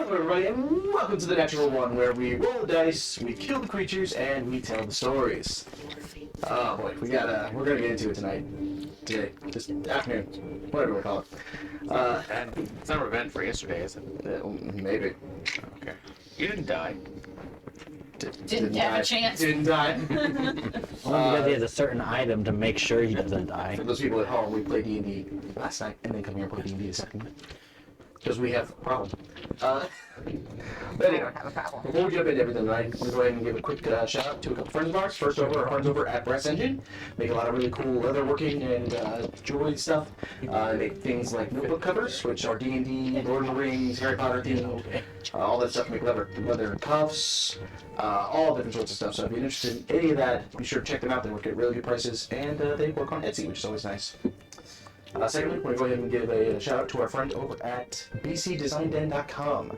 Welcome everybody, and welcome to the Natural One, where we roll the dice, we kill the creatures, and we tell the stories. Oh boy, we're gonna get into it today, this afternoon, whatever we call it. And it's not revenge for yesterday, is it? Maybe. Okay. You didn't die. Didn't have a chance. Didn't die. Only because he has a certain item to make sure he doesn't die. For those people at home, we played D&D last night, and then come here and play D&D this afternoon. Because we have a problem. But anyway, before we jump into everything tonight, we'll go ahead and give a quick shout out to a couple friends of ours. First over, our friends over at Brass Engine. Make a lot of really cool leatherworking and jewelry stuff. Make things like notebook covers, which are D&D, Lord of the Rings, Harry Potter themed. All that stuff. Make leather cuffs, all different sorts of stuff. So if you're interested in any of that, be sure to check them out. They work at really good prices, and they work on Etsy, which is always nice. Secondly, we're going to go ahead and give a shout out to our friend over at bcdesignden.com.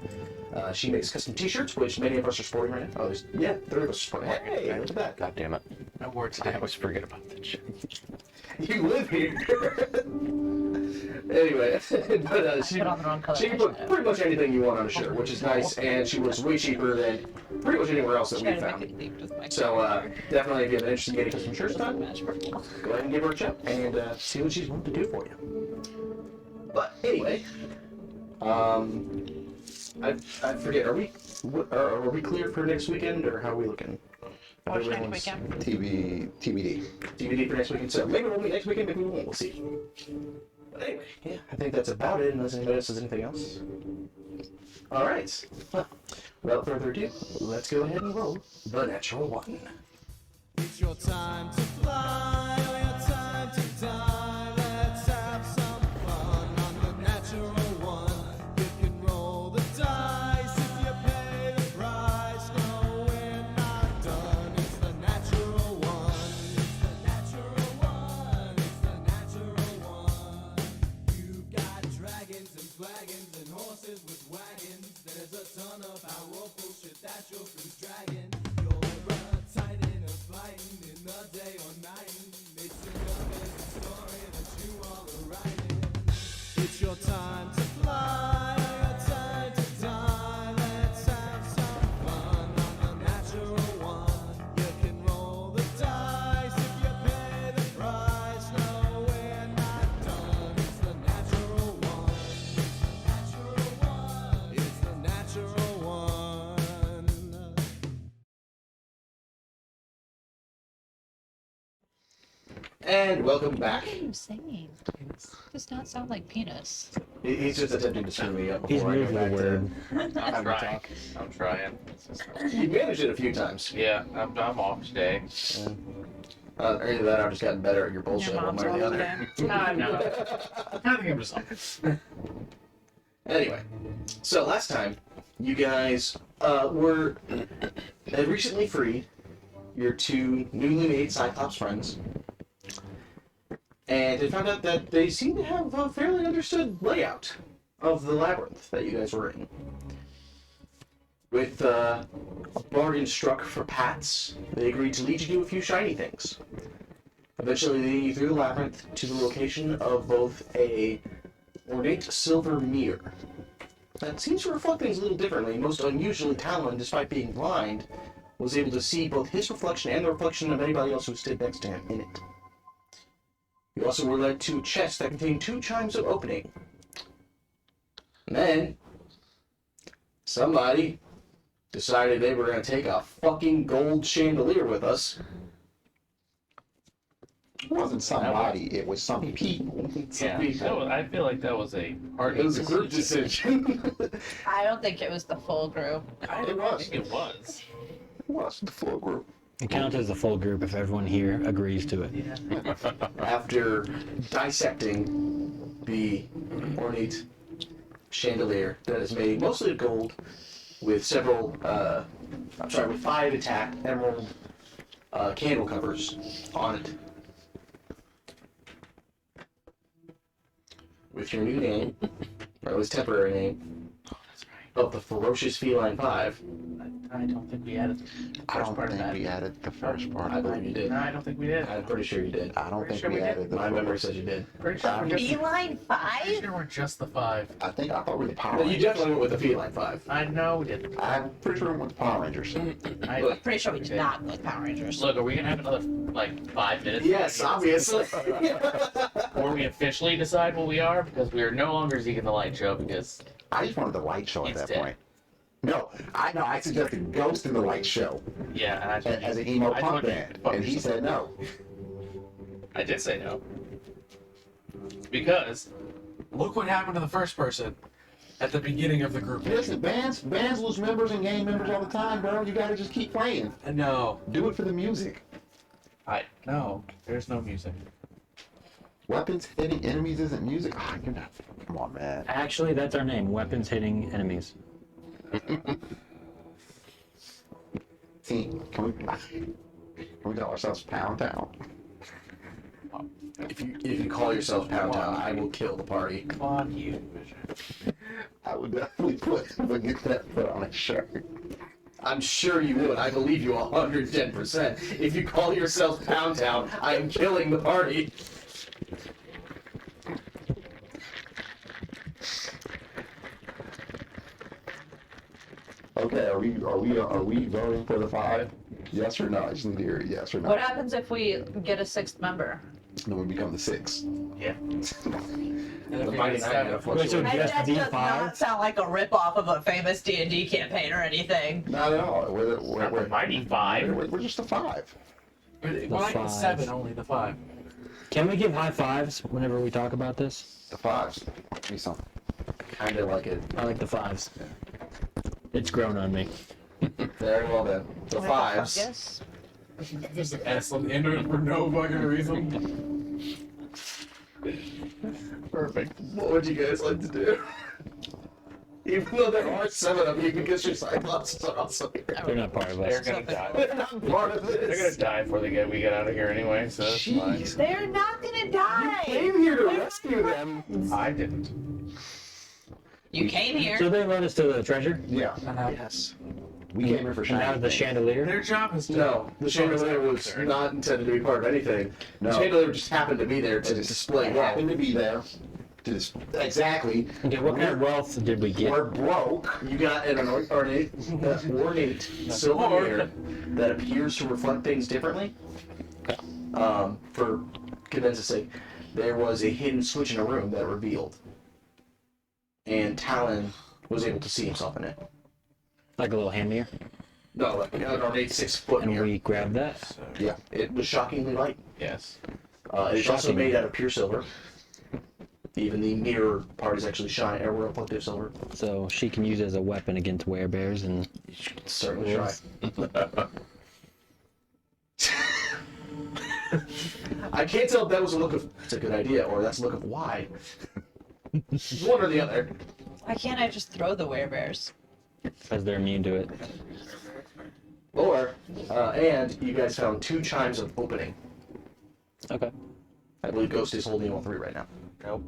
She makes custom t-shirts, which many of us are sporting right now. Oh, yeah, 3 of us are sporting. Hey, look at that. God damn it. I wore it today. I always forget about that shit. You live here. Anyway, but she can put pretty much anything you want on a shirt, which is nice, and she works way cheaper than pretty much anywhere else that we've found. So definitely, if you have an interest in getting custom shirts done, go ahead and give her a check and see what she's willing to do for you. But anyway, I forget. Are we cleared for next weekend, or how are we looking? What's next weekend? TBD. TBD for next weekend. So maybe we'll meet next weekend, maybe we won't. We'll see. But anyway, yeah, I think that's about it, unless anybody else has anything else. All right. Well, without further ado, let's go ahead and roll the Natural One. It's your time to fly, or your time to die. Let's have some fun on the Natural One. You can roll the dice if you pay the price. No, we're not done. It's the Natural One. It's the Natural One. It's the Natural One. You've got dragons and flagons and horses with wagons. There's a ton of powerful shit that your crew's dragging. You're a titan of fighting in the day or night. It's a story that you all are writing. It's your time to fly, your time to die. Let's have some fun on the Natural One. You can roll the dice if you pay the price. No, we're not done. It's the Natural One. Natural One. It's the Natural One. And welcome back. What are you saying? Does not sound like penis. He's just attempting to screw me up He's before I go moving the back word. I'm trying. I'm trying. You managed it a few times. Yeah, I'm off today. Or either that, I've just gotten better at your bullshit Your one mom's way or the off other. today. I'm not. I think I'm just Anyway, so last time, you guys had recently freed your 2 newly made Cyclops friends, and it found out that they seem to have a fairly understood layout of the labyrinth that you guys were in. With a bargain struck for Pats, they agreed to lead you to a few shiny things. Eventually leading you through the labyrinth to the location of both a ornate silver mirror that seems to reflect things a little differently. Most unusually, Talon, despite being blind, was able to see both his reflection and the reflection of anybody else who stood next to him in it. You also were led to a chest that contained 2 chimes of opening. And then, somebody decided they were going to take a fucking gold chandelier with us. It wasn't somebody, it was some people. Yeah, I feel like that was a party. It was a group decision. I don't think it was the full group. It was. It was. It was the full group. It counts as a full group if everyone here agrees to it. After dissecting the ornate chandelier that is made mostly of gold, with with 5 intact emerald candle covers on it. With your new name, or at least temporary name, of the ferocious feline 5. I don't think we added the I first don't part of think that. we added the first part. I believe you did. No, I don't think we did. I'm pretty sure you did. I don't Pretty think sure we we did. added the My memory first. says you did. Pretty sure we're just. Feline Pretty 5? sure we're just the 5. I thought we were the Power No, you Rangers. definitely went with the feline 5. I know we did. I'm pretty sure we went with the Power Rangers. I, Pretty sure we did not go with Power Rangers. Look, are we gonna have another like 5 minutes? Yes, obviously. Or we officially decide what we are because we are no longer Zeke and the Light Show because I just wanted the light show at It's that dead. point. No, I suggested Ghost in the Light Show yeah, and as an emo I punk told you band, to fuck and he yourself. said no. I did say no. Because look what happened to the first person at the beginning of the group. Listen, bands lose members and gain members all the time, bro. You gotta just keep playing. No, Do it for the music. no, there's no music. Weapons hitting enemies isn't music. Ah, you're not. Come on, man. Actually, that's our name. Weapons hitting enemies. See, can we call ourselves Pound Town? If you call yourself Pound Town, I will kill the party. Fuck you. I would definitely get that put on a shirt. I'm sure you would. I believe you 110%. If you call yourself Pound Town, I am killing the party. Okay, are we voting for the 5? Yes or no? I just need to hear a yes or no. What happens if we get a 6th member? Then we become the 6. Yeah. The Mighty Nine had a Wait, so fluctuation. just That does D5? not sound like a ripoff of a famous D&D campaign or anything. Not at all. We're Mighty 5. We're just a 5. Why five. 7 only the 5? Can we give high fives whenever we talk about this? The 5s. Give me some. Kind of like it. I like the fives. It's grown on me. Very well then. The 5s. Yes. There's an S on the end of it for no fucking reason. Perfect. What would you guys like to do? Even though there are 7 of you, because your Cyclops are also here. They're not part of They're us. gonna die. They're not part of They're gonna this. die before we get out of here anyway, so that's fine. Jeez. They're not gonna die! Came here to rescue them. I didn't. You came here. So they led us to the treasure? Yeah. Yes. We came here for And now shiny the things. chandelier? Their job is to. No, the chandelier was not intended to be part of anything. No. The chandelier just happened to be there to display It wealth. happened to be there. Exactly. Okay, what kind of wealth did we get? We're broke. You got an ornate silver mirror that appears to reflect things differently. For condense's sake, there was a hidden switch in a room that revealed, and Talon was able to see himself in it. Like a little hand mirror? No, like an ornate 6-foot And mirror. we grabbed that? So, Yeah. It was shockingly light. yes. It's also Shocking. made out of pure silver. Even the mirror part is actually shine or reflective silver. So she can use it as a weapon against werebears and... You should certainly try. I can't tell if that was a look of it's a good idea or that's a look of why. One or the other. Why can't I just throw the werebears? because they're immune to it. Or, and you guys found 2 chimes of opening. Okay. I believe Ghost is holding all 3 right now. Nope.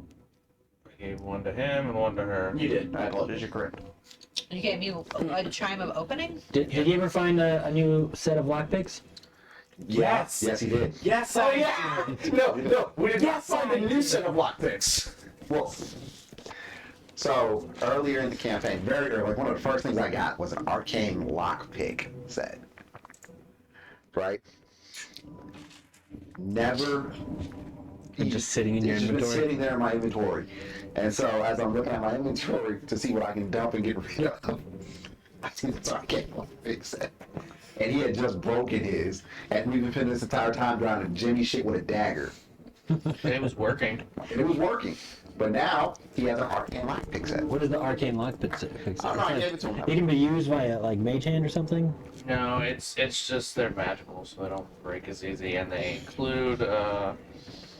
I gave one to him and one to her. You did. I apologize. You're correct. You gave me a chime of opening? Did you ever find a new set of lockpicks? Yes. Yes, he did. Yes, Oh yeah! No, we did not find a new set of lockpicks. Well, so earlier in the campaign, very early, like one of the first things I got was an arcane lockpick set. Right? Never. And just sitting in your It's just been inventory? sitting there in my inventory. And so as I'm looking at my inventory to see what I can dump and get rid of, I see this arcane lockpick set. And he had just broken his, and we've been spending this entire time trying to jimmy shit with a dagger. And it was working. And it was working. But now, he has an arcane lockpick set. What is the arcane lockpick set? I don't know, I gave it to him. It can be used by like mage hand or something? No, it's just they're magical, so they don't break as easy, and they include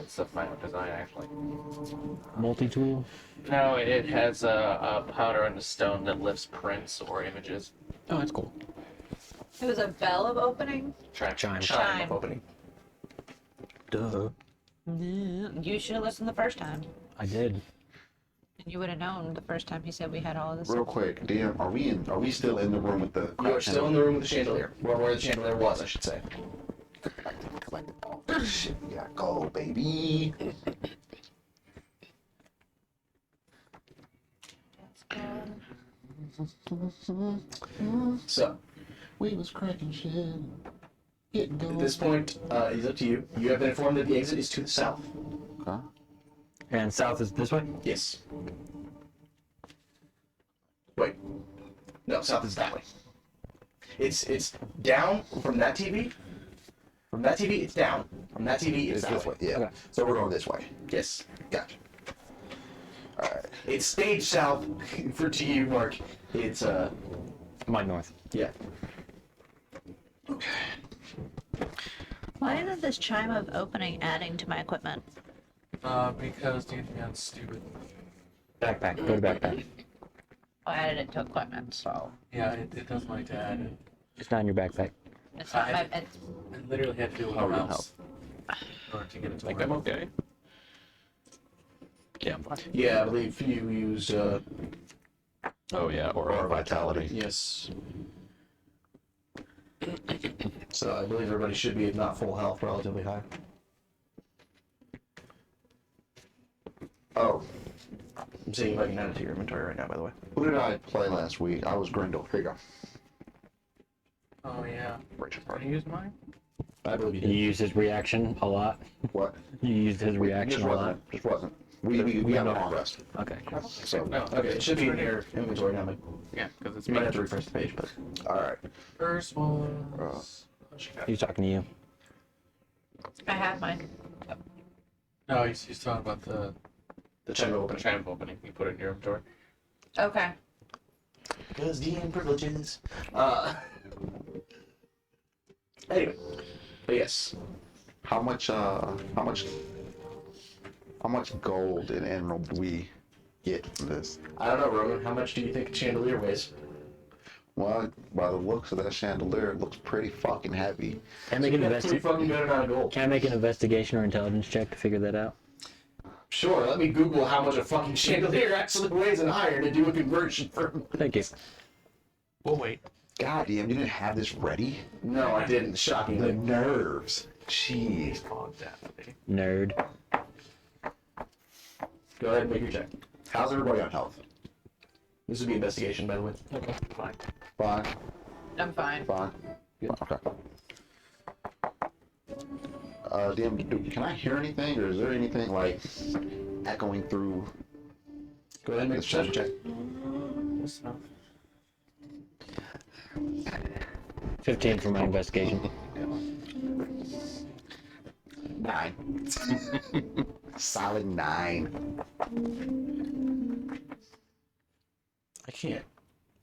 it's the final design actually. Multi-tool? No, it has a powder and a stone that lifts prints or images. Oh, that's cool. It was a bell of opening? Chime. Chime. Chime of opening. Duh. You should have listened the first time. I did. And you would have known the first time he said we had all of this. Real quick, DM, are we still in the room with the? You are still in the room with the chandelier. Where the chandelier was, I should say. Collect all this shit. We gotta go, baby. So, We was cracking shit. Getting going. at this point, it's up to you. You have been informed that the exit is to the south. Okay. And south is this way? Yes. Wait. No, south is that way. It's down from that TV. From that TV, it's down. From that TV, it's It's that this way. way. Yeah. Okay. So we're going this way. Yes. Gotcha. All right. It's stage south for to you, Mark. It's My north. yeah. Why isn't this chime of opening adding to my equipment? Because D&D's stupid. Backpack. Go to backpack. I added it to equipment, so Yeah, it doesn't like to add it. It's not in your backpack. it's not my. It's, I literally had to do it with How a are you mouse in order to get it to Think work. I'm okay. Yeah, I'm fine. Yeah, I believe you use Oh yeah, Or vitality. yes. So I believe everybody should be at not full health, relatively high. Oh, I'm seeing if I can add it to your inventory right now, by the way. who did I play last week? I was Grindel. Here you go. Oh yeah. Rachel Can I Party. use mine? I believe you You did. used his reaction a lot. What? You used his reaction Just a lot. wasn't. Just wasn't. We have a long rest. Okay, cool. So, No. Okay, it should be in your inventory now, but Yeah, because it's you might me. have to refresh the page, but all right. First one. Oh, she got it. He's talking to you. I have mine. No, he's talking about the channel the opening. chime opening. You put it in your inventory. Okay. Because DM privileges. Anyway, but yes, How much gold and emerald do we get from this? I don't know, Roman. How much do you think a chandelier weighs? Well, by the looks of that chandelier, it looks pretty fucking heavy. Can I make an That's pretty fucking good amount of gold. Can I make an investigation or intelligence check to figure that out? Sure, let me Google how much a fucking chandelier actually weighs in iron to do a conversion for. Thank you. We'll wait. God damn, you didn't have this ready? No, I didn't. The Shockingly. nerves. Jeez. Fogged out. Nerd. Go ahead and make your check. How's everybody on health? This would be investigation, by the way. Okay, fine. Fine. I'm fine. Fine. Okay. DM, can I hear anything, or is there anything like echoing through? Go ahead and make a perception check. That's enough. 15 for my investigation. 9. Solid 9. I can't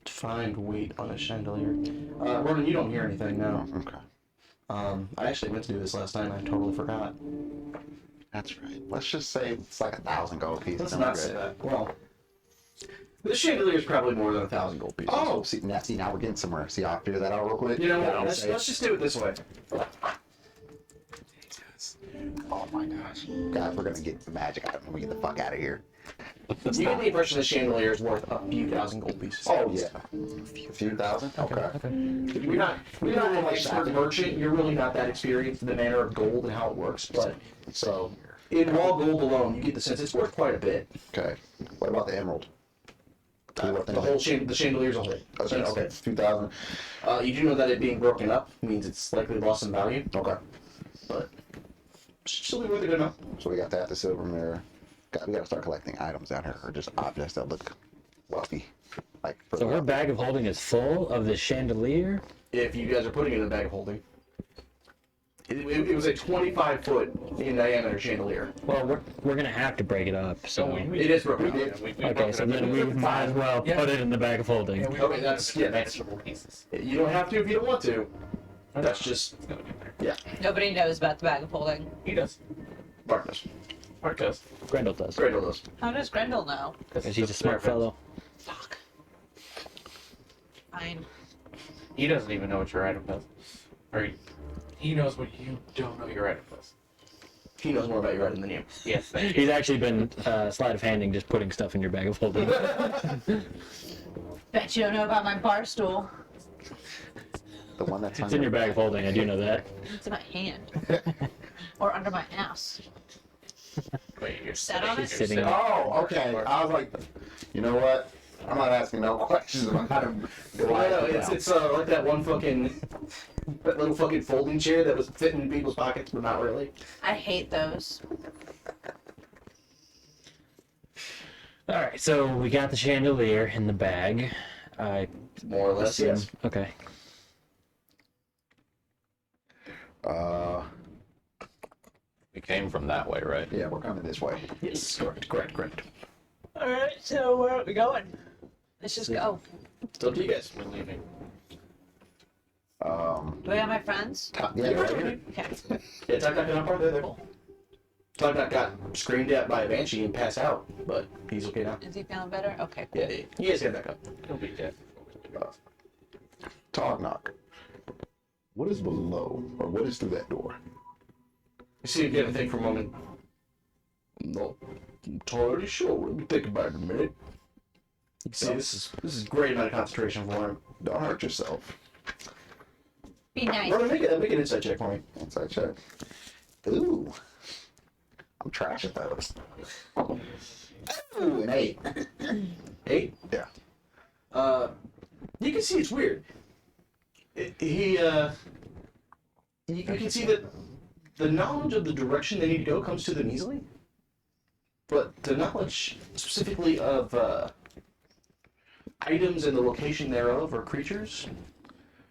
find weight on a chandelier. Roman, you don't hear anything now. Okay. I actually went to do this last night and I totally forgot. That's right. Let's just say it's like 1,000 gold pieces. Let's then not we're say good. that. Well, the chandelier is probably more than 1,000 gold pieces. Oh, see, now we're getting somewhere. See how I figure that out real quick? You know Yeah, what? I'll Let's, say it. let's just do it this way. Oh my gosh. Guys, we're gonna get the magic item when we get the fuck out of here. You get the impression the chandelier is worth a few thousand gold pieces. Oh yeah. A few thousand? Okay. You're not an expert merchant. You're really not that experienced in the manner of gold and how it works. But So, in raw gold alone, you get the sense it's worth quite a bit. okay. What about the emerald? The whole the chandelier as a whole. Okay, 2,000. You do know that it being broken up means it's likely lost in value, Okay. but should still be worth a good amount. So we got that, the silver mirror. We gotta start collecting items down here, or just objects that look wealthy. Like, for So the- her bag of holding is full of the chandelier? If you guys are putting it in a bag of holding. It was a 25-foot in diameter chandelier. Well, we're gonna have to break it up, so... It is broken up. Okay, so then we might as well put it in the bag of holding. Okay, that's manageable pieces. You don't have to if you don't want to. That's just It's gonna get there. Nobody knows about the bag of holding. He does. Mark does. Mark does. Grendel does. Grendel does. How does Grendel know? Because he's a smart fellow. Fine. He doesn't even know what your item does. Or he knows what you don't know your item does. He knows more about your writing than you. Yes, thank you. He's actually been sleight of handing, just putting stuff in your bag of holding. Bet you don't know about my bar stool. The one that's on It's in your bag of holding. I do know that. It's in my hand. Or under my ass. Wait, you're Sat on it? Sitting on- Oh, okay. I was like, you know what? I'm not asking no questions about how to. No, it's like that one fucking, that little fucking folding chair that was fitting in people's pockets, but not really. I hate those. All right, so we got the chandelier in the bag. I More or less, assume. yes. Okay. We came from that way, right? Yeah, we're coming this way. Yes, correct. Alright, so where are we going? Let's just go. It's up to you guys. We're leaving. Do I have my friends? Yeah, right here. Okay. Yeah, Tuck Tuck got part there. Tuck Tuck got screamed at by a banshee and passed out, but he's okay now. Is he feeling better? Okay, cool. Yeah, you guys get back up. He'll be dead. Talk knock. What is below, or what is through that door? You see, you get a thing for a moment. No, I'm entirely sure. Let me think about it a minute. You can see this is great amount of concentration for him. Don't hurt yourself. Be nice. Run, make an insight check for me. Inside check. Ooh. I'm trash at those. Ooh, an 8. 8. Yeah. You can see it's weird. You can see that the knowledge of the direction they need to go comes to them easily, but the knowledge specifically of items and the location thereof or creatures,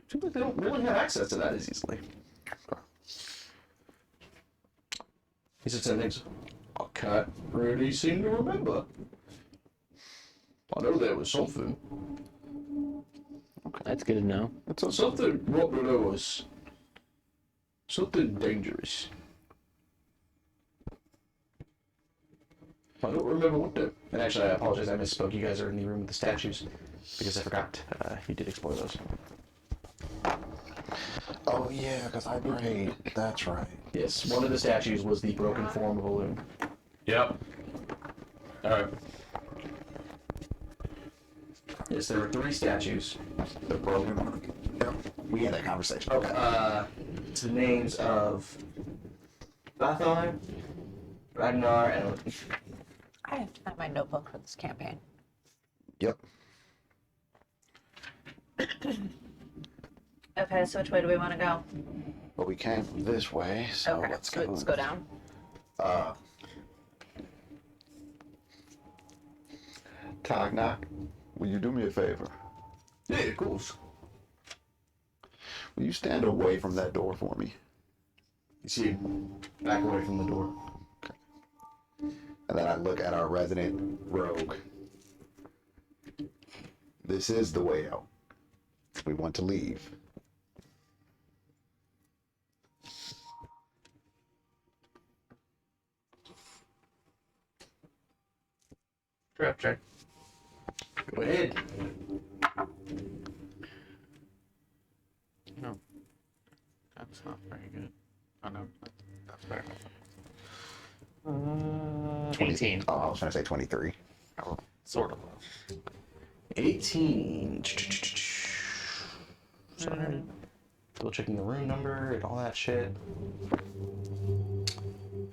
seems like they don't really have access to that as easily. He said some things I can't really seem to remember. I know there was something. That's good to know. Something what there was. Something dangerous. I don't remember what the. And actually, I apologize. I misspoke. You guys are in the room with the statues because I forgot. You did explore those. Oh, yeah, because I prayed. That's right. Yes, one of the statues was the broken form of a loon. Yep. Alright. Yes, there were 3 statues. The broken one. Yep. We had that conversation. Okay. It's the names of Bathar, Ragnar, and Odin. I have to find my notebook for this campaign. Yep. Okay, so which way do we want to go? But we came from this way, so Okay, let's so go. let's go down. Tagna, will you do me a favor? Yeah, of course. Will you stand away from that door for me? You see, back away from the door. And then I look at our resident rogue. This is the way out. We want to leave. Trap check. Go ahead. No. That's not very good. Oh no. That's fair. 18. Oh, I was trying to say 23. Oh, sort of. 18. Sorry. Still checking the room number and all that shit.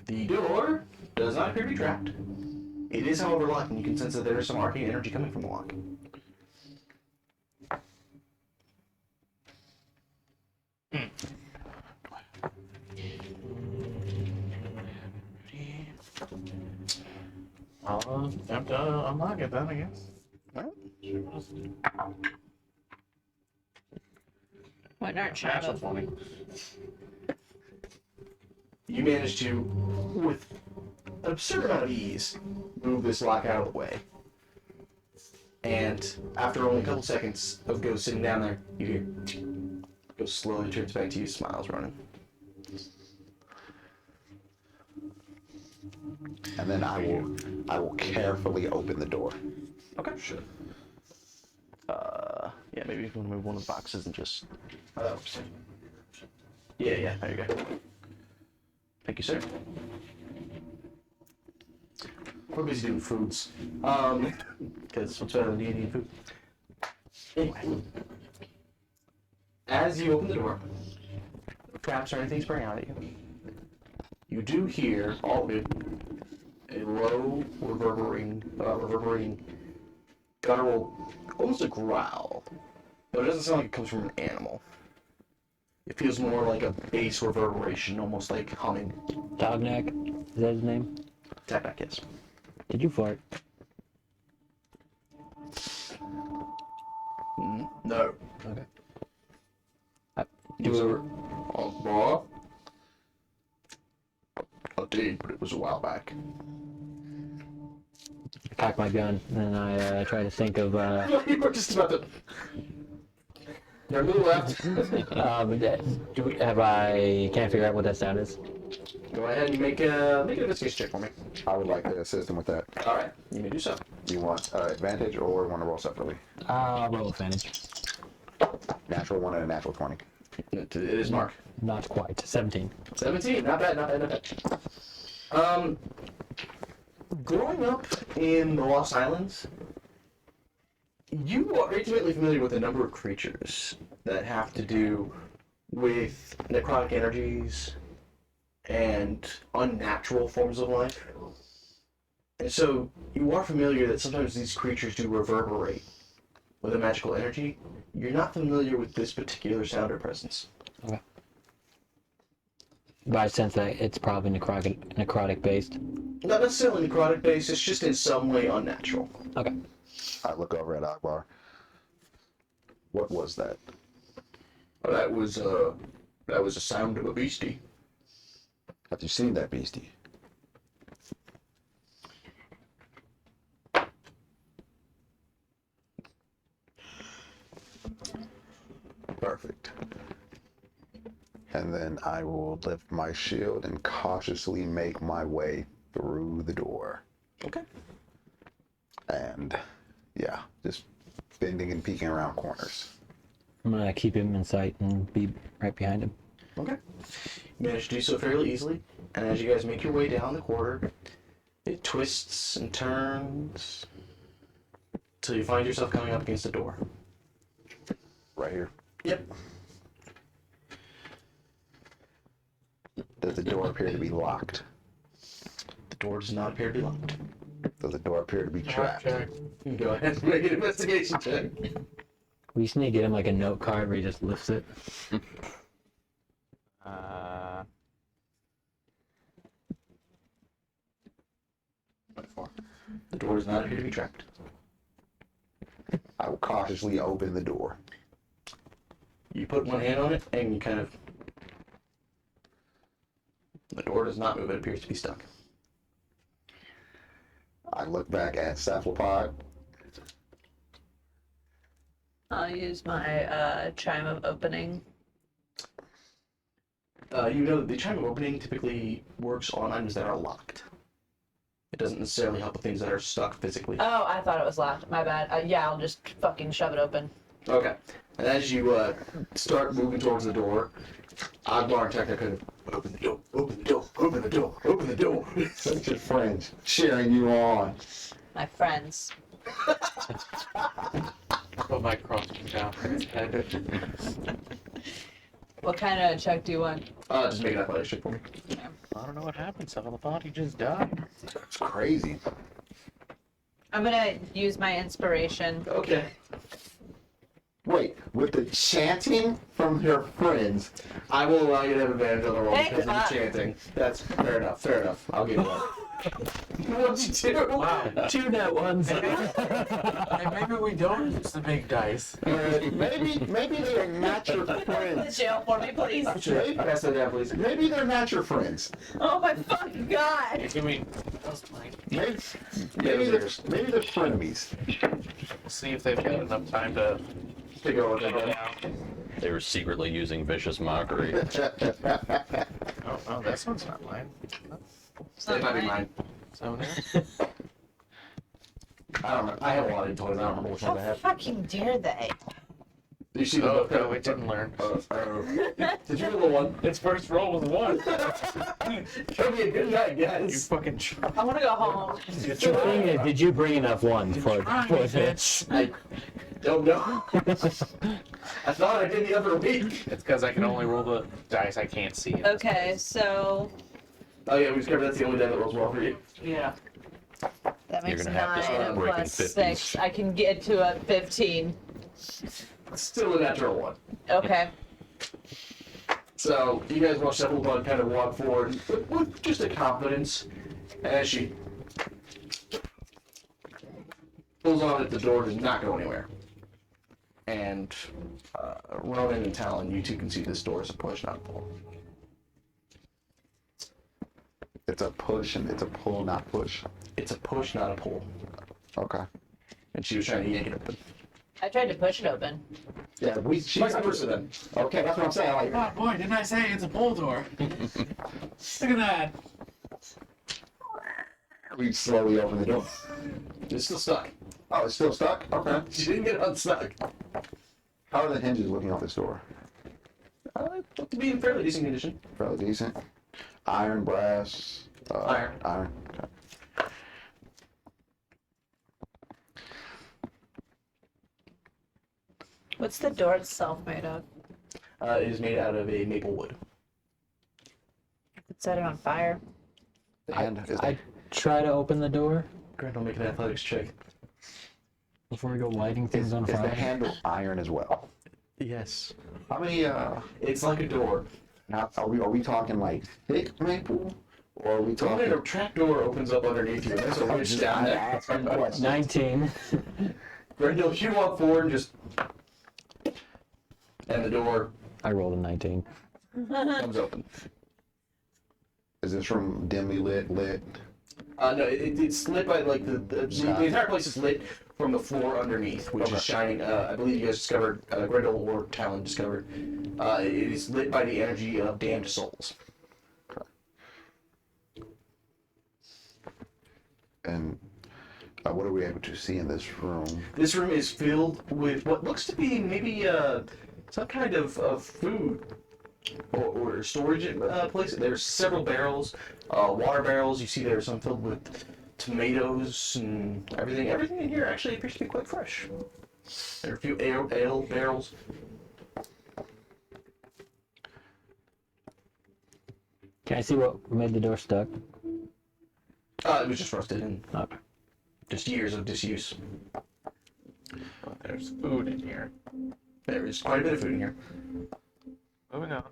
The door does not appear to be trapped. It is, however, locked, and you can sense that there is some arcane energy coming from the lock. I'll attempt to unlock it then, I guess. What aren't Natural shadows? 20. You manage to, with an absurd amount of ease, move this lock out of the way. And after only a couple seconds of Ghost sitting down there, you hear Ghost slowly turns back to you, smiles running. And then I will carefully open the door. Okay, sure. Yeah, maybe if you want to move one of the boxes and just. Yeah, there you go. Thank you, sir. we're busy doing foods. Because what's better than D&D and food? Anyway. As you open the door, no traps or anything spraying out at you. You do hear, all of it, a low, reverberating, guttural, almost a growl. But it doesn't sound like it comes from an animal. It feels more like a bass reverberation, almost like humming. Dogneck? Is that his name? Tap back, yes. Did you fart? No. Okay. You were bar? I did, but it was a while back. Cock my gun, and I try to think of. You were just about to. You're a little left. Have I? Can't figure out what that sound is. Go ahead and make an investigation check for me. I would like to assist him with that. All right, you may do so. You want advantage or want to roll separately? I'll roll advantage. Natural 1 and a natural 20. It is Mark. Not quite. 17. 17, not bad, not bad, not bad. Growing up in the Lost Islands, you are intimately familiar with a number of creatures that have to do with necrotic energies and unnatural forms of life. And so you are familiar that sometimes these creatures do reverberate with a magical energy. You're not familiar with this particular sound or presence. Okay. But I sense that it's probably necrotic based. Not necessarily necrotic based, it's just in some way unnatural. Okay. I look over at Akbar. What was that? Well, that was a sound of a beastie. Have you seen that beastie? Perfect. And then I will lift my shield and cautiously make my way through the door. Okay. And yeah, just bending and peeking around corners. I'm gonna keep him in sight and be right behind him. Okay. You manage to do so fairly easily, and as you guys make your way down the corridor, it twists and turns till you find yourself coming up against a door. Right here. Yep. Does the door appear to be locked? The door does not appear to be locked. Does the door appear to be trapped? Go ahead and make an investigation check. We just need to get him like a note card where he just lifts it. The door does not appear to be trapped. I will cautiously open the door. You put one hand on it, and you kind of... The door does not move, it appears to be stuck. I look back at Cephalopod. I'll use my chime of opening. You know that the chime of opening typically works on items that are locked. It doesn't necessarily help with things that are stuck physically. Oh, I thought it was locked. My bad. Yeah, I'll just fucking shove it open. Okay. And as you start moving towards the door, Akbar and Tekna kind of open the door, open the door, open the door, open the door. Such your friends cheering you on. My friends. Put my crossbow down for his head. What kind of check do you want? Just make an athletics check for me. I don't know what happened. Some of the body just died. It's crazy. I'm gonna use my inspiration. Okay. Wait, with the chanting from your friends. I will allow you to have advantage on the roll Hey, because of the chanting. That's fair enough, fair enough. I'll give you that. What'd you do? Wow. 2 net ones. And maybe we don't use the big dice. Maybe they're not your Put them in the friends. jail for me, please. Pass that down, please. Maybe they're not your friends. Oh my fucking god. Give me. That's mine. Maybe they're frenemies. We'll see if they've got enough time to Figure out what they're go doing. down. They were secretly using vicious mockery. Oh, this one's not mine. It might be mine. So now. I don't know. I have a lot of toys. I don't remember which How ones I have. fucking dare they? You see the Oh, no, it didn't learn. Did you roll a 1? Its first roll was 1. That'd be a good night, You guys. fucking I want to go home. The thing is, did you bring enough ones for this? I don't know. I thought I did the other week. It's because I can only roll the dice I can't see. Okay, so Oh yeah, we discovered that's the only die that rolls well for you. yeah, that You're makes gonna have to start 9 breaking plus 50s. 6. I can get to a 15. Still a natural 1. Okay. So you guys watch Sepulvon kind of walk forward with just a confidence, and as she pulls on it, the door does not go anywhere. And Ronan and Talon, you two can see this door is a push, not a pull. It's a push and it's a pull, not push. It's a push, not a pull. Okay. And she was trying to yank it open. I tried to push it open. Yeah, she's Vice versa then. okay. That's what I'm saying. Like, Oh boy, didn't I say it's a pull door? Look at that. we slowly open the door. It's still stuck. Oh, it's still stuck. Okay. She didn't get unstuck. How are the hinges looking off this door? It looked to be in fairly decent condition. Fairly decent. Iron, brass. Iron. Iron. Okay. What's the door itself made of? It is made out of a maple wood. Could set it on fire. And is I try to open the door Grant, I'll make an athletics check. before we go lighting things on the fire. handle iron as well? Yes. How many? It's like a door. Now are we talking like thick maple, or are we Talking talking? a trap door opens up underneath you. There's a witch down there. asking questions. 19. Grendel, you walk forward and just. And the door I rolled a 19. comes open. Is this room dimly lit? No, it's lit by like the entire place is lit from the floor underneath, which Okay. is shining. I believe you guys discovered, Grendel or Talon discovered, it is lit by the energy of damned souls. And what are we able to see in this room? This room is filled with what looks to be maybe some kind of food or storage place. There's several barrels, water barrels. You see there's some filled with tomatoes and everything. Everything in here actually appears to be quite fresh. There are a few ale barrels. Can I see what made the door stuck? It was just rusted and Okay. just years of disuse. There's food in here. There is quite a bit of food in here. Moving on.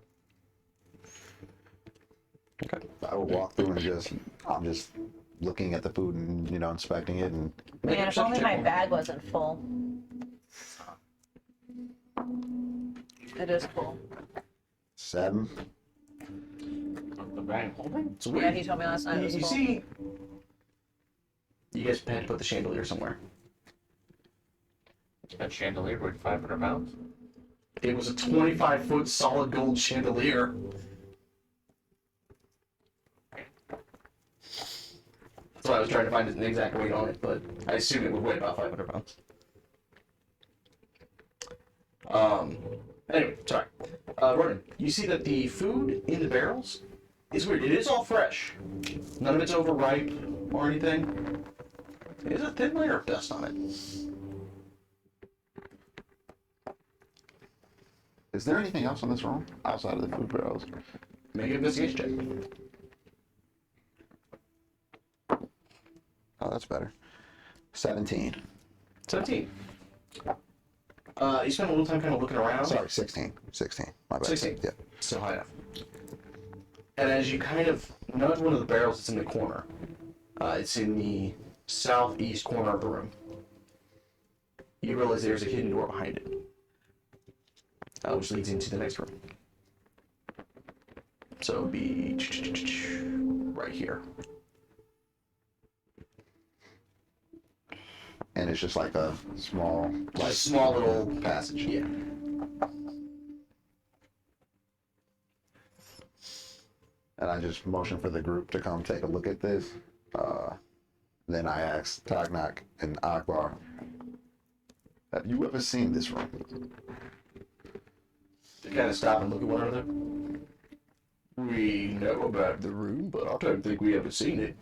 I will walk through and I'm just looking at the food and inspecting it and Make a Man, if only perception my check. bag wasn't full. It is full. 7. The bag holding? It's Yeah, weird. he told me last night it was You full. see, you guys had to put the chandelier somewhere. That chandelier weighed 500 pounds. It was a 25-foot solid gold chandelier. That's why I was trying to find an exact weight on it, but I assume it would weigh about 500 pounds. Anyway, sorry. Ronan, you see that the food in the barrels is weird. It is all fresh. None of it's overripe or anything. There's a thin layer of dust on it. Is there anything else in this room outside of the food barrels? Make an investigation check. Oh, that's better. 17. 17. You spend a little time kind of looking around. Sorry, 16. 16. My bad. 16. Yeah. Still high enough. And as you kind of nudge one of the barrels that's in the corner, it's in the southeast corner of the room, you realize there's a hidden door behind it, which leads into the next room. So it would be right here. And it's just like a small, Like a small little passage. Yeah. and I just motion for the group to come take a look at this. Then I asked Tagnak and Akbar, have you ever seen this room? kind of stop and look at one another. We know about the room, but I don't think we ever seen it.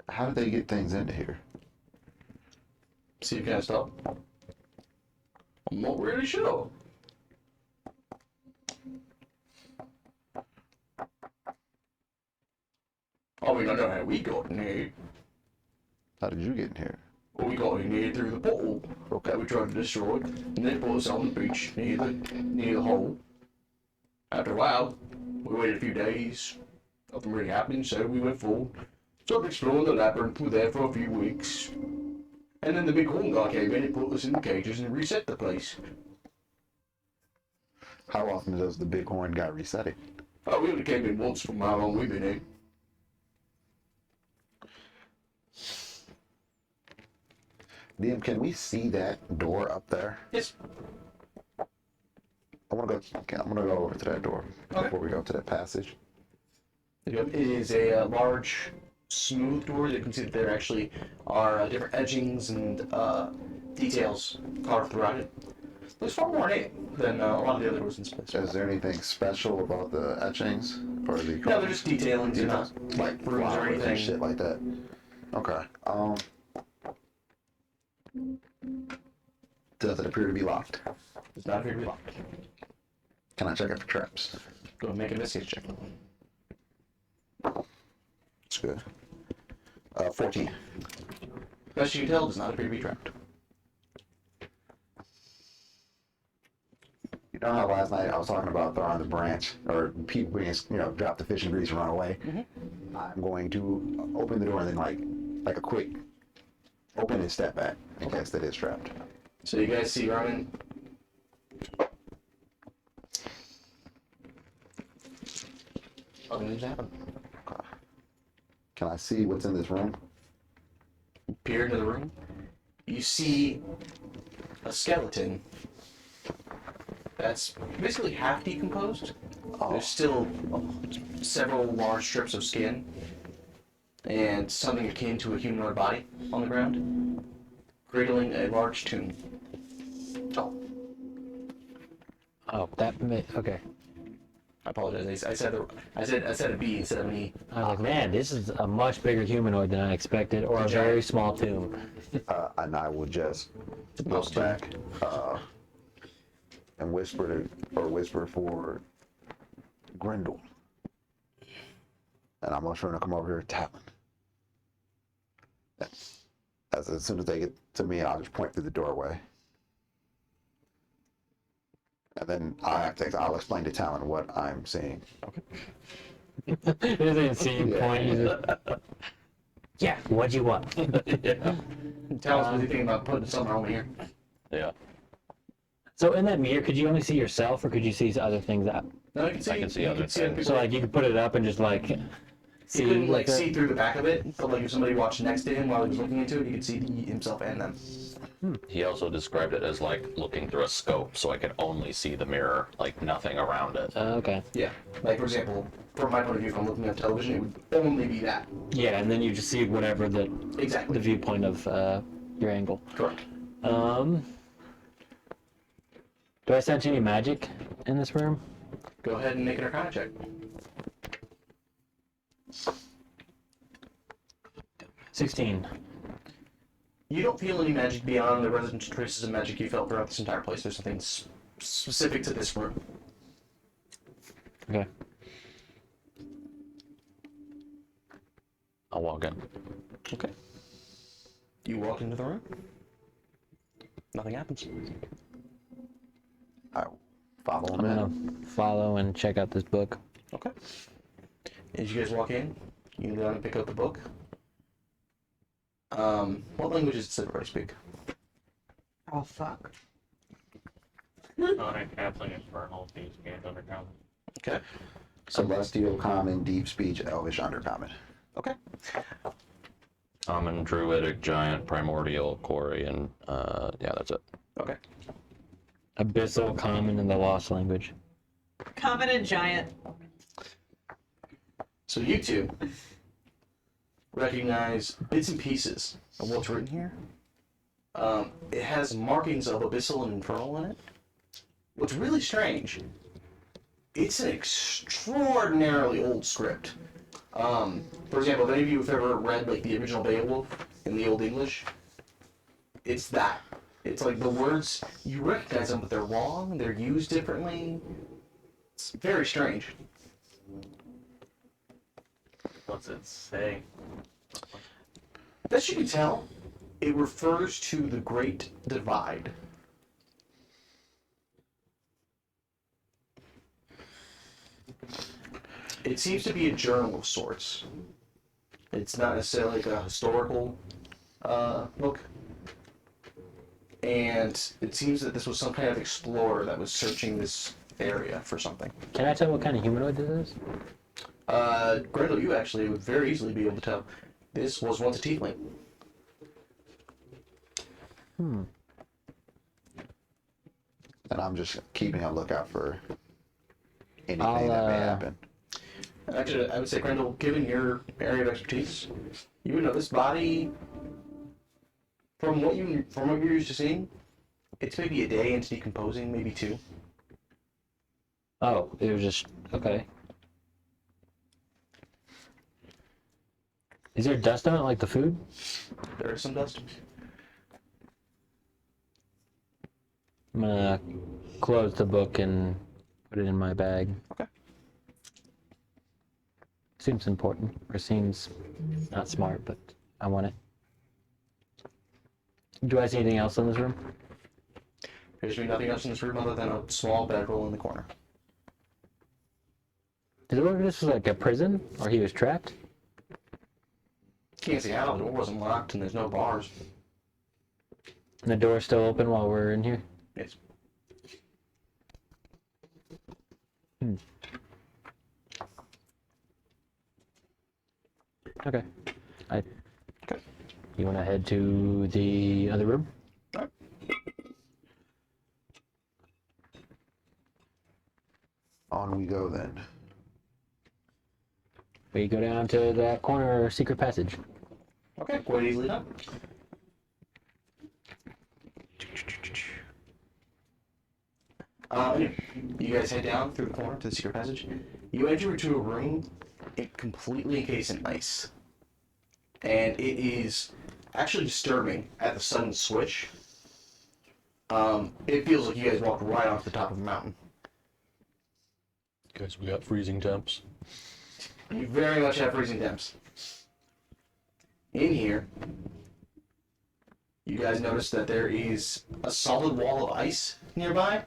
How did they get things into here? See, you kind of stop. I'm not really sure. I mean, I know how we got in here. How did you get in here? Well, we got in here through the portal that we tried to destroy, and they put us on the beach near the hole. After a while, we waited a few days. Nothing really happened, so we went forward. Started exploring the labyrinth. We were there for a few weeks. And then the big horn guy came in and put us in the cages and reset the place. How often does the bighorn guy reset it? Oh, we only came in once from how long we've been here. DM, can we see that door up there? Yes. I'm gonna go over to that door before we go to that passage. It is a large, smooth door. You can see that there actually are different etchings and details carved throughout it. There's far more in it than a lot of the other doors in space. Is there anything special about the etchings or the? No, they're just detailings, you know, like rooms or flowers anything. and shit like that. Okay. Does it appear to be locked? It's not very locked. Can I check it for traps? Go and make an investigation check. It's good. 14. Best you can tell, does not appear to be trapped. You know how last night I was talking about throwing the branch or people being, drop the fishing grease and run away? Mm-hmm. I'm going to open the door and then like a quick open and step back in case that is trapped. So you guys see Ronan? Nothing needs to happen. Okay. Can I see what's in this room? Peer into the room. You see a skeleton that's basically half decomposed. Oh. There's still several large strips of skin and something akin to a humanoid body on the ground, cradling a large tomb. Oh, Oh, okay. I apologize. I said a B instead of an E. I was like, man, this is a much bigger humanoid than I expected, or a very small tomb. And I will just look back and whisper for Grendel. And I'm ushering to come over here, Talon. As soon as they get to me, I'll just point through the doorway. And then I'll explain to Talon what I'm seeing. He doesn't even see you point. He's just, yeah, what'd you want? Tell us what you think about putting something over here. Yeah. So in that mirror, could you only see yourself, or could you see other things out? No, you can see. I can see you other things. So like you could put it up and just like You couldn't like the- see through the back of it, but like if somebody watched next to him while he was looking into it, you could see himself and them. He also described it as like looking through a scope, so I could only see the mirror, like nothing around it. Okay. Yeah. Like for example, from my point of view, if I'm looking at television, it would only be that. Yeah, and then you just see whatever the Exactly. viewpoint of your angle. Correct. Do I sense any magic in this room? Go ahead and make an Arcana check. 16. You don't feel any magic beyond the resident traces of magic you felt throughout this entire place. There's something specific to this room. Okay. I'll walk in. Okay. You walk into the room. Nothing happens. I follow I'm him in. gonna follow and check out this book. Okay. As you guys walk in, you go and pick up the book. What languages does everybody speak? Oh, fuck. Halfling, Infernal, Thieves, Games, Underground. Okay. Celestial, Common, Deep Speech, Elvish, Undercommon. Okay. Common, Druidic, Giant, Primordial, Quarry, and yeah, that's it. Okay. Abyssal, Common, and the Lost Language. Common and giant. So you two recognize bits and pieces of what's written here. It has markings of abyssal and infernal in it. What's really strange, it's an extraordinarily old script. For example, if any of you have ever read like the original Beowulf in the Old English, it's that. It's like the words, you recognize them, but they're wrong, they're used differently. It's very strange. What's it say? Best you can tell, it refers to the Great Divide. It seems to be a journal of sorts. It's not necessarily like a historical book. And it seems that this was some kind of explorer that was searching this area for something. Can I tell what kind of humanoid this is? Grendel, you actually would very easily be able to tell. This was once a tiefling. And I'm just keeping a lookout for anything that may happen. Actually, I would say, Grendel, given your area of expertise, you would know this body, from what you're used to seeing, it's maybe a day into decomposing, maybe 2. Oh, it was just okay. Is there dust on it like the food? There is some dust. I'm gonna close the book and put it in my bag. Okay. Seems important, or seems not smart, but I want it. Do I see anything else in this room? There's nothing else in this room other than a small bedroll in the corner. Did it look like this was like a prison, or he was trapped? Can't see how, the door wasn't locked and there's no bars. And the door's still open while we're in here? Yes. Okay. Okay. You want to head to the other room? Alright. On we go then. We go down to that corner secret passage. Okay, quite easily done. You guys head down through the corner to the secret passage. You enter into a room completely encased in ice. And it is actually disturbing at the sudden switch. It feels like you guys walked right off the top of a mountain. Guys, we got freezing temps. You very much have freezing temps. In here, you guys notice that there is a solid wall of ice nearby.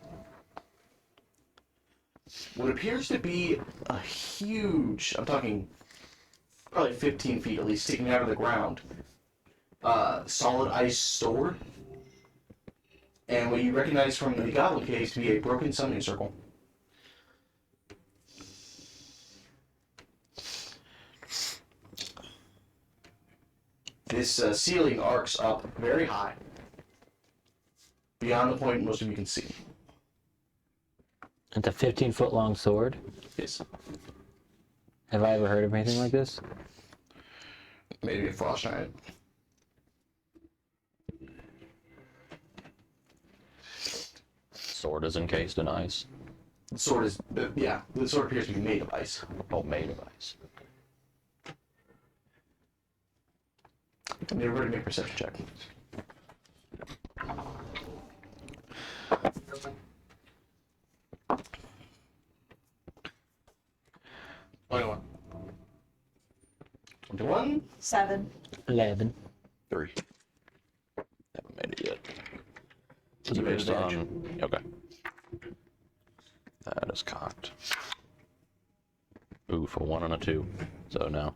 What appears to be a huge, I'm talking probably 15 feet at least, sticking out of the ground, solid ice sword. And what you recognize from the goblin case to be a broken summoning circle. This ceiling arcs up very high, beyond the point most of you can see. It's a 15-foot long sword. Yes. Have I ever heard of anything like this? Maybe a frost giant. Sword is encased in ice. The sword is, yeah, the sword appears to be made of ice. Oh, made of ice. I need everybody to make a perception check. Anyone? 21? 7. 11. 3. Haven't made it yet. You made Based advantage. on- Okay. That is cocked. Ooh, for 1 and a 2. So now.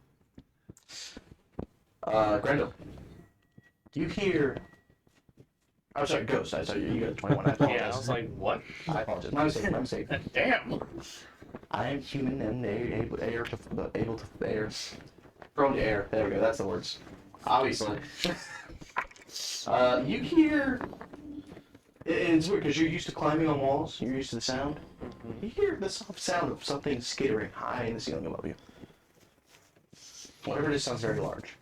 Grendel. You hear... I'm sorry, Ghost. I saw you got a 21. I apologize. Yeah, I was like, what? I apologize. My mistake, my mistake. Damn. I am prone to air. There we go. That's the words. Obviously. You hear, and it's weird because you're used to climbing on walls. You're used to the sound. You hear the soft sound of something skittering high in the ceiling above you. Whatever it is sounds very large.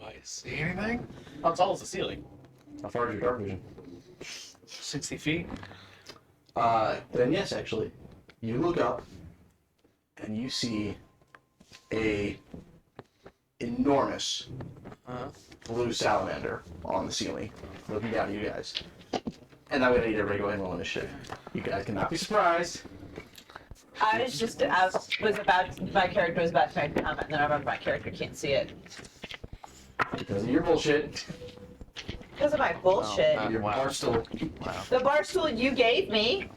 Do I see anything? How tall is the ceiling? How far is your dark vision? 60 feet? Then yes, actually. You look up and you see a enormous blue salamander on the ceiling looking down at you guys. And I'm gonna need everybody to go ahead and roll initiative. You guys cannot be surprised. I was about, my character was about to make a comment, and then I remember my character can't see it. Because of your bullshit. Because of my bullshit. Your barstool. The bar stool you gave me.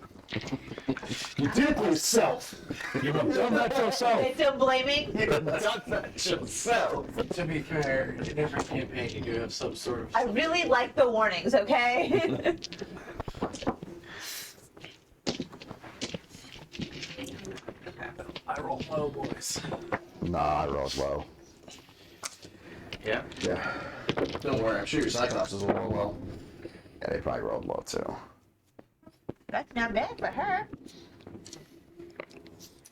You did it to yourself. You have done that yourself. They still blaming? You have done that yourself. To be fair, in every campaign you do have some sort of... I really like the warnings, okay? I roll low, boys. Nah, I rolled low. Yeah? Yeah. Don't worry, I'm sure your Cyclops will roll well. Yeah, they probably rolled low too. That's not bad for her.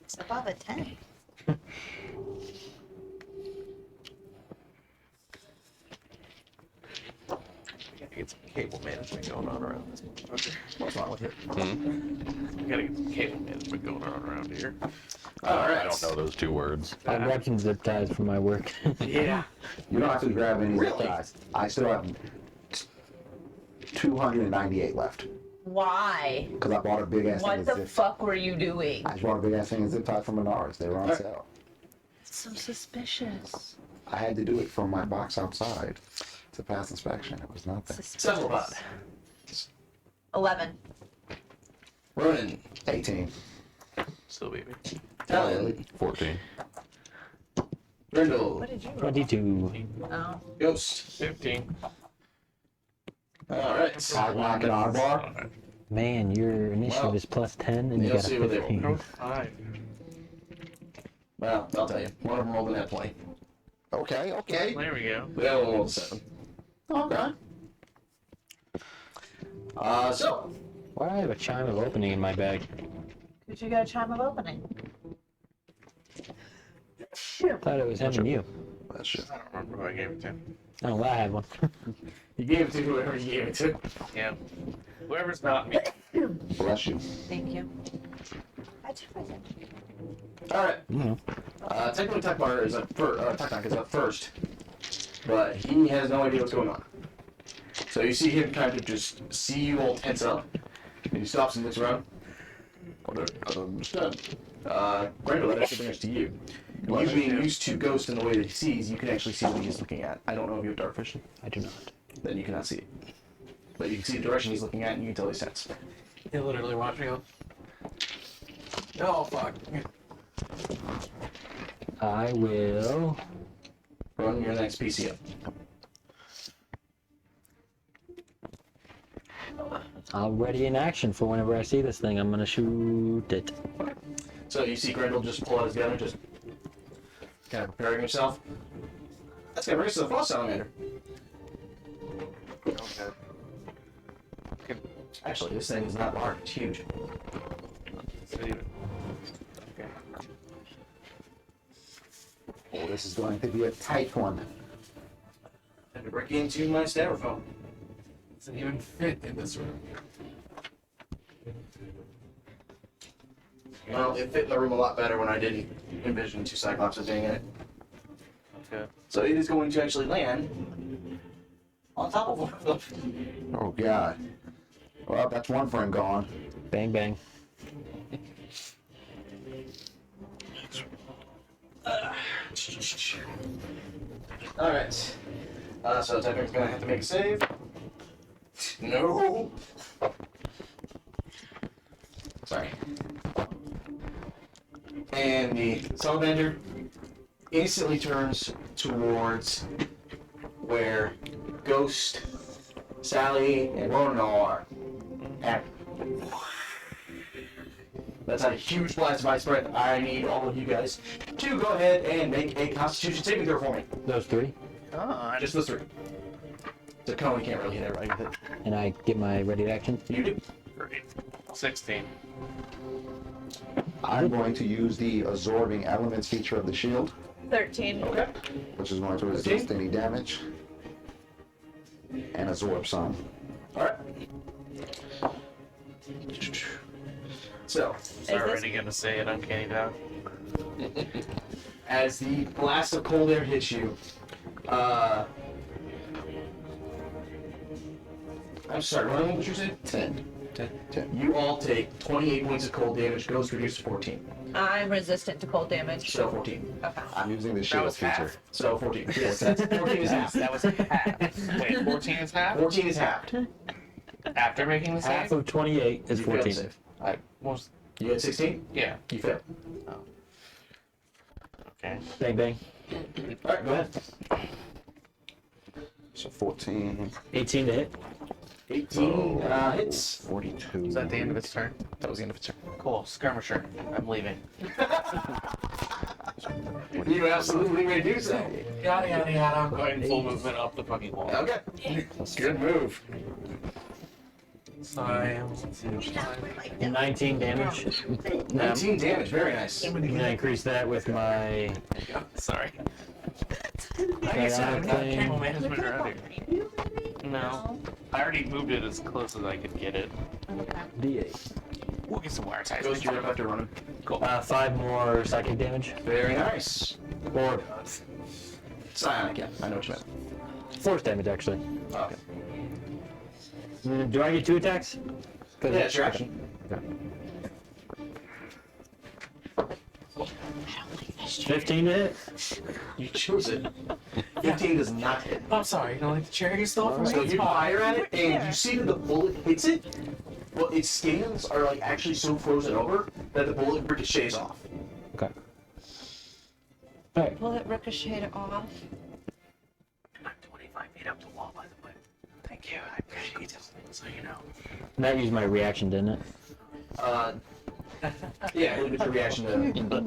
It's above a 10. Gotta get some cable management going on around this motherfucker. What's wrong with you? We gotta get some cable management going on around here. Alright. I don't know those two words. I'll grab some zip ties from my work. Yeah. You don't have to grab any zip Really? ties. I still have 298 left. Why? Because I bought a big ass thing What of the zip. fuck were you doing? I just bought a big ass thing of zip ties from Menards. They were on sale. So suspicious. I had to do it from my box outside to pass inspection. It was nothing. Cephalopod. 11. Ronan. 18. Still baby. Talon. 14. Grindel. What did you roll? 22. Oh. Ghost. 15. Alright. I knock it on a bar. Man, your initiative Well, is plus 10 and you you'll got a see what they roll. 15. 5. Well, I'll tell you. One of them rolled a net 20. Okay, okay. There we go. The other one rolled a 7. Okay. So. Why do I have a chime of opening in my bag? Did you get a chime of opening? I thought it was him and you. That shit. I don't remember who I gave it to. Oh, well, I had one. You gave it to whoever you gave it to. Yeah. Whoever's not me. Bless you. Thank you. I took my time. Alright. Mhm. Technically, Tekmar is Teknak is up first, but he has no idea what's going on. So you see him kind of just see you all tense up, and he stops and looks around. I don't understand. Brando, that actually brings us to you. You being used to Ghost in the way that he sees, you can actually see what he's looking at. I don't know if you have dark vision. I do not. Then you cannot see it. But you can see the direction he's looking at, and you can tell he's tense. You literally watch me go. Oh, fuck. I will. Run your next PC up. I'll ready in action for whenever I see this thing. I'm gonna shoot it. So you see Grendel just pull out his gun and just kind of preparing himself. That's gonna bring us to the frost salamander. Okay. Actually, this thing is not large, it's huge. Is it even? Okay. Oh, this is going to be a tight one. Had to break into my styrofoam. Doesn't even fit in this room. Well, it fit in the room a lot better when I didn't envision two Cyclopses being in it. Okay. So it is going to actually land on top of one of them. Oh, God. Well, that's one friend gone. Bang, bang. Alright. So Teknic's gonna have to make a save. No! Sorry. And the salamander instantly turns towards where Ghost, Sally, and Ronan are. And that's a huge blast of ice breath. I need all of you guys to go ahead and make a Constitution saving throw for me. Those three. God. Just those three. So Cone can't really hit everybody with it. And I get my ready action. You do. Great. 16. I'm going to use the absorbing elements feature of the shield, 13. Okay. which is going to resist 15? any damage and absorb some. All right. So, Is Already gonna say it, uncanny dog. as the blast of cold air hits you, I'm sorry, what did you say? 10. 10. You all take 28 points of cold damage, goes reduced to 14. I'm resistant to cold damage. So 14. Okay. I'm using the shield was feature. half? So 14. Yes, that's 14 is half. That was half. Wait, 14 is half? 14 is halved. After making the Half save? of 28 is You failed the 14. save. I was. You get 16? Yeah. You fail. Okay. Bang bang. All right, go ahead. So 14, 18 to hit. 18 hits. 42. Is that the end of its turn? That was the end of its turn. Cool. Skirmisher. I'm leaving. You absolutely may do so. Yada yada yada. I'm going full movement up the fucking wall. Okay. Good move. So I am. 19 damage. 19 damage. Very nice. I'm gonna increase that with my Sorry. Like I said, I'm not thing. camo management around here. No. I already moved it as close as I could get it. D8. We'll get some wire ties. Goes to your after running. Cool. 5 more psychic damage. Very nice. Or Psionic, yeah. I know what you meant. force damage, actually. Okay. Do I get 2 attacks? Yeah, it's your action. 15 to hit. You choose it. 15 does not hit. I'm sorry. You don't like the chair you stole from me? So you fire at it, and you see that the bullet hits it, but its scans are like actually so frozen over that the bullet ricochets off. Okay. Alright. Will it ricochet off? I'm 25 feet up the wall, by the way. Thank you. I appreciate it. So you know. That used my reaction, didn't it? Yeah, it was your reaction to using it. I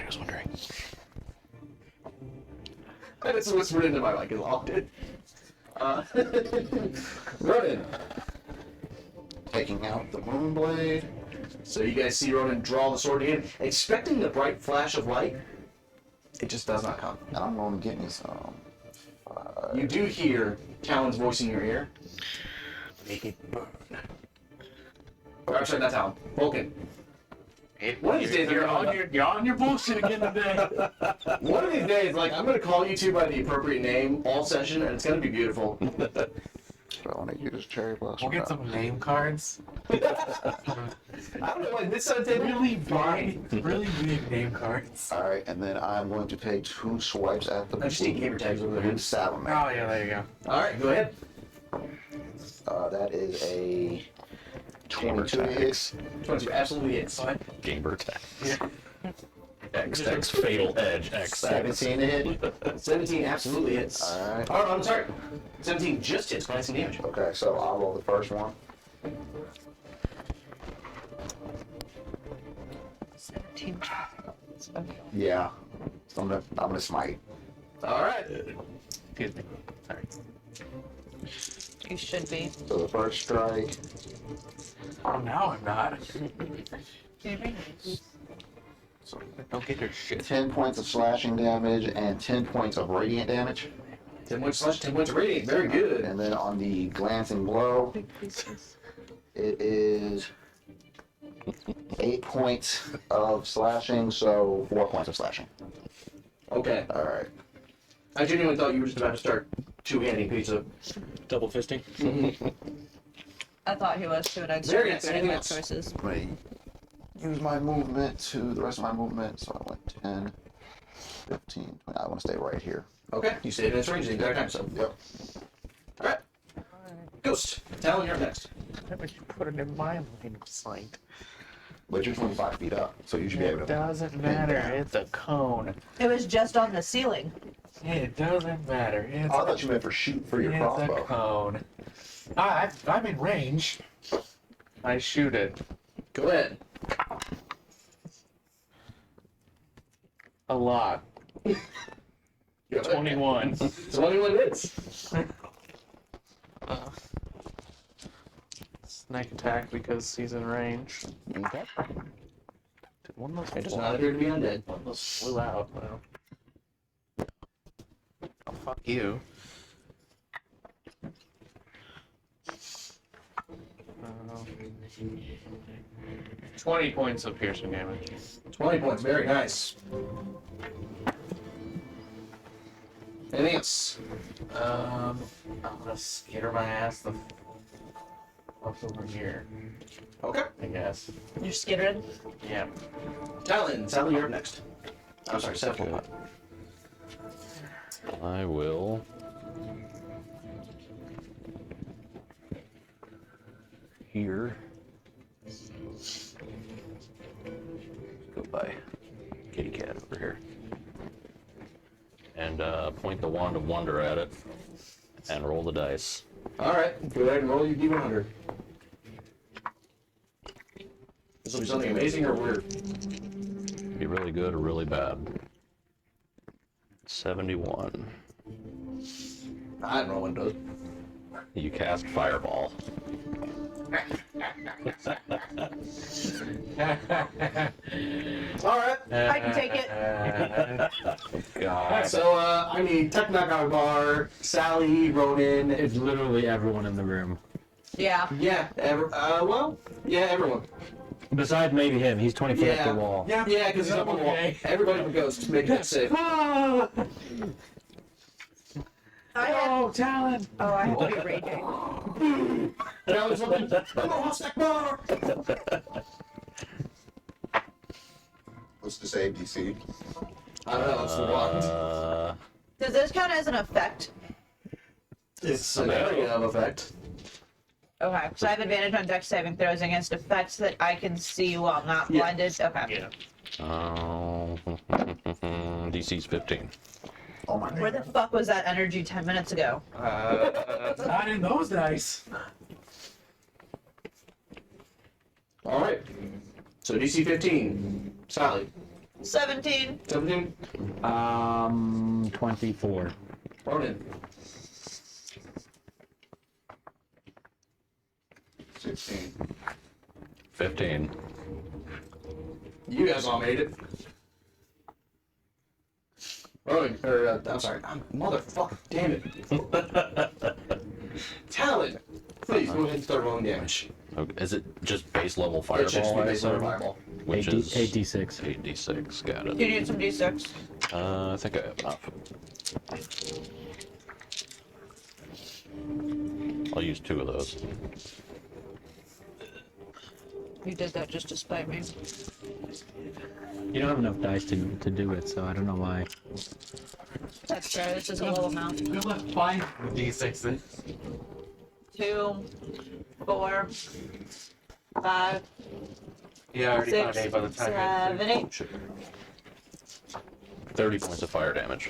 was wondering. And it's whispered into my mic as all did. Ronan. Taking out the Moonblade. So you guys see Ronan draw the sword again, expecting the bright flash of light. It just does not come. And I'm going to get me some. You do hear Talon's voice in your ear. Make it burn. Or, I'm sorry, not Talon. Vulcan. One of these days, You're on your bullshit again today. One of these days, like, I'm gonna call you two by the appropriate name all session, and it's gonna be beautiful. I want to use Cherry Blossom. We'll get some name cards. I don't know, like this side of the table. Really big name cards. Alright, and then I'm going to take 2 swipes at the I just need gamer tags over there. blue salamander. Oh yeah, there you go. All right, go ahead. That is a 22 to hit. 22 absolutely hits. Gamer tag. Yeah. XX fatal edge XX. 17 to hit. 17 absolutely hits. Alright. Oh, I'm sorry. 17 just hits, glancing damage. Okay, so I'll roll the first one. 17. Okay. Yeah. So I'm gonna smite. All right. Excuse me. Sorry. You should be. So the first strike, Oh, now I'm not. so Don't get your shit. 10 points of slashing damage and 10 points of radiant damage. 10 points slash, 10 points of radiant. Very good. And then on the glancing blow, it is 8 points of slashing, so 4 points of slashing. Okay. Alright. I genuinely thought you were just about to start two-handing pizza. Double fisting. I thought he was too, and I'd Very start nice. Anything making my else? choices. I'm gonna use my movement to the rest of my movement, so I went 10, 15, 20. I want to stay right here. Okay. You stayed in its range the entire time, so. Yep. All right. Ghost. Talon, you're up next. Why would you put it in my line of sight? But you're 25 feet up, so you should be able It to. doesn't matter. It's a cone. It was just on the ceiling. It doesn't matter. Oh, I It's thought you meant for shoot for your a crossbow. cone. I'm in range. I shoot it. Go ahead. A lot. Go ahead. 21. 21 hits. Neck attack because he's in range. Okay. Did one of those It does not appear to be undead. One of those flew out. Well. Oh, fuck you. 20 points of piercing damage. 20 points, very nice. Anything else? I'm gonna skitter my ass the up over here, Okay. I guess. You're skittering. Yeah. Talon, Sally, you're up next. I'm sorry, Seth. Okay. I will. Here. Go by kitty cat over here. And point the wand of wonder at it and roll the dice. Alright, go ahead and roll your D100. This will be something amazing or weird. Be really good or really bad. 71. I don't know what it does. You cast fireball. Alright. I can take it. God. So, I need Tech Knockout Bar, Sally, Ronan. It's literally everyone in the room. Yeah. Yeah, yeah, everyone. Besides maybe him, he's 20 feet Yeah. up the wall. Yeah, because he's up on the wall. Okay. Everybody but Ghost, make that safe. I had, Talon! I have to be raging. Talon's looking. Come on, Tech Bar! What's the save DC? I don't know, it's the wand. Does this count as an effect? It's an area of effect. Okay, so I have advantage on dex saving throws against effects that I can see while not Yeah. blinded. Okay. Yeah. Oh, DC's 15. Oh my Where the fuck was that energy 10 minutes ago? Not in those dice. Alright. So DC 15. Sally. 17. 17. 24. Ronan. 16. 15. You guys all made it. Ronan, or, I'm sorry. Motherfucker, damn it. Talon. Please go ahead and start rolling damage. Okay. Is it just base level It fireball? should just be I based on assume? fireball. Which 8D, is 8d6. 8d6. Got Do it. you need some d6? I think I have enough. I'll use 2 of those. You did that just to spite me. You don't have enough dice to do it, so I don't know why. That's fair. This is a low amount. We left 5 D6s. 2, 4, 5, Yeah, I already 6, found 8 by the time I 7, 8. 30 points of fire damage.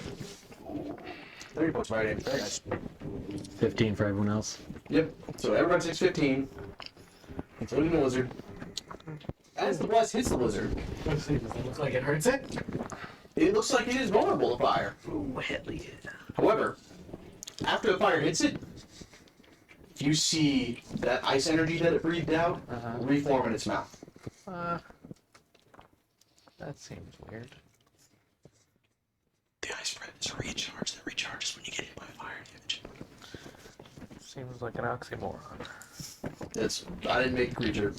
30 points fire damage. Very nice. 15 for everyone else. Yep. So everyone takes 15, including the wizard. As the blast hits the wizard, Does it look like it hurts it? it looks like it is vulnerable to fire. Ooh, hell yeah. However, after the fire hits it, you see that ice energy that it breathed out reform in its mouth. That seems weird. The ice breath is a recharge that recharges when you get hit by fire damage. Seems like an oxymoron. I didn't make a creature.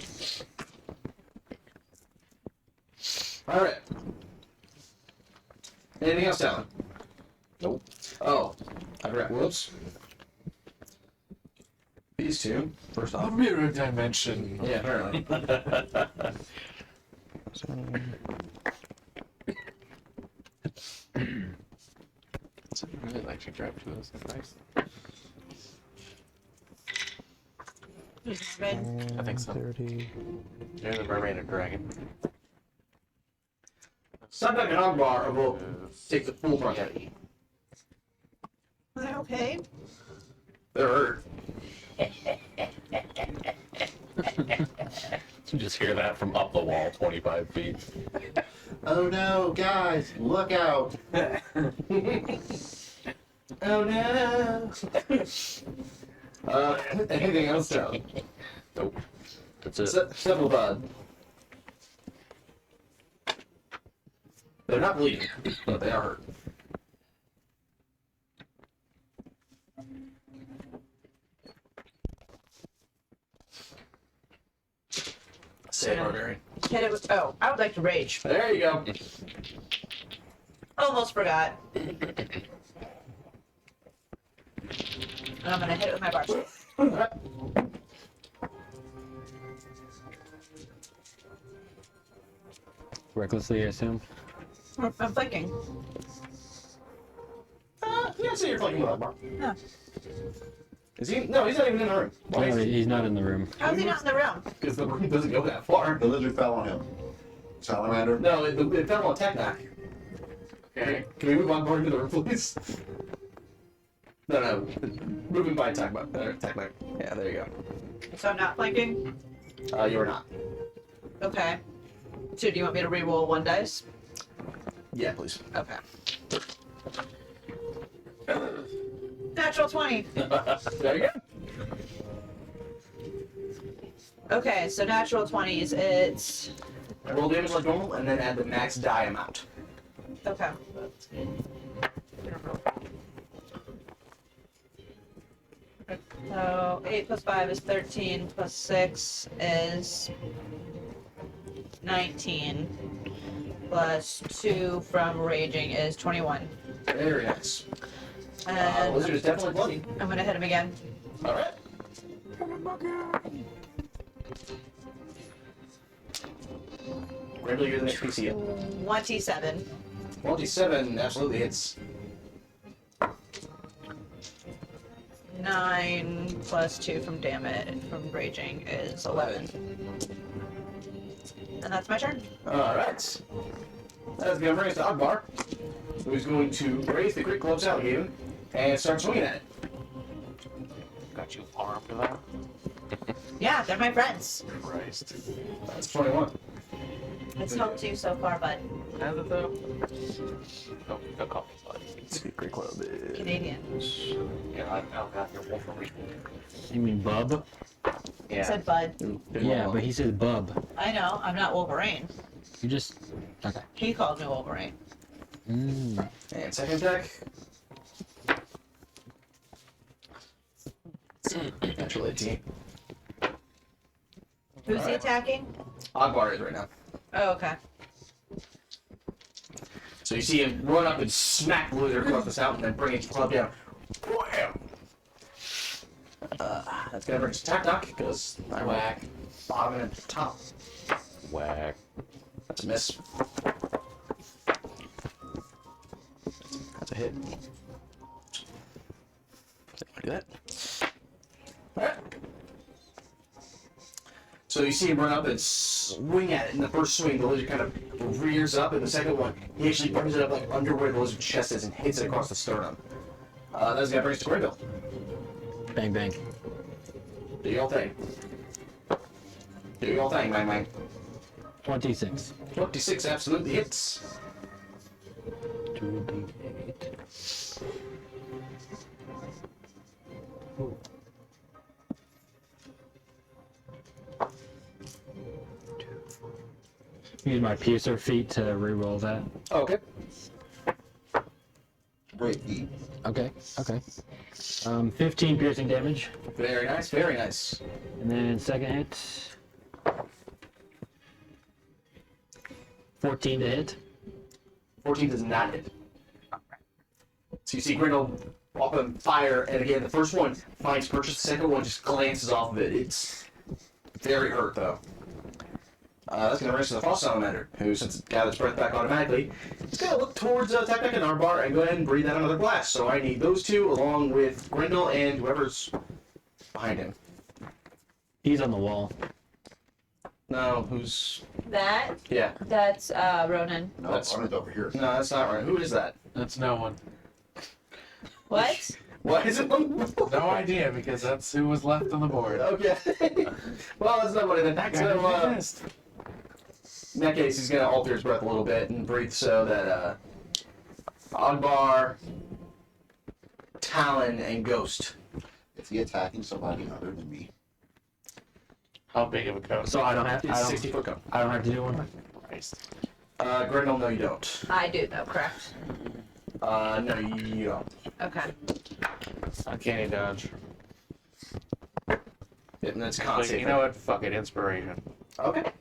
Alright. Anything else, Talon? Nope. Oh, I forgot. Whoops. These two. First A off. mirror dimension. Yeah, apparently. I really like you grab 2 of those. That's nice. There's a mermaid. I think so. 30. There's a mermaid and dragon. Sometimes an Ogbar will take the full brunt out of you. Am I okay? They're hurt. You just hear that from up the wall 25 feet. Oh no, guys, look out! Oh no! Anything else, Talon? Nope. That's it. Several bud. They're not bleeding, but they are hurt. Say barbarian. Hit it with. Oh, I would like to rage. There you go. Almost forgot. And I'm gonna hit it with my bar. Recklessly, I assume. I'm flanking. Yeah, so you're flanking with Akbar. Yeah. Is he? No, he's not even in the room. Why No, is he? he's not in the room. How's he not in the room? Because the room doesn't go that far. The lizard fell on him. Salamander. No, it fell on attack knock. Okay. Can we move Akbar into the room, please? No. Move him by attack knock. Yeah, there you go. So I'm not flanking? You are not. Okay. So do you want me to re-roll one dice? Yeah, please. Okay. Natural 20. There you go. Okay, so natural 20s, it's... Roll damage like normal, and then add the max die amount. Okay. So 8 plus 5 is 13, plus 6 is 19, plus 2 from raging is 21. Very nice. And Lizard is definitely bloody. I'm gonna hit him again. Alright. Grindel, you're the next PC up. 27. 27 absolutely hits. 9 plus 2 from damage from raging is 11. And that's my turn. Alright. That's going to bring us to Akbar, who's going to raise the quick gloves out again and start swinging at it. Got you armed now? Yeah, they're my friends. Christ. That's 21. It's helped you so far, bud. Has it though? Oh, don't call me bud. Secret club is... Canadian. Yeah, I've got your Wolverine. You mean Bub? I Yeah. said bud. Yeah, but he said Bub. I know, I'm not Wolverine. You just. Okay. He called me Wolverine. Mm. And second attack. Natural 18. Who's he Alright. attacking? Akbar is right now. Oh, okay. So you see him run up and smack the lizard across the snout and then bring his club down. Wham! That's gonna bring us to attack knock because I whack bottom and top. Whack. That's a miss. That's a hit. Do that. Alright. So you see him run up and swing at it. In the first swing, the lizard kind of rears up. In the second one, he actually brings it up like under where the lizard's chest is and hits it across the sternum. That's gonna bring us to Grindel. Bang, bang. Do your thing. Do your thing, man. 26. 26 absolutely hits. 2d8. Ooh. Use my piercer feat to reroll that. Okay. Great feat. Okay, okay. 15 piercing damage. Very nice, very nice. And then second hit. 14 to hit. 14 does not hit. So you see Grindel up on fire, and again, the first one finds purchase, the second one just glances off of it. It's very hurt, though. That's going to bring us to the Frost Salamander, who, since it gathers breath back automatically, is going to look towards Tactic and Arbar and go ahead and breathe out another blast. So I need those two, along with Grindel and whoever's behind him. He's on the wall. No, who's... That? Yeah. That's Ronan. No, That's- Ronan's over here. No, that's not right. Who is that? That's no one. What? What is it? No idea, because that's who was left on the board. Okay. Well, that's not what it That is. guy So, didn't exist. in that case, he's gonna alter his breath a little bit and breathe so that Ogbar, Talon, and Ghost. Is he attacking somebody other than me? How big of a cone? So I don't have. It's 60-foot cone. I don't have to do one. Christ. Grendel, no, you don't. I do though, correct? No, you don't. Okay. Uncanny dodge. And that's Wait, constant. you know what? Fuck it. Inspiration. Okay. I'm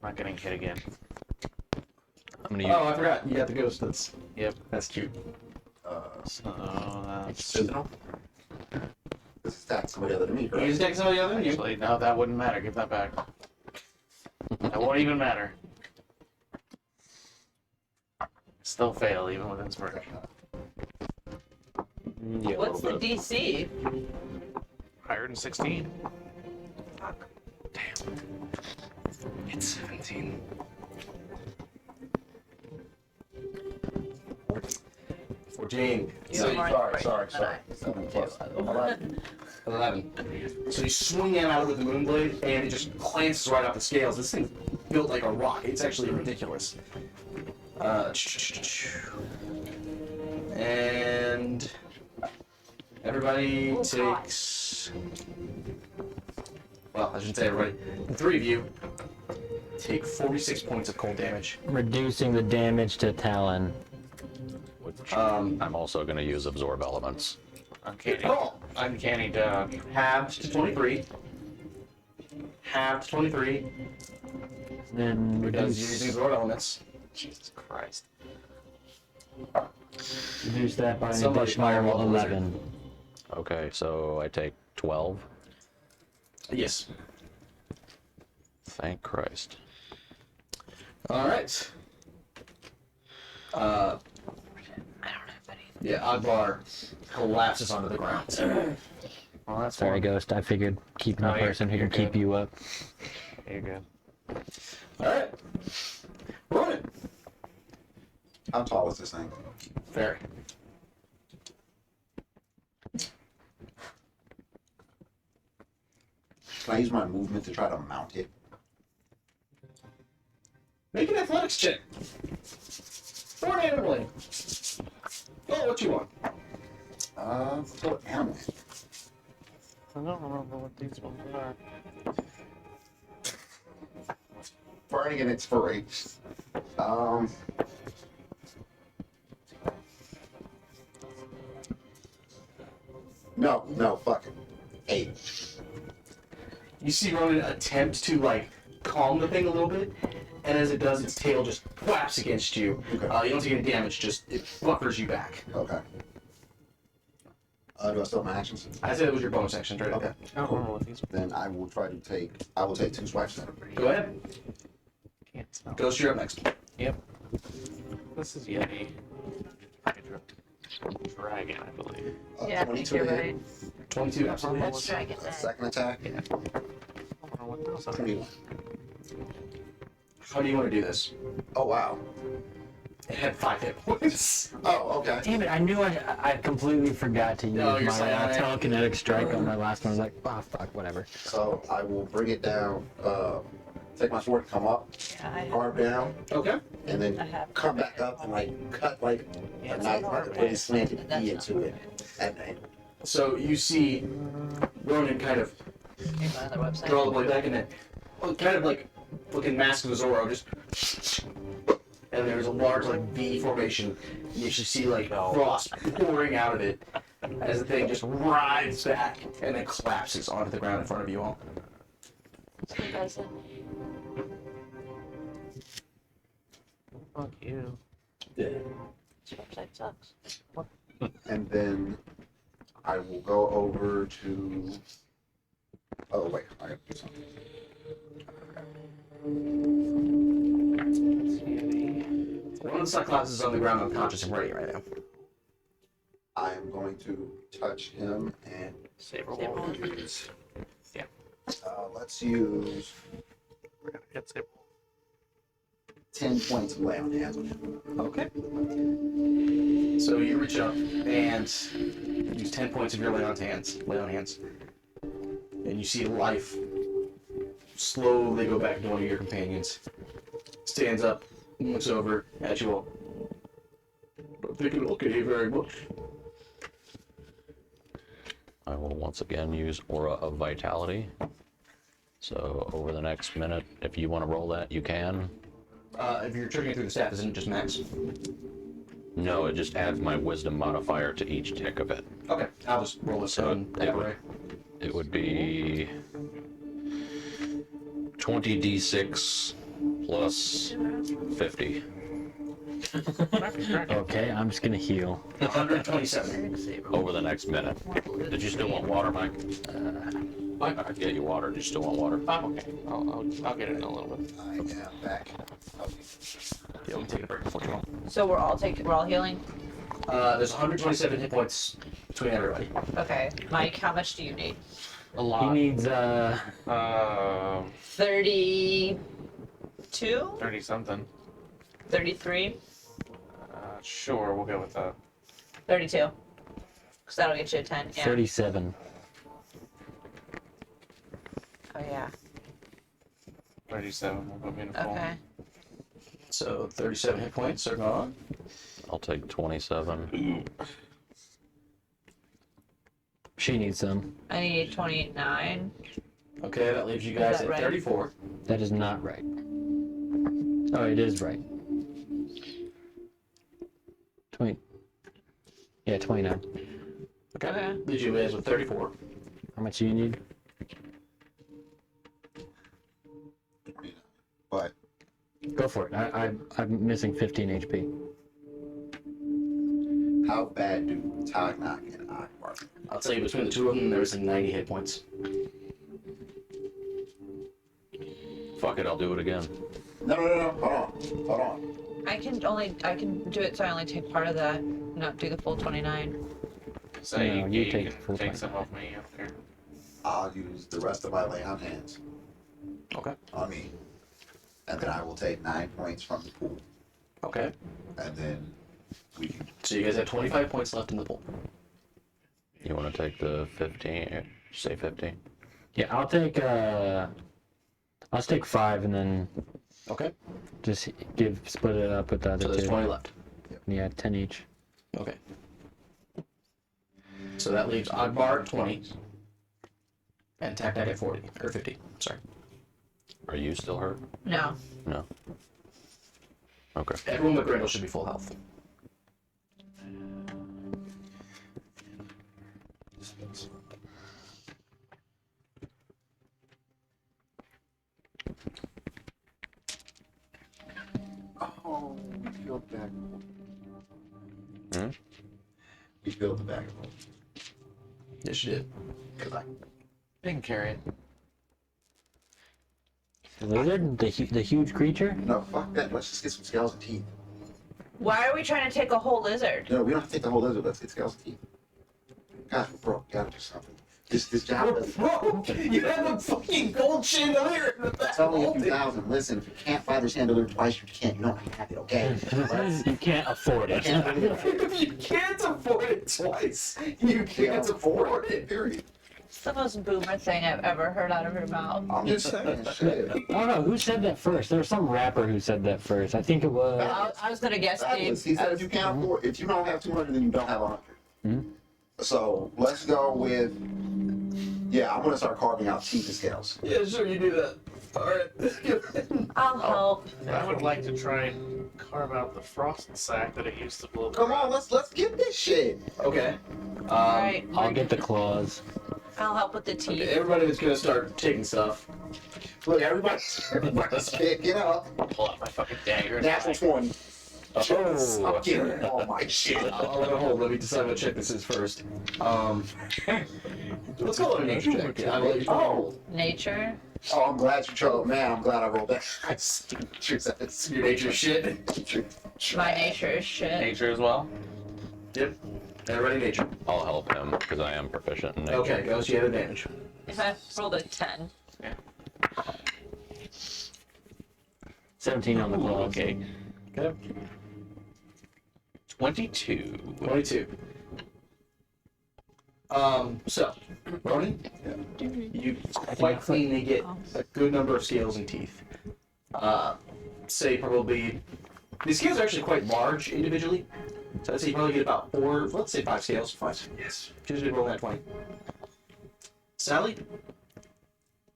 not getting hit again. I'm gonna use. Oh, I forgot. You got the ghost. That's cute. So that's This is tax somebody other than me, You correct? just take somebody other than you. actually no, that wouldn't matter. Give that back. That won't even matter. Still fail even with inspiration. Yeah, a What's the little bit. DC? Higher than 16. It's 17. Jane. You So have more Sorry. inspiration than 7 plus 11. 11. So you swing it out with the moonblade, and it just glances right off the scales. This thing's built like a rock. It's actually ridiculous. And everybody takes. Well, I shouldn't say everybody. The three of you take 46 points of cold damage. Reducing the damage to Talon. Which Um, I'm also gonna use absorb elements. Uncanny. Oh, Uncanny dodge. halved to 23. Halved to 23 Then because you're using reduce, sword elements. Jesus Christ. reduce that by an Somebody fire additional while the wizard. 11. Okay, so I take 12. Yes. Thank Christ. All right. Yeah, Agbar collapses onto the ground. Well, that's Sorry, fine. Ghost. I figured keeping No, a you're- person who you're can keep good. you up. You're good. All right. Ronan. How tall is this thing? Very. Can I use my movement to try to mount it? Make an athletics check. Or an animal. Oh, what you want? So animal. I don't remember what these ones are. Burning an inspiration. No, fuck it. 8. You see Ronan attempt to like calm the thing a little bit, and as it does, its tail just whaps against you. Okay. You don't take any damage; just it buffers you back. Okay. Do I still have my actions? I said it was your bonus action, right? Okay. I don't remember what these Then I will take 2 swipes at it. Go ahead. can't smell. Ghost, you're up next. Yep. This is Yeti. Hydra. Dragon, I believe. Yeah, I 22 think you're to hit. right. 22, absolutely. That's hits. Dragon A Knight. second attack. I don't know what those are. 21. How do you want to do this? Oh wow. It had 5 hit points. Oh okay. Damn it! I knew I completely forgot to use No, you're my saying- telekinetic strike on my last one. I was like, oh fuck, whatever. So I will bring it down. Take my sword, come up, Yeah, arm down, Okay. and I then have. come back up and like cut like Yeah, a it's knife, not like a hard, really right? slanted That's E not into it. And So you see Ronan kind of Here's my other website. draw the blade back, and then kind of like looking Mask of Zorro, just and there's a large like V formation. You should see like frost pouring out of it as the thing just writhes back and then collapses onto the ground in front of you all. So does it? Fuck you. This website sucks. and then I will go over to. Oh wait, I gotta do something. One of the Cyclops is on the ground unconscious and ready right now. I am going to touch him and Saber Saber wolf. use. Yeah. Let's use We're gonna hit Saber wolf. 10 points of lay on hands on him. Okay. So you reach up and use 10 points of your lay on hands, and you see life slowly go back to one of your companions. Stands up, looks over at you all. Don't think it'll okay very much. I will once again use Aura of Vitality. So over the next minute, if you want to roll that, you can. If you're triggering through the staff, isn't it just max? No, it just adds my wisdom modifier to each tick of it. Okay, I'll just roll this So down that way. It would be 20d6 plus 50. Okay, I'm just gonna heal. 127. Over the next minute. Did you still want water, Mike? What? I could get you water. Did you still want water? I'm okay. I'll get it in a little bit. I am back. Yeah, we take a break before you roll. So we're all healing? There's 127 hit points between everybody. Okay. Mike, how much do you need? A He lot. needs 32? 30 something. 33? Sure, we'll go with that. 32. Because that'll get you a 10. Yeah. 37. Oh, yeah. 37 will put me in a full. Okay. So 37 hit points are gone. I'll take 27. She needs some. I need 29. Okay, that leaves you guys that at right? 34. That is not right. Oh, it is right. 20. Yeah, 29. Okay. Leaves you guys with 34. How much do you need? But Go for it. I'm missing 15 HP. how bad do Tagnak and Akbar? I'll tell you, between the two of them, there was like 90 hit points. Fuck it, I'll do it again. No. Hold on. I can do it so I only take part of that, not do the full 29. So No, you take can full take 20. some off me. I don't care. I'll use the rest of my lay on hands Okay. on me, and then I will take 9 points from the pool, Okay. and then we can. So you guys have 25 points left in the pool. You want to take the 15? Say 15? Yeah, I'll take 5 and then Okay. just split it up with the So other there's 20 two. left. Yeah, 10 each. Okay. So that leaves Ogbar at 20. And Taktak at 40. Or 50. Sorry. Are you still hurt? No. No. Okay. Everyone but Grendel should be full health. Oh, we filled the bag. Hmm? We filled the bag. Yes, you did. Cause I They can carry it. The lizard? The huge creature? no fuck that. Let's just get some scales and teeth. Why are we trying to take a whole lizard? No, we don't have to take the whole lizard. Let's get scales and teeth. Gosh, bro, you gotta do something. This job doesn't. Bro, you have a fucking gold chandelier in the back. It's only a few thousand. Listen, if you can't buy the chandelier twice, you can't. You don't have it, okay? You can't afford it. If you can't afford it twice, you can't afford it. Period. It's the most boomer thing I've ever heard out of your mouth. I'm just saying, shit. I don't know who said that first. There was some rapper who said that first. I think it was. I was gonna guess Fabulous. Steve. He said if you can't afford, if you don't have 200, then you don't have 100. Mhm. So let's go with. Yeah, I'm gonna start carving out teeth and scales. Yeah, sure, you do that. Alright. I'll help. I would like to try and carve out the frost sack that it used to blow. Come on, let's get this shit. Okay. Alright, I'll get the claws. I'll help with the teeth. Okay, everybody's gonna start taking stuff. Look, everybody's picking up. Pull out my fucking dagger. and Natural 20. Oh. I'm getting all my shit. Hold, let me decide what check this is first. Let's call it a nature check. I will let you Oh, Nature. oh, I'm glad you chose. Man, I'm glad I rolled that. I see your nature shit. My nature is shit. Nature as well. Yep. Everybody nature. I'll help him because I am proficient in nature. Okay, Ghost, you have advantage. I rolled a 10. 17 on the claws. Okay. Okay. 22. 22. So, Ronan, you quite cleanly get a good number of scales and teeth. Say probably, these scales are actually quite large individually. So I'd say you probably get about 4, let's say 5 scales. 5, yes. Just did roll that 20. Sally,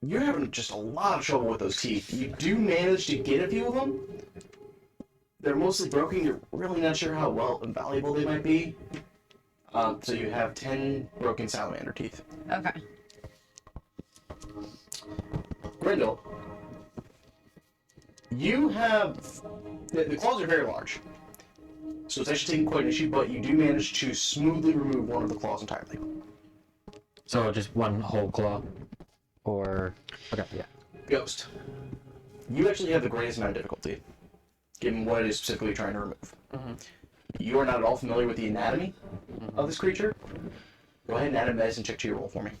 You're having just a lot of trouble with those teeth. You do manage to get a few of them. They're mostly broken. You're really not sure how well and valuable they might be. So you have 10 broken salamander teeth. Okay. Grindel, you have... The claws are very large. So it's actually taking quite an issue, but you do manage to smoothly remove one of the claws entirely. So just one whole claw? Or... Okay, yeah. Ghost, you actually have the greatest amount of difficulty, given what it is specifically trying to remove. You are not at all familiar with the anatomy of this creature. Go ahead and add a medicine check to your roll for me.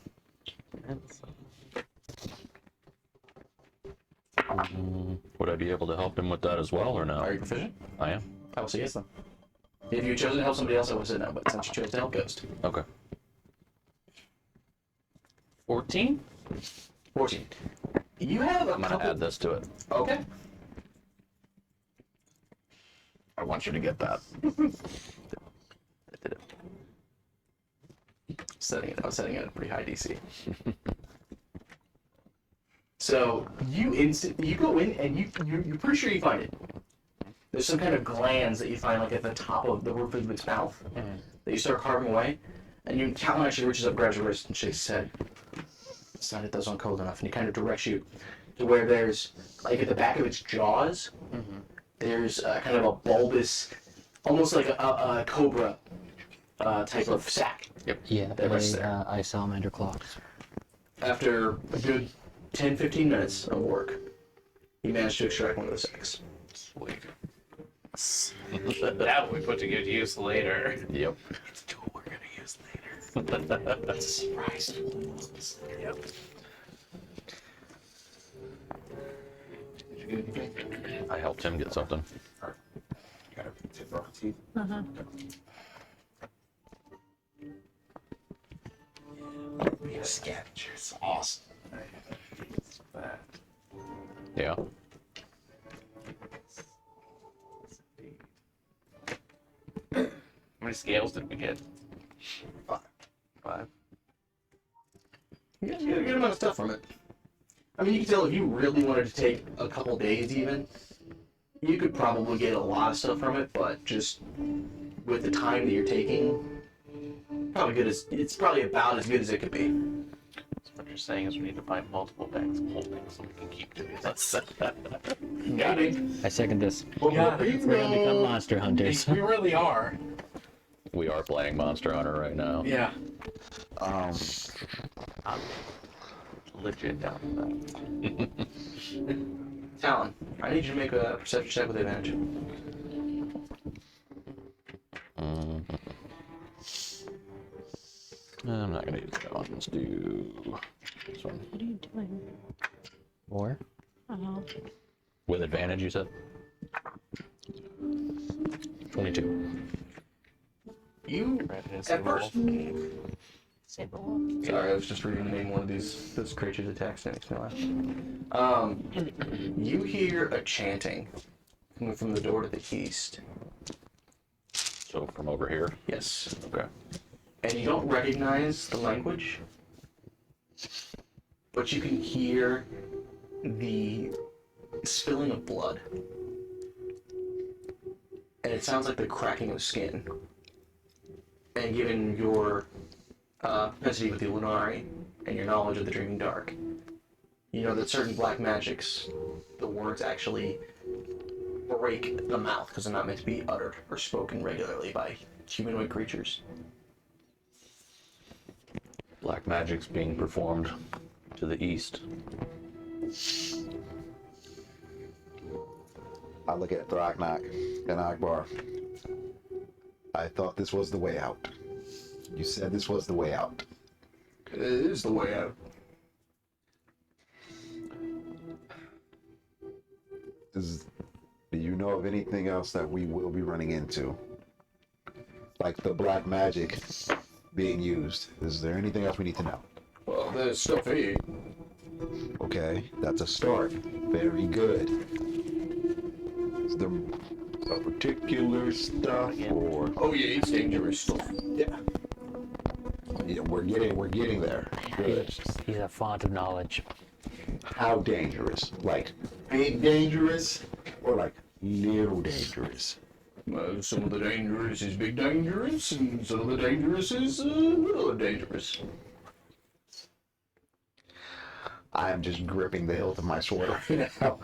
Would I be able to help him with that as well, or no? Are you proficient? I am. I will say yes then. If you chose to help somebody else, I would have said no, but since you chose to help Ghost. Okay. 14? 14. You have a I'm gonna couple... add this to it. Okay. I want you to get that. I was setting it at a pretty high DC. So you go in and you're pretty sure you find it. There's some kind of glands that you find like at the top of the roof of its mouth that you start carving away, and Callan actually reaches up, grabs your wrist, and shakes his head. It's not hit those on cold enough, and he kind of directs you to where there's like at the back of its jaws. There's kind of a bulbous, almost like a cobra type of sac. Yeah, That rests there. eye salamander claws. After a good 10-15 minutes of work, you manage to extract one of the sacs. Sweet. That will be put to good use later. Yep. It's a tool we're gonna use later. That's a surprise. Yep. Did you get anything? I helped him get something. You got a broken teeth? Be a scavenger. It's awesome. That. Yeah. How many scales did we get? 5. You get a good amount of stuff from it. I mean, you can tell if you really wanted to take a couple days even, you could probably get a lot of stuff from it, but just with the time that you're taking, it's probably about as good as it could be. So what you're saying is we need to find multiple bags of holding so we can keep doing this. Got it. I second this. Yeah, We're gonna become monster hunters. We really are. We are playing Monster Hunter right now. Yeah. Um, I'm legit down with that. Talon, I need you to make a perception check with advantage. I'm not gonna use that one. Let's do this one. What are you doing? More? Oh. With advantage, you said? 22. You, Readiness at roll. first, Saber wolf. sorry, I was just reading the name of one of this creature's attacks and it makes me laugh. You hear a chanting coming from the door to the east. So from over here? Yes. Okay. And you don't recognize the language, but you can hear the spilling of blood. And it sounds like the cracking of skin. And given your propensity with the Lunari and your knowledge of the Dreaming Dark, you know that certain black magics, the words actually break the mouth because they're not meant to be uttered or spoken regularly by humanoid creatures. Black magic's being performed to the east. I look at Thraknak and Akbar. I thought this was the way out. You said this was the way out. It is the way out. Do you know of anything else that we will be running into? Like the black magic being used. Is there anything else we need to know? Well, there's stuff here. Okay, that's a start. Very good. Is there a particular stuff or Oh yeah, it's dangerous stuff. yeah, we're getting there. Good. He's a font of knowledge. How dangerous? Like big dangerous, or like little dangerous? Some of the dangerous is big dangerous, and some of the dangerous is little dangerous. I am just gripping the hilt of my sword right now.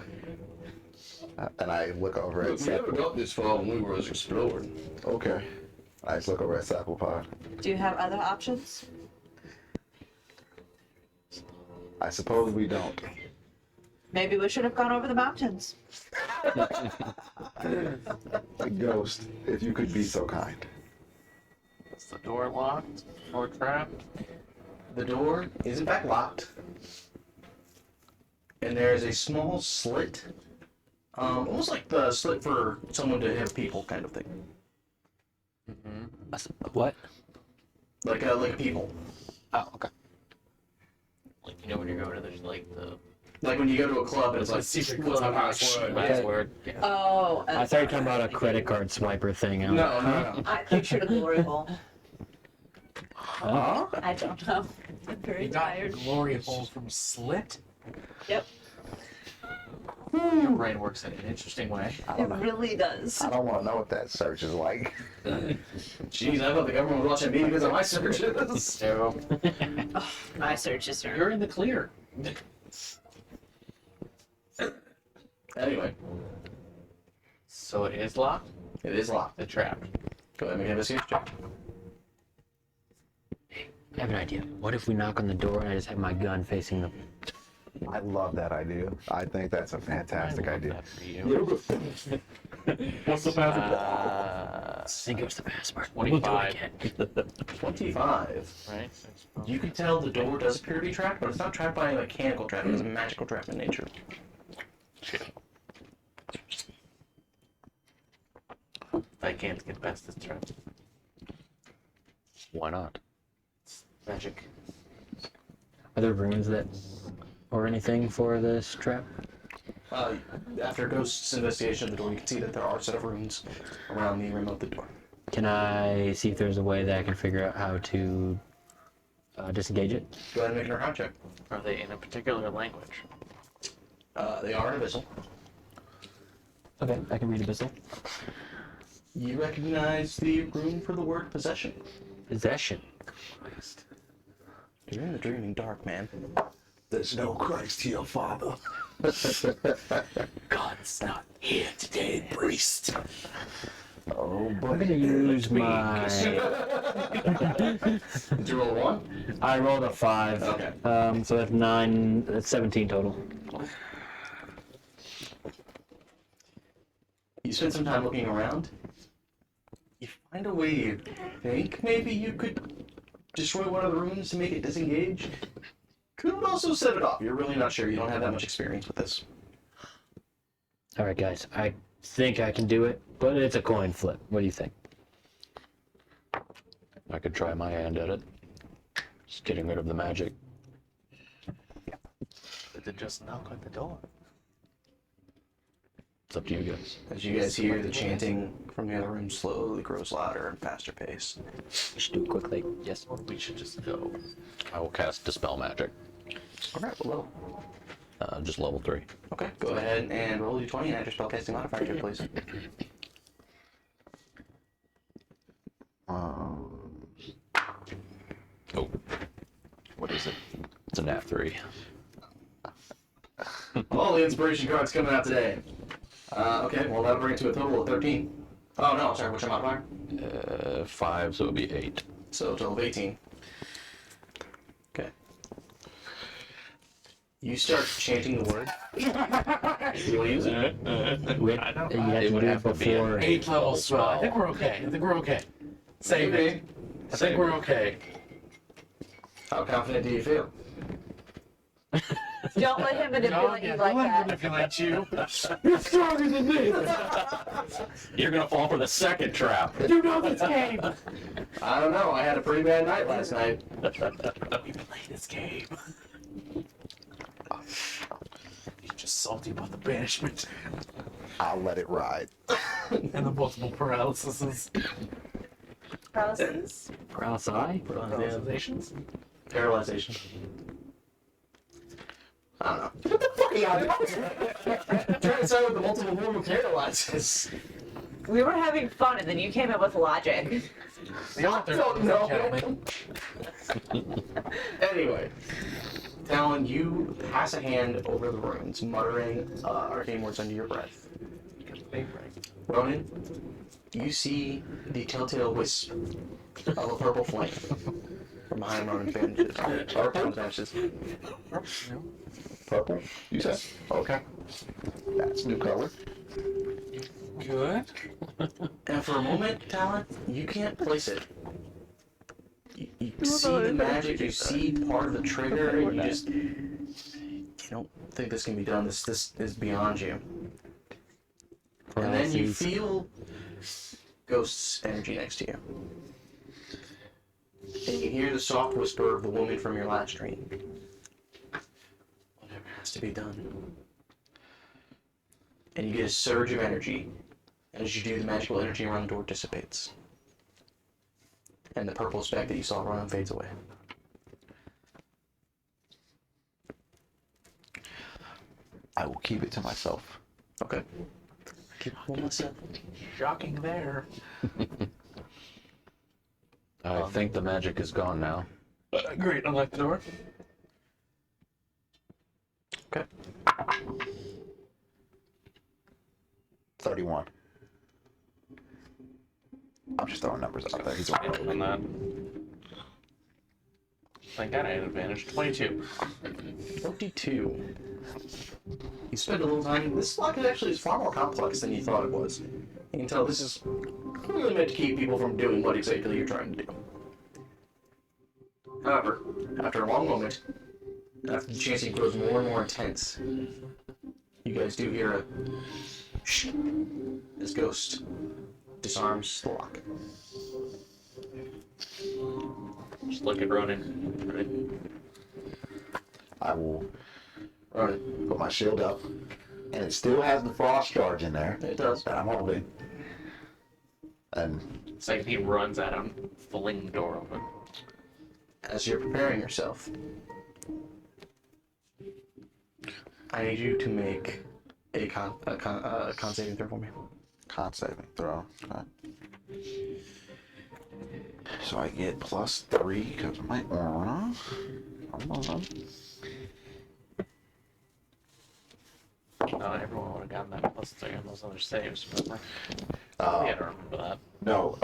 And I look over at Look, we never Sapple. got this far when we were exploring. Okay. I just look over at Sapple Pod. Do you have other options? I suppose we don't. Maybe we should have gone over the mountains. Ghost, if you could be so kind. Is the door locked or trapped? The door is in fact locked, and there is a small slit, almost like the slit for someone to have people kind of thing, What? like a people. Oh, okay. Like, you know, when you go to the Like when you go to a club and it's like secret what's my club password? password. Yeah. Oh, I thought you were talking about a credit card swiper thing. No. I pictured a glory hole. Huh? I don't know. I'm very tired. Glory hole from slit. Yep, Your brain works in an interesting way. it really does. I don't want to know what that search is like. Jeez, I thought the government was watching me because of my searches. So My searches are. you're in the clear. Anyway, So it is locked. it is locked. The trap. Go ahead and make an investigation check. I have an idea. What if we knock on the door and I just have my gun facing the... I love that idea. I think that's a fantastic idea. What's the password? I think it was the password. 25. We'll do it again. 25. Right. You can tell the door does appear to be trapped, but it's not trapped by a mechanical trap. It's a magical trap in nature. I can't get past this trap. Why not? Magic. Are there runes that... or anything for this trap? After Ghost's investigation of the door, you can see that there are a set of runes around the rim of the door. Can I see if there's a way that I can figure out how to disengage it? Go ahead and make an arcana check. Are they in a particular language? They are in Abyssal. Okay, I can read Abyssal. You recognize the rune for the word possession. Possession. You're in the dreaming dark, man. There's no Christ here, Father. God's not here today, priest. Oh, I'm boy. gonna use my... Did you roll a 1? I rolled a 5. Okay. So that's 9, that's 17 total. You spend some time looking around. You find a way you think maybe you could destroy one of the runes to make it disengage. Could also set it off. You're really not sure. You don't have that much experience with this. Alright guys, I think I can do it, but it's a coin flip. What do you think? I could try my hand at it. Just getting rid of the magic. Did it just knock on the door? It's up to you guys. As you guys hear, the chanting from the other room slowly grows louder and faster pace. We should do it quickly. Yes. We should just go. I will cast Dispel Magic. Alright, well, Just level 3. okay, go ahead and roll d20 and add your spellcasting modifier to it, please. Oh. What is it? It's a nat 3. All the inspiration cards coming out today. Okay, well that'll bring it to a total of 13. Oh no, sorry, what's your modifier? 5, so it would be 8. So a total of 18. Okay. You start chanting the word. You will use it. You have to do it before... 8 level spell. I think we're okay. I think we're okay. Save it. I think we're okay. How confident do you feel? Don't let him manipulate you like that. Manipulate you. You're stronger than me! You're gonna fall for the second trap. You know this game. I don't know, I had a pretty bad night last night. We play this game. He's just salty about the banishment I'll let it ride. and the multiple paralyses. Paralysis? Paralysis? Paralyzations? Paralyzation. I don't know. talking about? Trying to decide what the multiple form of paralyzes. We were having fun, and then you came up with logic. I don't know. Anyway, Talon, you pass a hand over the runes, muttering arcane words under your breath. Ronan, you see the telltale wisp of a purple flame from behind Ronan's bandages. Talon's bandages. Purple? You said? Okay. That's new color. Good. And for a moment, Talon, you can't place it. You see the magic, you see part of the trigger, and you don't think this can be done. This is beyond you. And then you feel Ghost's energy next to you. And you hear the soft whisper of the woman from your last dream. Whatever has to be done. And you get a surge of energy. And as you do, the magical energy around the door dissipates. And the purple speck that you saw run fades away. I will keep it to myself. Okay. Keep one myself. Shocking there. I think the magic is gone now. Great, unlock the door. Okay. 31. I'm just throwing numbers out there. He's On that. Thank God I had advantage. 22. 22. You spend a little time. This lock actually is far more complex than you thought it was. You can tell this is clearly meant to keep people from doing what exactly you're trying to do. However, after a long moment, after the chanting grows more and more intense, you guys do hear a shh as Ghost disarms the lock. Just look at Ronan. I will Alright, put my shield up. And it still has the frost charge in there. it does. That I'm holding. And It's like he runs at him, fling the door open. As you're preparing yourself, I need you to make a con saving throw for me. con saving throw. Okay. So I get +3 because of my aura. Hold on. Everyone would have gotten that +3 on those other saves, remember? Uh, Yeah, I don't remember that. No,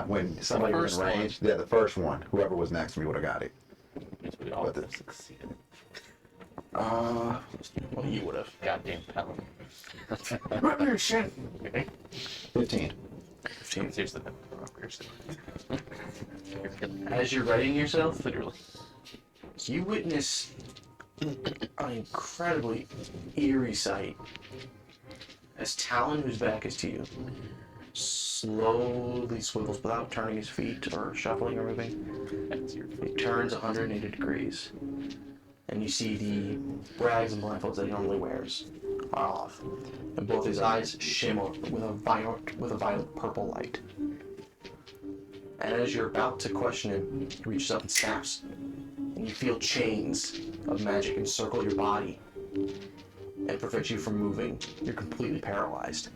when somebody was in first one. range, yeah, the first one, whoever was next to me would have got it. Means we all What the- succeeded. Well, you would have. Goddamn Pelham. Shit. Okay. 15. 15. Seriously, As you're readying yourself, literally. you witness an incredibly eerie sight. As Talon, whose back is to you, slowly swivels without turning his feet or shuffling or moving. That's your He turns 180 degrees, and you see the rags and blindfolds that he normally wears are off, and both his eyes shimmer with a violet purple light. And as you're about to question him, he reaches up and snaps, and you feel chains of magic encircle your body and prevent you from moving. You're completely paralyzed.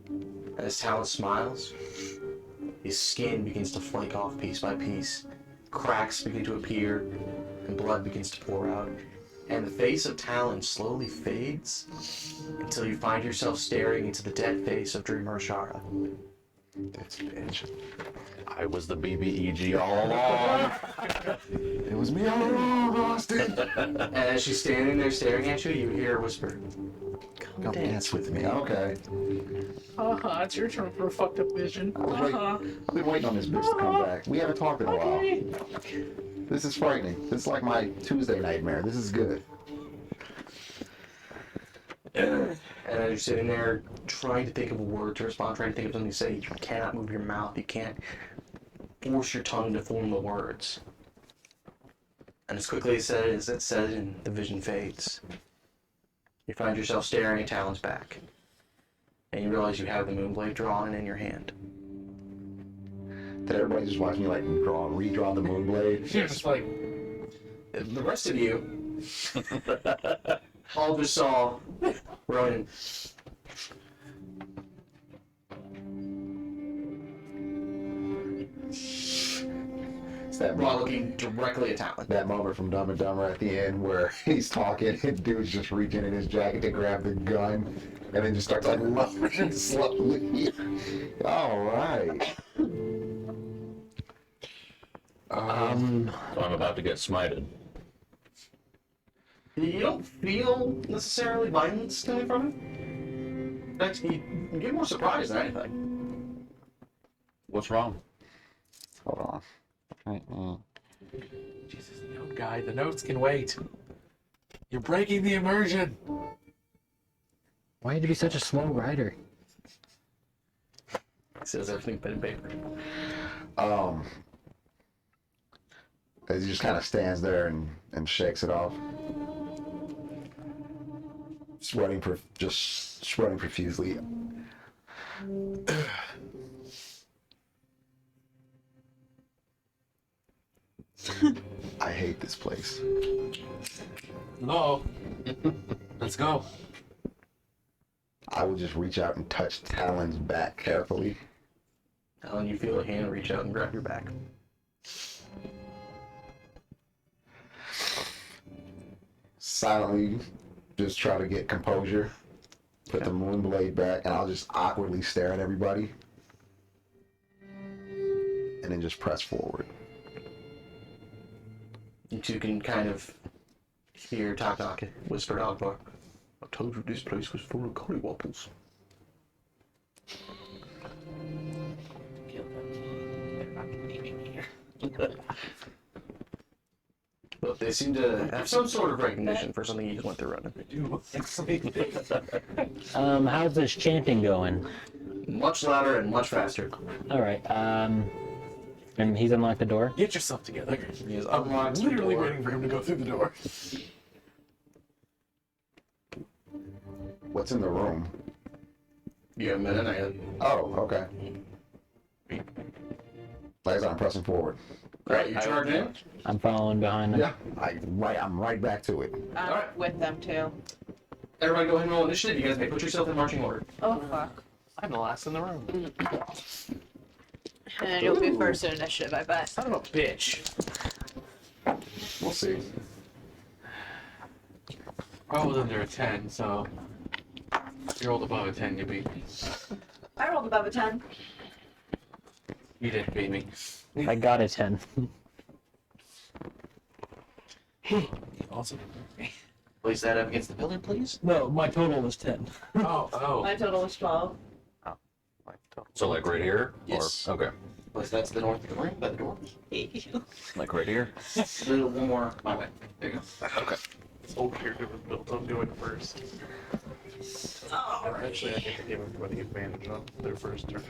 And as Talon smiles, his skin begins to flake off piece by piece. Cracks begin to appear, and blood begins to pour out. And the face of Talon slowly fades until you find yourself staring into the dead face of Dreamer Ashara. This bitch. I was the BBEG all along. It was me all along, Austin. And as she's standing there staring at you, you hear her whisper, Come dance with me. Okay. It's your turn for a fucked up vision. I've been waiting on this bitch to come back. We haven't talked in a while. This is frightening. This is like my Tuesday nightmare. This is good. And as you're sitting there trying to think of a word to respond, trying to think of something to say, you cannot move your mouth, you can't force your tongue to form the words. And as quickly as it said and the vision fades, you find yourself staring at Talon's back. And you realize you have the moonblade drawn in your hand. Did everybody just watch me like redraw the moonblade? You're just like, The rest of you all just saw Ronan. It's that While moment, looking directly at Talon. that moment from Dumb and Dumber at the end where he's talking and dude's just reaching in his jacket to grab the gun and then just starts like lowering slowly. All right. So I'm about to get smited. You don't feel necessarily violence coming from him. In fact, you get more surprised than anything. What's wrong? Hold on. Jesus, note guy, the notes can wait. You're breaking the immersion. Why had to be such a slow rider? He says everything pen and paper. As he just kind of stands there and shakes it off. Sweating profusely. I hate this place. No. Let's go. I will just reach out and touch Talon's back carefully. Talon, you feel a hand reach out and grab your back. Silently, just try to get composure. Put the moon blade back, and I'll just awkwardly stare at everybody. And then just press forward. You two can kind of hear Talk whisper to Ogbar. I told you this place was full of collywopples. But they seem to have some sort of recognition for something you just went through running. How's this chanting going? Much louder and much faster. All right. And he's unlocked the door. Get yourself together. He is I'm unlocked the literally door. waiting for him to go through the door. What's in the room? You have a minute, I got. Oh, okay. Like I said, I'm pressing forward. Great, you charge in? I'm following behind him. Yeah, I'm right back to it. I'm Alright. with them too. Everybody go ahead and roll initiative. You guys may put yourself in marching order. Oh fuck. I'm the last in the room. And you'll be first in initiative, I bet. Son of a bitch. We'll see. I was under a 10, so if you rolled above a 10, you beat me. I rolled above a 10. You didn't beat me. I got a 10. Awesome. Place that up against the pillar, please. No, my total was 10. Oh. My total was 12. So like right here? Yes. Or, okay. Place that's the north of the room, by the door. Like right here? A little one more my way. There you go. Okay. This whole character was built on doing it first. Eventually, I get to give everybody advantage on their first turn.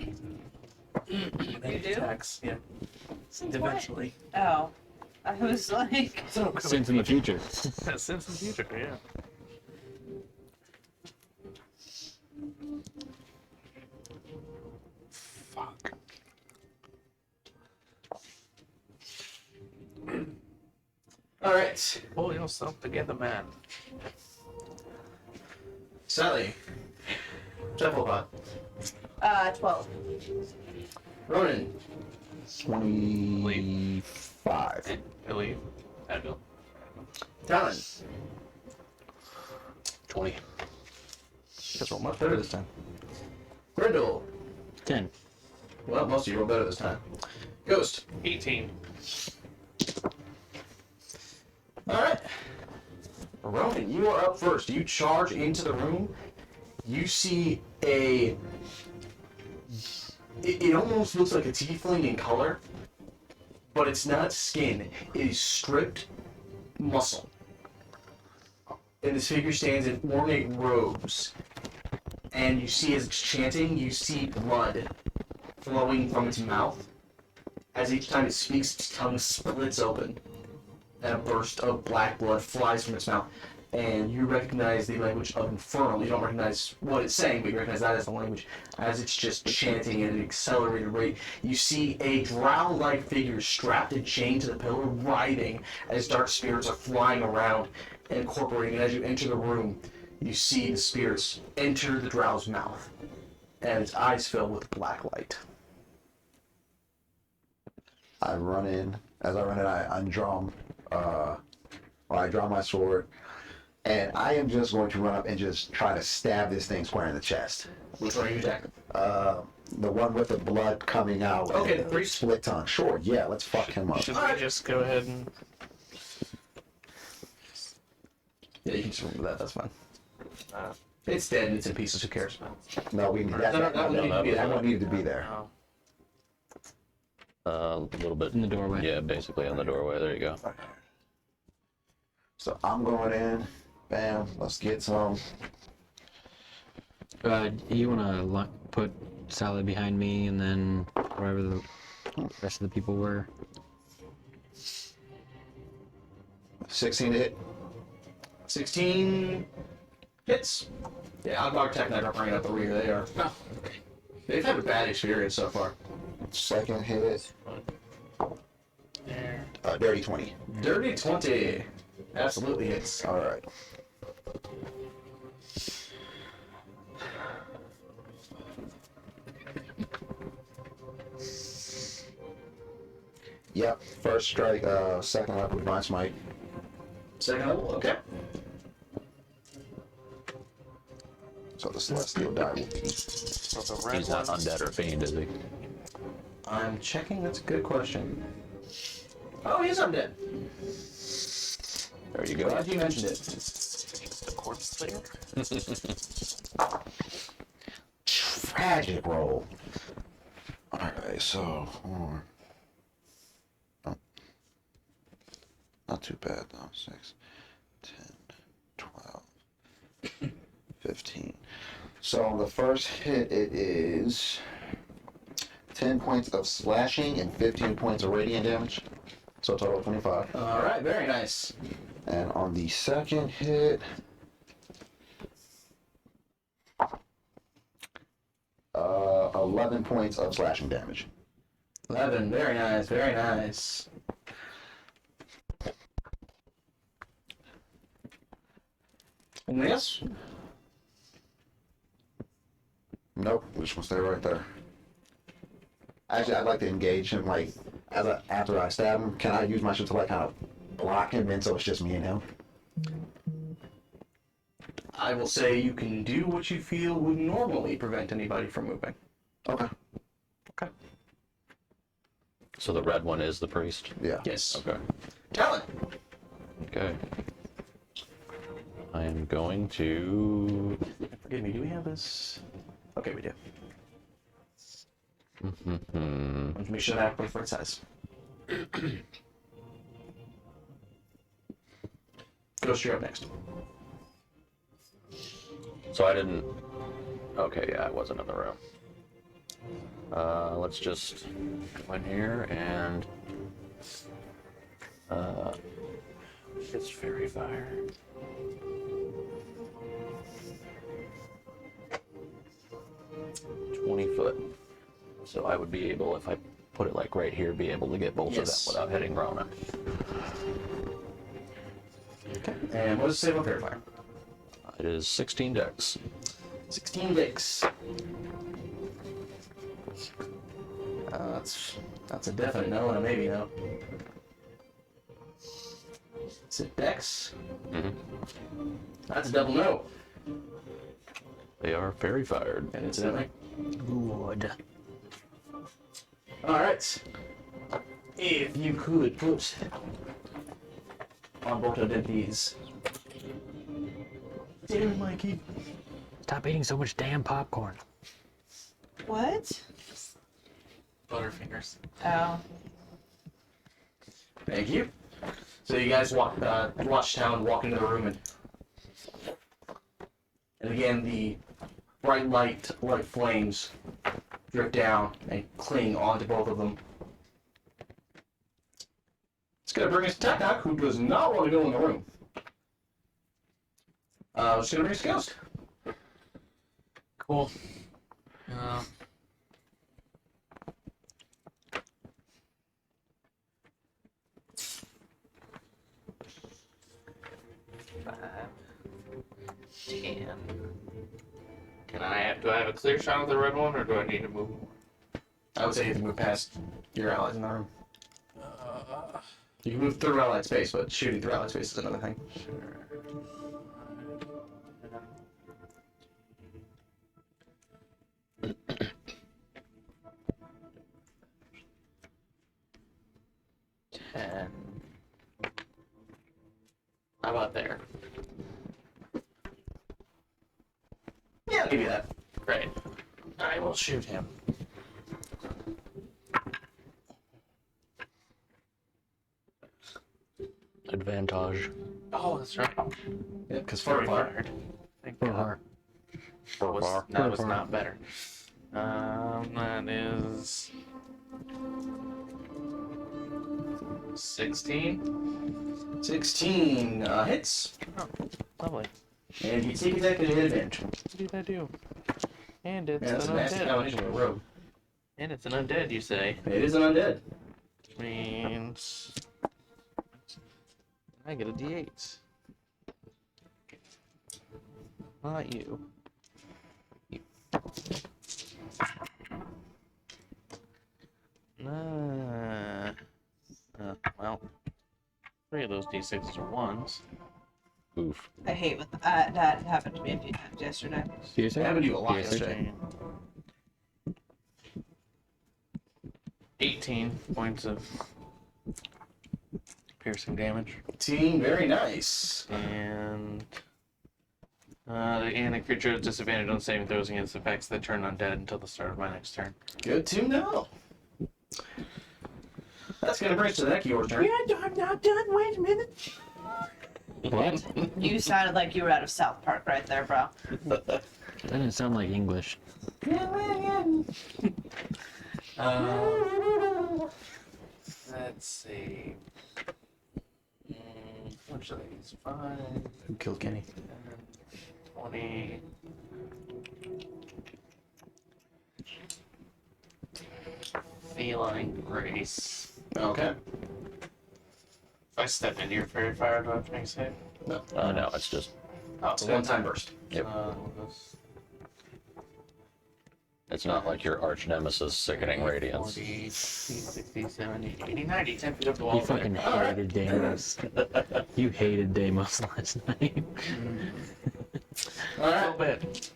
You do? Attacks, yeah. Since Eventually. what? Oh. I was like, So, Since in the future. since in the future, yeah. Fuck. All right, Pull yourself together, man. Sally. Cephalopod. 12. Ronan. 25. I leave. Advil. Talon. 20. You guys roll much better this time. Grindel. 10. Well, most of you roll better this time. Ghost. 18. Alright. Ronan, you are up first. You charge into the room. You see a... It almost looks like a tiefling in color, but it's not skin. It is stripped muscle. And this figure stands in ornate robes. And you see as it's chanting, you see blood flowing from its mouth. As each time it speaks, its tongue splits open. And a burst of black blood flies from its mouth. And you recognize the language of Infernal. You don't recognize what it's saying, but you recognize that as the language. As it's just chanting at an accelerated rate, you see a drow-like figure strapped and chained to the pillar, writhing as dark spirits are flying around. and incorporating. And as you enter the room, you see the spirits enter the drow's mouth, and its eyes fill with black light. I run in. As I run in, I undrum, or I draw my sword, and I am just going to run up and just try to stab this thing square in the chest. Which one are you attacking? The one with the blood coming out. Okay, and the priest? Split tongue. Sure, yeah, let's fuck him up. Should we just go ahead and? Yeah, you can just remember that. That's fine. Uh, It's dead and it's in pieces. Who cares? No, we need that. That one needed to be That there. one needed to be there. oh. A little bit. In the doorway. Yeah, basically on the doorway. There you go. So I'm going in. Bam. Let's get some. You wanna put Sally behind me, and then wherever the rest of the people were. 16 to hit. 16 hits. Yeah, I'll attack that up right up the rear. They are. Oh, okay. They've had a bad experience so far. Second hit. There. Dirty 20. Dirty 20. Absolutely hits. All right. Yep. First strike. Second up with my smite. Second level. Okay. So the celestial die will be. So the red He's not ones- undead or fiend, is he? I'm checking. That's a good question. Oh, he's undead. There you go. Glad you mentioned it. The corpse slayer. Tragic roll. Alright, so 4. Oh. Not too bad though. 6, 10, 12, 15. So on the first hit it is 10 points of slashing and 15 points of radiant damage. So a total of 25. All right. Very nice. And on the second hit, 11 points of slashing damage. 11. Very nice. Very nice. Anything else? Nope, we just gonna stay right there. Actually, I'd like to engage him, like, after I stab him. Can I use my shit to, like, kind of block him in so it's just me and him? I will say you can do what you feel would normally prevent anybody from moving. Okay. Okay. So the red one is the priest? Yeah. Yes. Okay. Talon. Okay. I am going to... Forgive me. Do we have this? Okay, we do. Let's make sure that for its size. Ghost, you're up next. So I didn't... Okay, yeah, I wasn't in the room. Let's just go in here and... It's fairy fire. .20 foot. So I would be able, if I put it like right here, be able to get both Yes. of them without hitting Rona. Okay. And what does it say about Fair Fire? It is 16 dex. 16 dicks. That's a definite no and a maybe no. Is it dex? That's a double no. They are fairy fired. And incidentally. Good. Alright. If you could put on both of these. Damn it, Mikey. Stop eating so much damn popcorn. What? Butterfingers. Oh. Thank you. So you guys watch Talon walk into the room and again the bright light flames drip down and cling onto both of them. It's gonna bring us to Takak, who does not want to go in the room. It's gonna bring us to Ghost. Cool. Do I have a clear shot of the red one, or do I need to move more? I would say you can move past your allies in the room. You can move through allied space, but shooting through allied space is another thing. Sure. 10. How about there? Yeah, I'll give you that. Great. I will shoot him. Advantage. Oh, that's right. Yeah, because Very far. fired. Thank Or God. har. That was not better. That is 16. 16 hits. Oh, lovely. And you take attack and you hit advantage. What did I do? And Yeah, it's that's a an nasty undead. combination with a rogue. And it's an undead, you say? It is an undead. Which means I get a D8. Not you. Well, 3 of those D6s are 1s. Oof. I hate when that happened to me a few times yesterday. It happened to you a lot Piercing. yesterday. 18 points of piercing damage. Team, very nice. And the creature has disadvantage on saving throws against effects that turn undead until the start of my next turn. Good to know. That's gonna bring us to the next yours turn. I'm not done. Wait a minute. What? You sounded like you were out of South Park right there, bro. That didn't sound like English. Let's see. Which of these? 5, Who killed Kenny? 20. Feline Grace. Okay. If I step into your fairy fire, do I have to make a save? No. No, it's just Oh, It's a one-time burst. Yep. This it's not like your arch nemesis sickening radiance. 40, 60, 70, 80, 90, 10 feet up the wall. You fucking hated Deimos. You hated Deimos last night. All A right. little bit.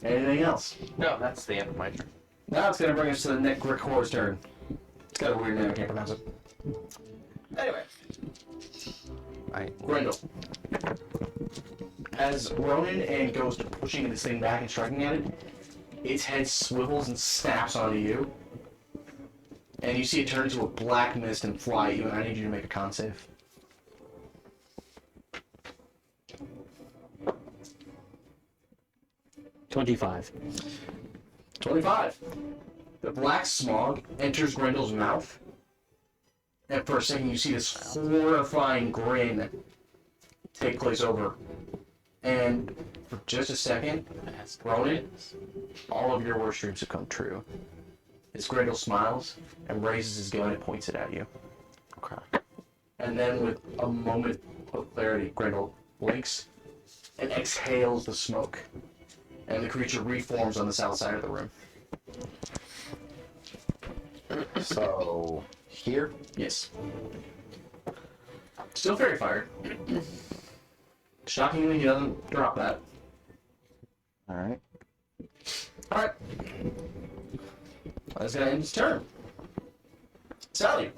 Anything else? No, that's the end of my turn. Now it's gonna bring us to the Nick Rickor's turn. It's got a weird name. I can't pronounce it. Anyway, Grendel. As Ronan and Ghost are pushing this thing back and striking at it, its head swivels and snaps onto you. And you see it turn into a black mist and fly at you, and I need you to make a con save. $25. 25. The black smog enters Grendel's mouth, and for a second you see this horrifying grin take place over. And for just a second, Ronan, all of your worst dreams have come true. As Grendel smiles and raises his gun and points it at you. Okay. And then with a moment of clarity, Grendel blinks and exhales the smoke. And the creature reforms on the south side of the room. So here, Yes. Still fairy fired. Shockingly, he doesn't drop that. all right. Alright. That's gonna end his turn. Sally.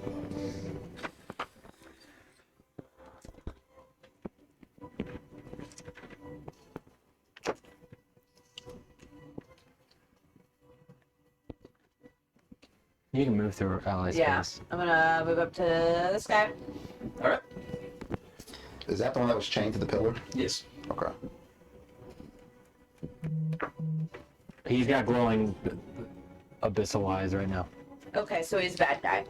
You can move through ally Yeah. space. I'm gonna move up to this guy. Alright. Is that the one that was chained to the pillar? Yes. Okay. He's got glowing abyssal eyes right now. Okay, so he's a bad guy.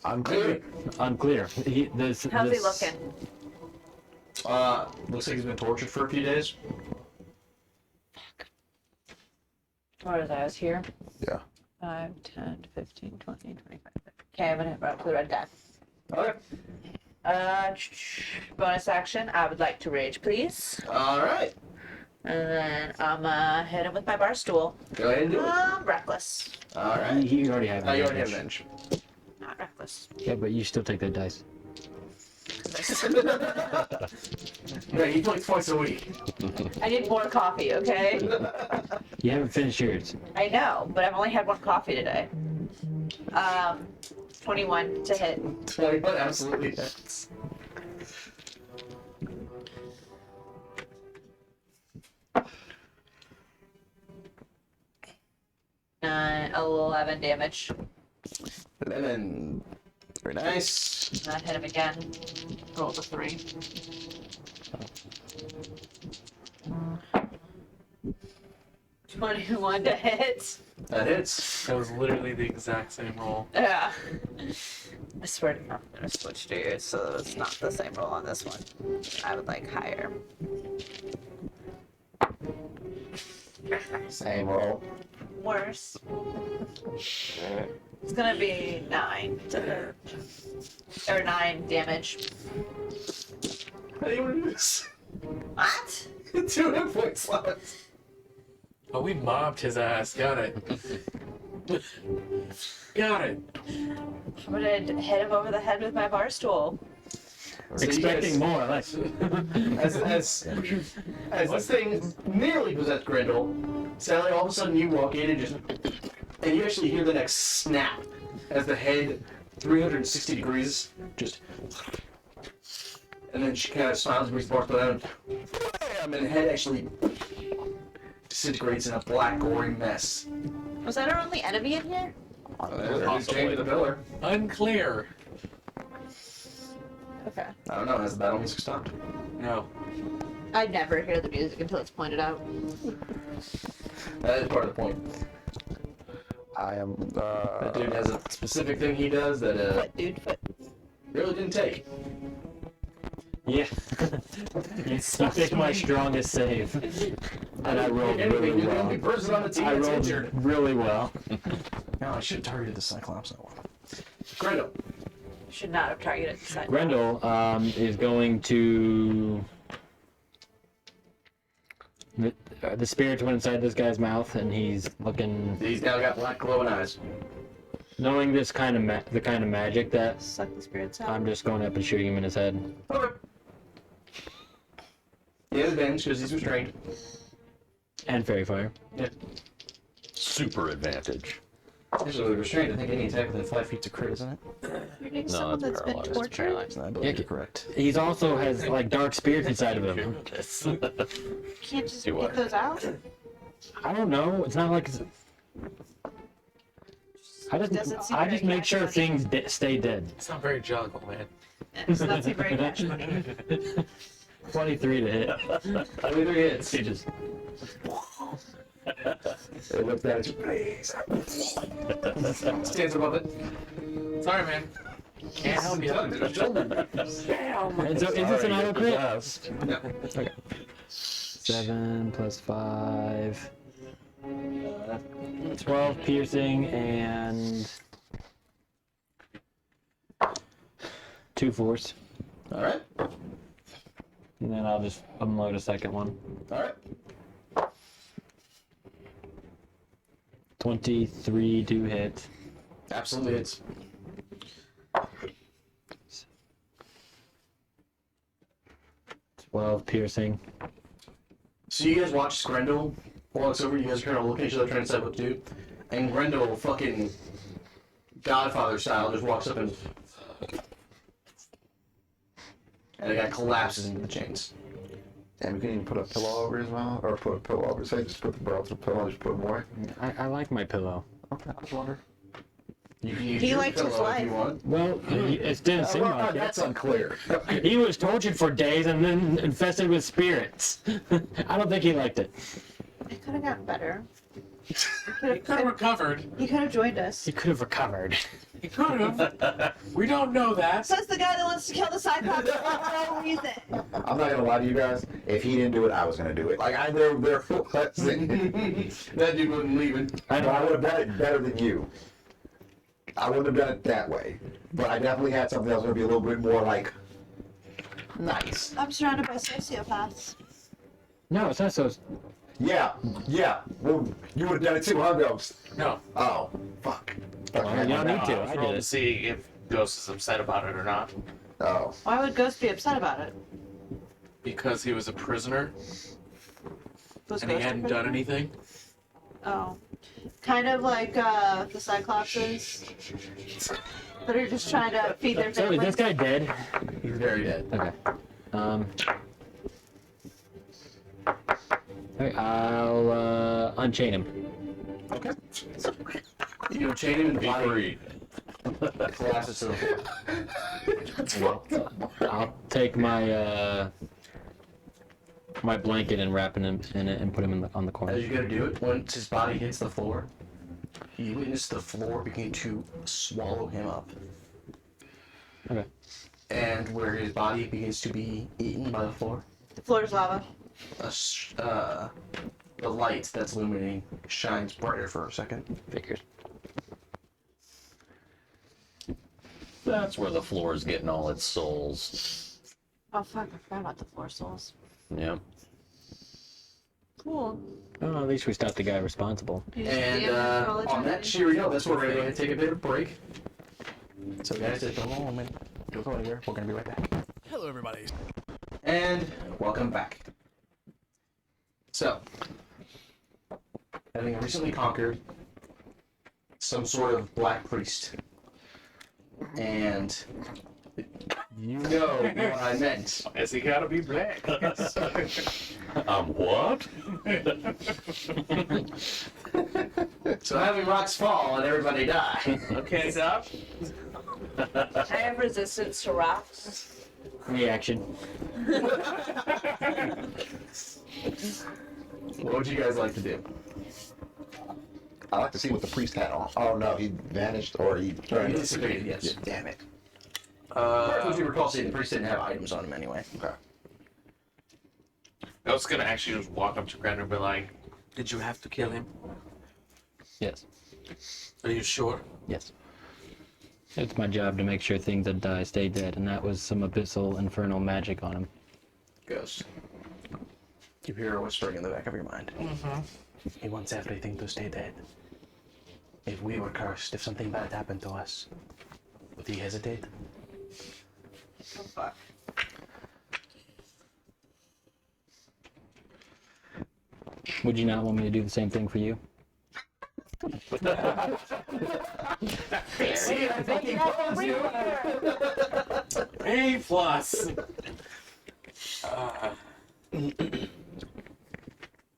Unclear. Unclear. How's he looking? Looks like he's been tortured for a few days. What is that? I was here. Yeah. 5, 10, 15, 20, 25. Okay, I'm gonna head right up to the red guy. Okay. Bonus action. I would like to rage, please. Alright. And then I'm hit him with my bar stool. Go ahead and do it. Reckless. All right. You already have Now you already have advantage. advantage. Not reckless. Yeah, but you still take that dice. Yeah, he drinks twice a week. I need more coffee, okay? You haven't finished yours. I know, but I've only had one coffee today. 21 to hit. 21 absolutely hits. Uh, 11 damage. 11. Very nice. And I hit him again. Roll the 3. Oh. 21 to hit. That hits. That was literally the exact same roll. Yeah. I swear to God, I'm gonna switch dudes so that it's not the same roll on this one. I would like higher. Same roll. Worse. It's gonna be 9 to hit. Or 9 damage. How do you want to do this? What? 2 hit points left. Oh, we mobbed his ass. Got it. Got it. I'm gonna hit him over the head with my bar stool. So you Expecting guys- more, like. As this thing nearly possessed Grendel, Sally, all of a sudden you walk in and you actually hear the next snap as the head 360 degrees just, and then she kind of smiles and brings Bart down, and the head actually disintegrates in a black gory mess. Was that our only enemy in here? There's Jane to the pillar. Unclear. Okay. I don't know, has the battle music stopped? No. I never hear the music until it's pointed out. That is part of the point. I am. That dude has a specific thing he does that Foot, dude, foot. really didn't take. Yeah. You picked my strongest save. And I rolled really You're the only well. person on the team I that's rolled injured. really well. No, I should have targeted the Cyclops that one. Grendel. Should not have targeted the side. Grendel is going to. The spirits went inside this guy's mouth, and he's looking. He's now got black glowing eyes. Knowing this kind of the kind of magic that Suck the spirits out. I'm just going up and shooting him in his head. Okay. He has advantage because he's restrained. And fairy fire. Super advantage. Actually, with restrained, I think any attack within 5 feet's a crit, isn't it? You're doing No, someone that's that's been paralyzed. tortured. I Yeah, believe you're correct. He's also has like dark spirits inside of him. You can't just Do get what? those out. I don't know. It's not like. I Doesn't just seem I very just make sure cash things stay dead. It's not very juggle, man. It's not seem very cash money. 23 to hit. 23 hits. He just. It looked at you, please. Stands above it. Sorry, man. Can't help you. And so is this an auto crit? No. Okay. 7 plus 5. 12 piercing and 2 force. Alright. And then I'll just unload a second one. Alright. 23 to hit. Absolutely hits. Twelve piercing. So you guys watch Grendel walks over, you guys are kind of looking at each other trying to decide what to do. And Grendel, fucking Godfather style, just walks up and the guy collapses into the chains. And we can even put a pillow over as well, or put a pillow over. Say, just put the barrel to the pillow, and just put more. I like my pillow. Okay, I was wondering. You can use He your likes his pillow if life. you want. Well, it didn't seem like it. That's unclear. He was tortured for days and then infested with spirits. I don't think he liked it. It could have gotten better. He could have recovered. He could have joined us. He could have recovered. He could have. We don't know that. Says the guy that wants to kill the Cyclops for no reason. I'm not gonna lie to you guys. If he didn't do it, I was gonna do it. Like I there was. That dude wasn't leaving. I know I would have done it better than you. I wouldn't have done it that way. But I definitely had something that was gonna be a little bit more like nice. I'm surrounded by sociopaths. No, it's not so. Yeah. Well, you would have done it too, huh, Ghost? No. Oh, fuck. Well, you don't need to. I I rolled did to it. see if Ghost is upset about it or not. Oh. Why would Ghost be upset about it? Because he was a prisoner Was and he Ghost a hadn't done prisoner? anything. Oh. Kind of like the Cyclopses that are just trying to feed their So is families. this guy dead? He's very dead. Okay. Alright, I'll unchain him. Okay. You chain him and Be free. collapses to the floor. I'll take my my blanket and wrap him in it and put him on the corner. As you go to do it, once his body hits the floor, you witness the floor begin to swallow him up. Okay. And where his body begins to be eaten by the floor, The floor is lava. the light that's illuminating shines brighter for a second. Figures. That's where the floor is getting all its souls. Oh fuck, I forgot about the floor souls. Yep. Cool. Oh, at least we stopped the guy responsible. And on that cheery note, that's where we're going to take a bit of break. So guys, don't go home. Don't go anywhere. We're going to be right back. Hello, everybody. And welcome back. So, having recently conquered some sort of black priest, and you know what I meant. Has he gotta be black? What? So having rocks fall and everybody die. Okay, stop. I have resistance to rocks. Reaction. What would you guys like to do? I like to see what the priest had on. Oh no, he vanished or he You dissipated, yes. Damn it. As you recall seeing, the priest didn't have items on him anyway. Okay. I was gonna actually just walk up to Grandma and be like, Did you have to kill him? Yes. Are you sure? Yes. It's my job to make sure things that die stay dead, and that was some abyssal infernal magic on him. Ghost. You hear a whispering in the back of your mind. Mm-hmm. He wants everything to stay dead. If we were cursed, if something bad happened to us, would he hesitate? Oh fuck. Would you not want me to do the same thing for you? See, I think he calls you. A plus.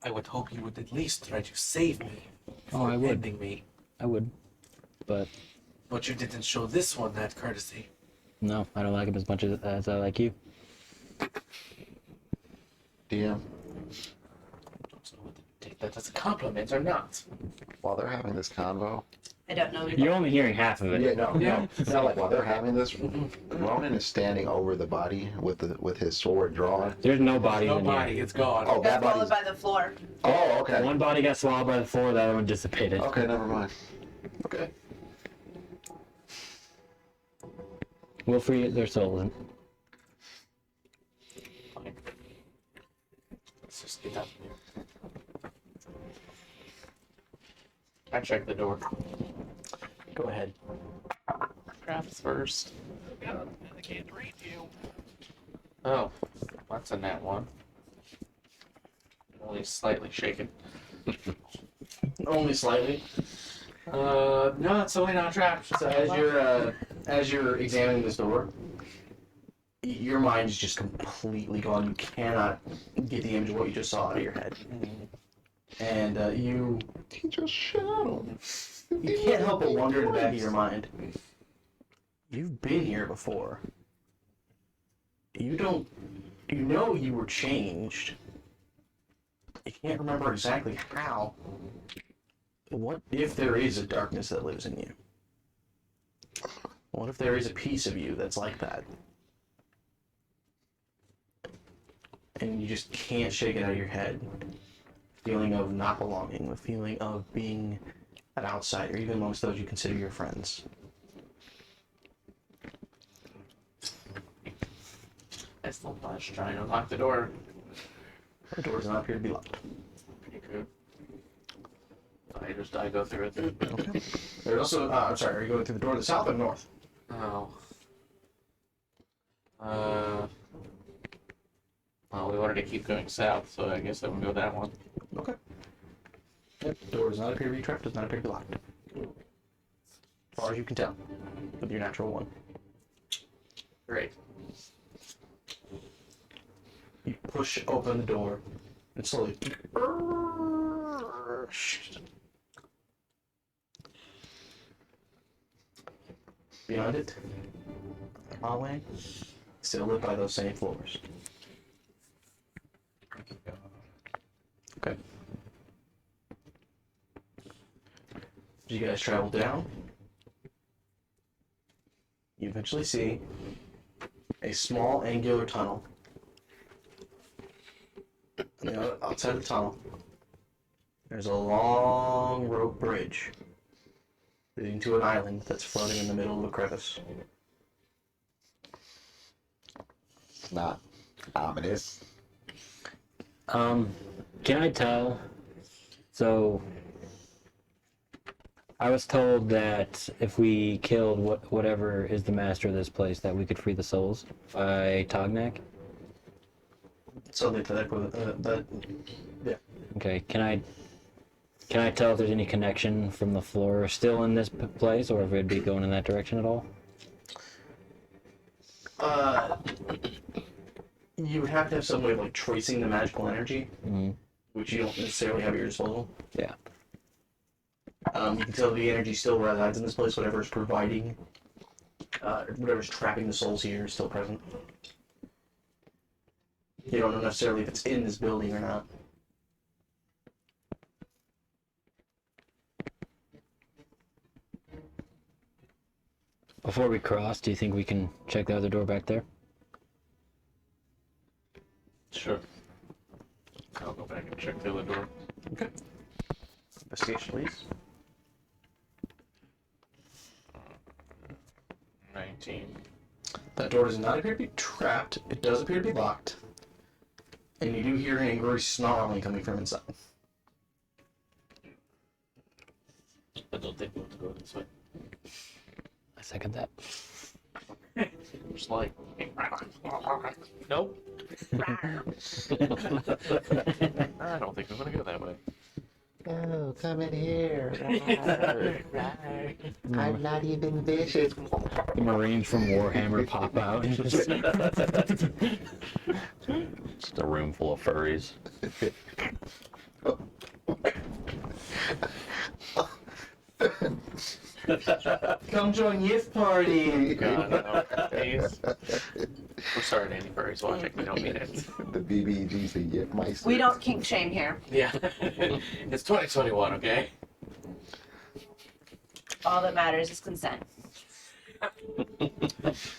I would hope you would at least try to save me. Oh, I would. Ending me. I would. But But you didn't show this one that courtesy. no, I don't like him as much as I like you. DM, Don't know whether to take that as a compliment or not. while they're having this convo. I don't know. You're only hearing half of it. Yeah, no. Like while they're having this, Ronan is standing over the body with his sword drawn. There's no bodies in Nobody, here. it's gone. Oh, that Got followed body's. by the floor. Oh, okay. One body got swallowed by the floor, the other one dissipated. Okay, never mind. Okay. We'll free their souls. Fine. Let's just get out of here. I checked the door. Go ahead. Traps first. God, I can't read you. Oh, that's a nat one. Only slightly shaken. Only slightly. No, it's only not trapped. So as you're examining this door, your mind is just completely gone. You cannot get the image of what you just saw out of your head, and you He just shot him. can't help but wonder in the back of your mind. You've been here before. You know you were changed. You can't remember exactly how. What if there is a darkness that lives in you? What if there is a piece of you that's like that? And you just can't shake it out of your head. Feeling of not belonging, the feeling of being an outsider, even amongst those you consider your friends. I still flash trying to unlock the door. The door does not appear to be locked. Pretty good. I go through it then. Okay. There's also, I'm sorry, are you going through the door to the south or north? Oh. Well, we wanted to keep going south, so I guess I would go that one. Okay. Yep. The door does not appear to be trapped, does not appear to be locked. As far as you can tell, with your natural one. Great. You push open the door and slowly. Beyond it, the hallway, still lit by those same floors. Okay. As you guys travel down, you eventually see a small angular tunnel. On the outside of the tunnel, there's a long rope bridge leading to an island that's floating in the middle of a crevice. It's not ominous. Can I tell? So, I was told that if we killed whatever is the master of this place, that we could free the souls by Tognak. Something to that, yeah. Okay, can I tell if there's any connection from the floor still in this place, or if it'd be going in that direction at all? You would have to have some way of like tracing the magical energy, which you don't necessarily have at your disposal. Yeah. You can tell the energy still resides in this place. Whatever's providing, whatever's trapping the souls here is still present. You don't know necessarily if it's in this building or not. Before we cross, do you think we can check the other door back there? Sure. I'll go back and check the other door. Okay. Investigation, please. 19. That door does not appear to be trapped. It does appear to be locked. And you do hear angry snarling coming from inside. I don't think we want to go this way. I second that. Just like, nope. I don't think we want to go that way. Oh, come in here. I'm not even vicious. The Marines from Warhammer pop out. And just... Just a room full of furries. Come join Yif Party! God, no. Please. We're sorry to any furries watching. We don't mean it. The BBG's the Yip Meister. We don't kink shame here. Yeah. It's 2021, okay? All that matters is consent.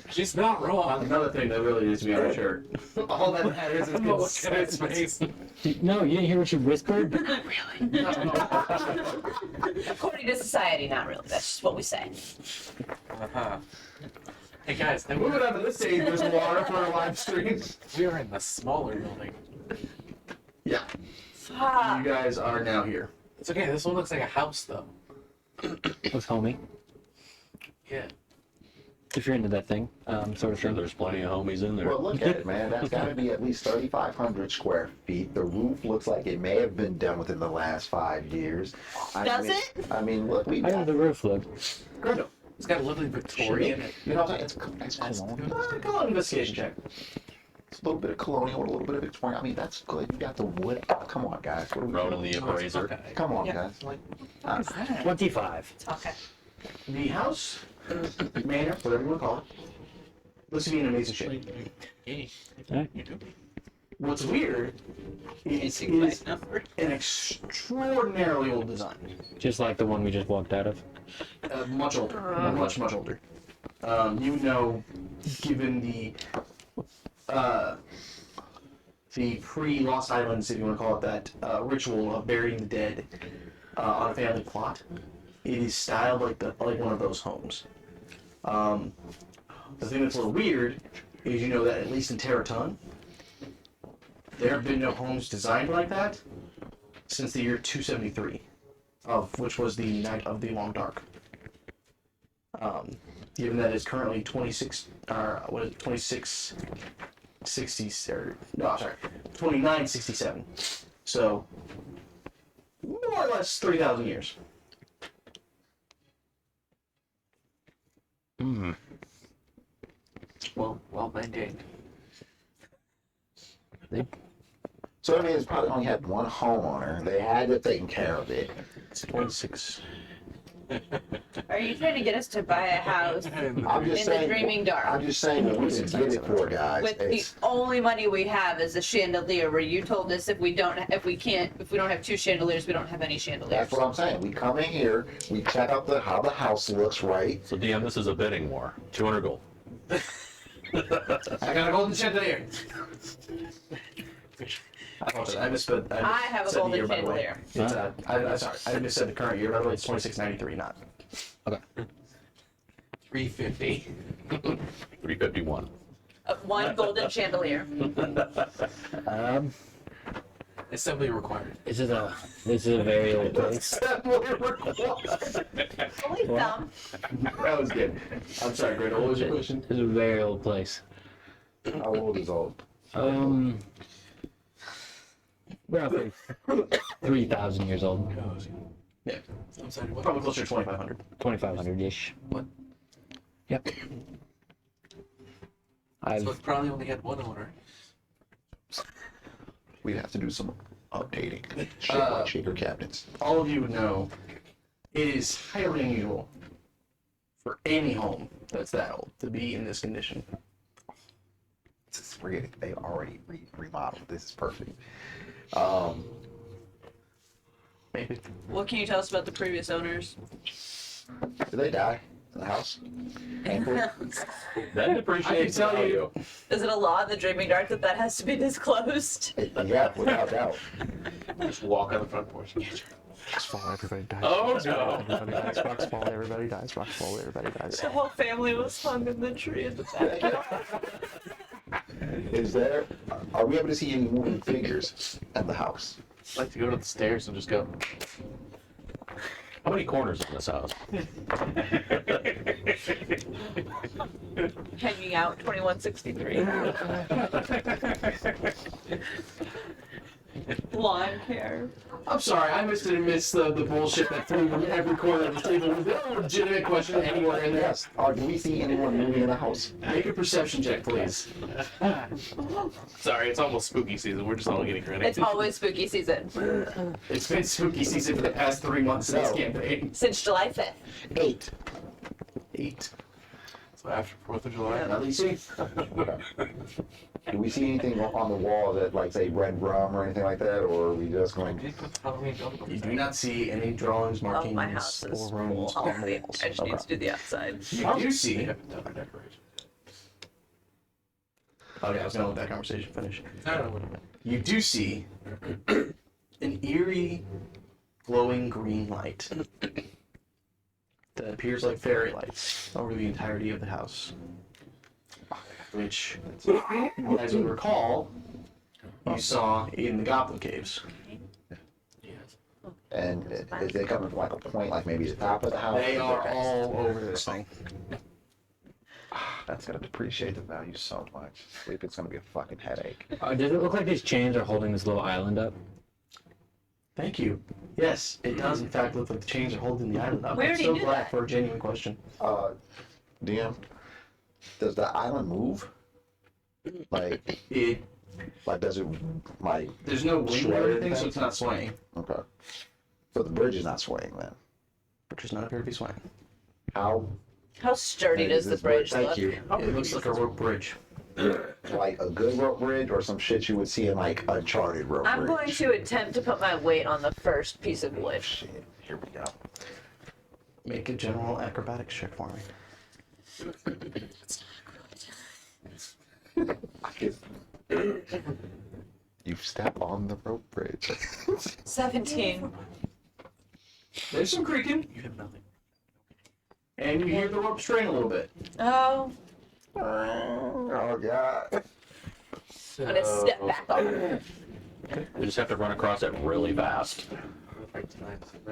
She's not wrong. Another thing that really needs to be on a shirt. All that matters is I'm not looking at his consent. face. No, you didn't hear what she whispered? Not really. According to society, not really. That's just what we say. Uh-huh. Hey guys, then Moving on to this stage, there's water for our live stream. we're in the smaller building. Yeah, Fuck. you guys are now here. It's okay, this one looks like a house though. Looks homey. Yeah. If you're into that thing, sort of Sure, thing. there's plenty of homies in there. Well, look at it, man. That's got to be at least 3,500 square feet. The roof looks like it may have been done within the last 5 years. Does it? I mean, look, we How does got. the roof look? Good. It's got a lovely Victorian. You know what I'm saying? It's colonial. Come on, investigation check. It's a little bit of colonial, a little bit of Victorian. I mean, that's good. You got the wood. Come on, guys. What are we Ronan doing? the appraiser. Okay. Come on, Yeah. guys. 25. Okay. The house, manor, whatever you want to call it, looks to be in amazing shape. Alright. What's weird is an extraordinarily old design. Just like the one we just walked out of. Much older. Much older. You know, given the pre-Lost Islands, if you want to call it that, ritual of burying the dead on a family plot, it is styled like one of those homes. The thing that's a little weird is you know that at least in Terraton, there have been no homes designed like that since the year 273, of which was the Night of the Long Dark. Given that it's currently 2660, or no, sorry, 2967. So more or less 3,000 years. Well maintained. So I mean, it's probably only had one homeowner. They had to take care of it. It's 26. Are you trying to get us to buy a house I'm just in saying. the dreaming dark? I'm just saying what we can get it for, guys. With the only money we have is a chandelier, where you told us if we don't have 2 chandeliers, we don't have any chandeliers. That's what I'm saying. We come in here, we check out how the house looks, right? So DM, this is a bidding war. 200 gold. I got a golden chandelier. I misspelled. I have a said the golden year, by the way. chandelier. It's, I'm sorry. I missaid the current year. By the way, it's 2693, not. 350. 351. One golden chandelier. Assembly required. This is a very old place. Only some. That was good. I'm sorry, Greta. What was your question? This is a very old place. How old is old? Roughly 3,000 years old. Yeah, I'm sorry, what? probably closer to 2,500. 2,500-ish. What? Yep. So it probably only had one owner. We'd have to do some updating. Shit like shaker cabinets. All of you would know it is highly unusual for any home that's that old to be in this condition. They already remodeled. This is perfect. Maybe. What can you tell us about the previous owners? Did they die in the house? That depreciates I can tell value. Is it a law in the dreaming dark that has to be disclosed? Yeah, without doubt. Just walk on the front porch. Box fall, everybody dies. Oh, no. Everybody dies. Box fall, everybody dies. Box fall, everybody dies. The whole family was hung in the tree at the back. Are we able to see any moving figures at the house? I'd like to go to the stairs and just go. How many corners in this house? Hanging out 2163. Lawn care. I'm sorry, I missed the bullshit that flew from every corner of the table. Was there a legitimate question anywhere in there? Yes. Do we see anyone moving in the house? Make a perception check, please. Sorry, it's almost spooky season. We're just all getting ready. It's always spooky season. It's been spooky season for the past 3 months of this No. campaign. Since July 5th. 8. 8. So after 4th of July. At least see. Do we see anything on the wall that, like, say, red rum or anything like that, or are we just going? You do not see any drawings, Oh, markings, my house is or full runes on the healthy. walls. I just need to do the outside. You do see. We haven't done our decoration. Oh yeah, I was gonna let that conversation finish. I don't know. You do see an eerie, glowing green light that appears like fairy lights over the entirety of the house. Which, as you recall, you saw in the Goblin Caves. And is they coming from, like, a point, like maybe the top of the house? They are all over this thing. That's gonna depreciate the value so much. Sleep, it's gonna be a fucking headache. Does it look like these chains are holding this little island up? Thank you. Yes, it does in fact look like the chains are holding the island up. We I'm already so knew glad that. for a genuine question. DM, does the island move? Like, It does it, like, there's no wind Sway or or anything, so anything? it's not swaying. okay. So the bridge is not swaying then? Which does not appear to be swaying. How? How sturdy does the this bridge Thank look? you. It looks like a rope bridge. Like a good rope bridge or some shit you would see in, like, Uncharted rope I'm bridge? going to attempt to put my weight on the first piece of wood. Shit, here we go. Make a general acrobatics check for me. You step on the rope bridge. 17. There's some creaking, You have nothing. and you hear the rope strain a little bit. Oh. Oh, God. So, I'm gonna step back off. We just have to run across it really fast.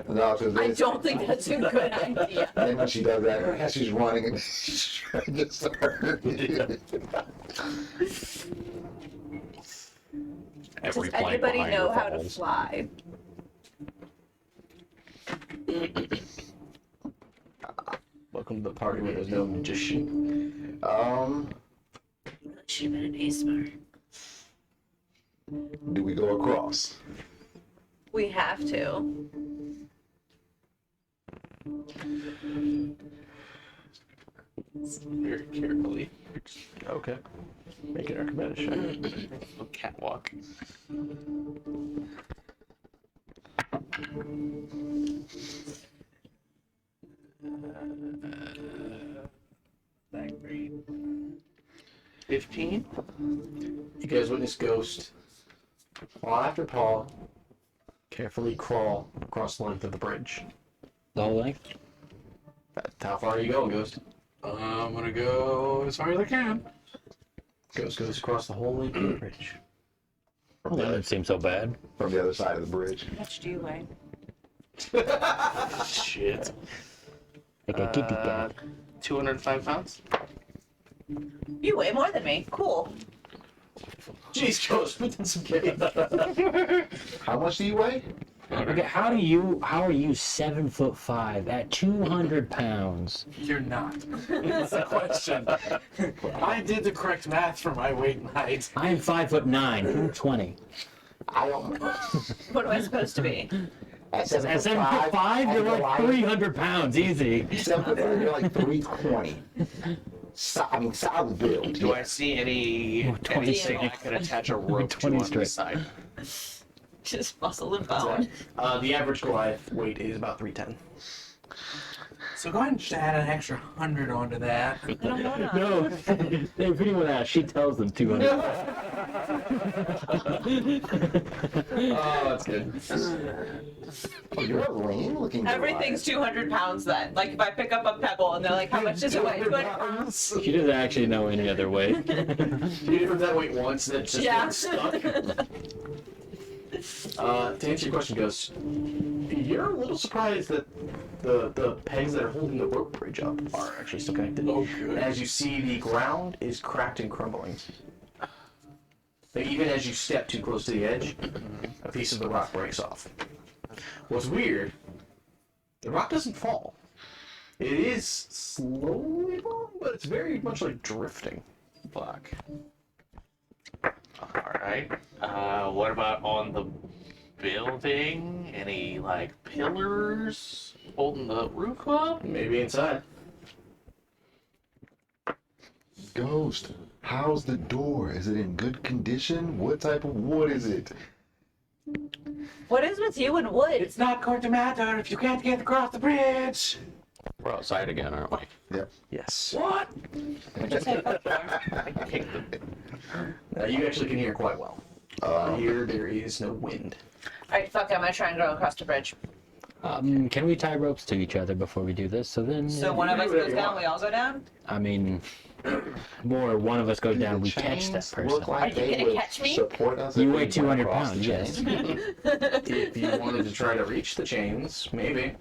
No, because I don't think that's a good idea. then when she does that, as she's running, and she's trying to get started. Every Does plank anybody behind know her how to falls. fly? Welcome to the party where there's no magician. Should have been an ASMR. Do we go across? We have to. Very carefully. Okay. Make an acrobatics check. Catwalk. That great. 15. You guys witness Ghost, paw after paw, carefully crawl across the length of the bridge. The whole length? How far are you going, Ghost? I'm gonna go as far as I can. Ghost goes across the whole length of the bridge. Well, that didn't seem so bad. From the other side of the bridge. How much do you weigh? Shit. Like a kitty cat. 205 pounds? You weigh more than me. Cool. Jeez, Ghost, put in some game. How much do you weigh? Okay, how are you 7'5" at 200 pounds? You're not. That's the question. I did the correct math for my weight and height. I am 5'9", 220. I don't. What am I supposed to be? At At 7'5", you're like 300 pounds, easy. 7'5", you're like 320. I mean, solid build. Do I see anything I could attach a rope to 20 on straight. this side? Just muscle and bone. The average Goliath weight is about 310. So go ahead and just add an extra 100 onto that. I don't know now. No, if anyone asks, she tells them 200. Oh, that's good. Oh, you're a lean looking. Everything's 200 pounds then. Like if I pick up a pebble and they're like, how much does it weigh? 200 pounds? She doesn't actually know any other way. You heard that weight once, and it's just Yeah. been stuck. To answer your question, Ghost, you're a little surprised that the pegs that are holding the rope bridge up are actually still connected. Oh, good. As you see, the ground is cracked and crumbling. Like, even as you step too close to the edge, a piece of the rock breaks off. What's weird, the rock doesn't fall. It is slowly falling, but it's very much like drifting. Fuck. Alright. What about on the building? Any, like, pillars holding the roof up? Maybe inside. Ghost, how's the door? Is it in good condition? What type of wood is it? What is with you and wood? It's not going to matter if you can't get across the bridge. We're outside again, aren't we? Yep. Yes. What? Just say fuck you. You actually can hear quite well. Here, there is no wind. Alright, fuck it. I'm gonna try and go across the bridge. Can we tie ropes to each other before we do this? So then, So one of us goes down, we all go down? I mean, more one of us goes down, we The catch that chains person. look like Are you they gonna would catch me? Support us You if weigh we 200 went across pounds, the yes. chains? If you wanted to try to reach the chains, maybe.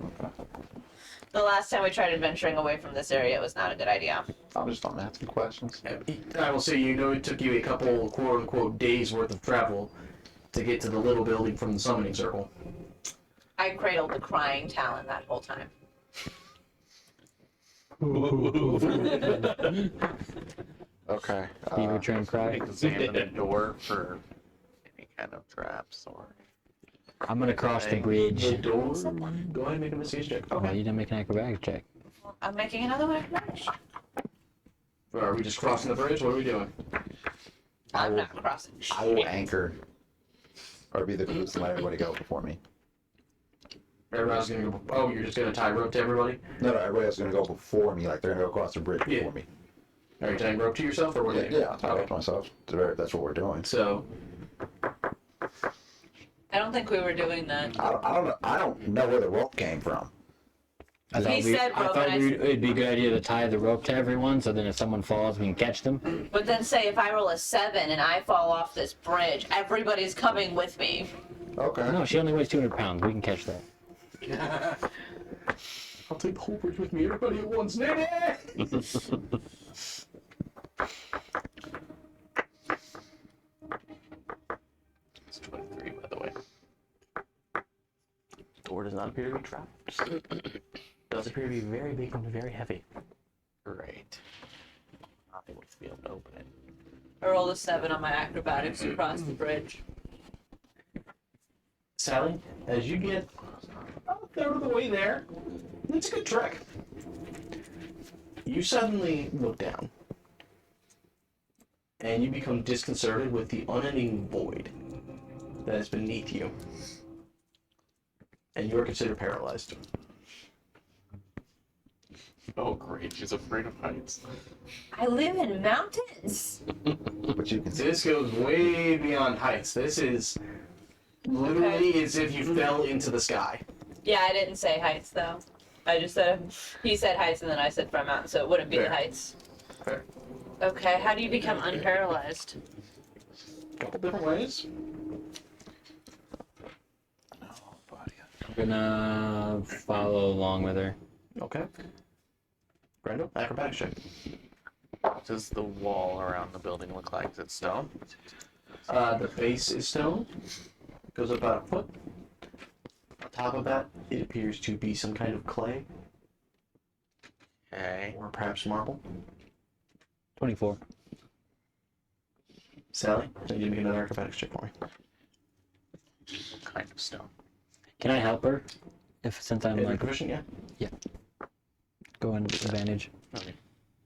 The last time we tried adventuring away from this area, it was not a good idea. I'm just not asking questions. I will say, you know, it took you a couple quote-unquote days worth of travel to get to the little building from the summoning circle. I cradled the crying Talon that whole time. Okay. Beaver train cry. Examine the door for any kind of traps or... I'm gonna cross the The bridge. door. Go ahead and make an investigation check. Well, you didn't make an acrobatics check. I'm making another one. Are we just crossing the bridge? What are we doing? I'm not crossing. I will anchor, or be the caboose and let everybody go before me. Everybody's gonna go. Oh, you're just gonna tie rope to everybody? No, everybody else is gonna go before me. Like they're gonna go across the bridge Yeah. before me. Are you tying rope to yourself, or what? Yeah, are you yeah. I'll tie it up to myself. That's what we're doing. So, I don't think we were doing that. I don't know. I don't know where the rope came from. I thought, He said I rope, thought and I it'd be a good idea to tie the rope to everyone, so then if someone falls, we can catch them. But then say if I roll a 7 and I fall off this bridge, everybody's coming with me. Okay. No, she only weighs 200 pounds. We can catch that. I'll take the whole bridge with me, everybody at once. Nay, nay! It's 23, by the way. Door does not appear to be trapped. Does appear to be very big and very heavy. Great. I would be able to open it. I rolled a 7 on my acrobatics to cross the bridge. Sally, as you get about a third of the way there, it's a good trek. You suddenly look down, and you become disconcerted with the unending void that is beneath you, and you are considered paralyzed. Oh, great. She's afraid of heights. I live in mountains. But you can see. This goes way beyond heights. This is literally as if you fell into the sky. Yeah, I didn't say heights though. I just said he said heights and then I said from mountain, so it wouldn't be the Fair. heights. Fair. Okay, how do you become unparalyzed? Couple different ways. I'm gonna follow along with her. Okay. Brando, acrobatics check. What does the wall around the building look like? Is it stone? The base is stone. Goes up about a foot. On top of that, it appears to be some kind of clay, Okay. or perhaps marble. 24. Sally, I need you to make another acrobatics check for me. What kind of stone? Can I help her? Since I'm Is it like proficient, yeah? going advantage. Okay.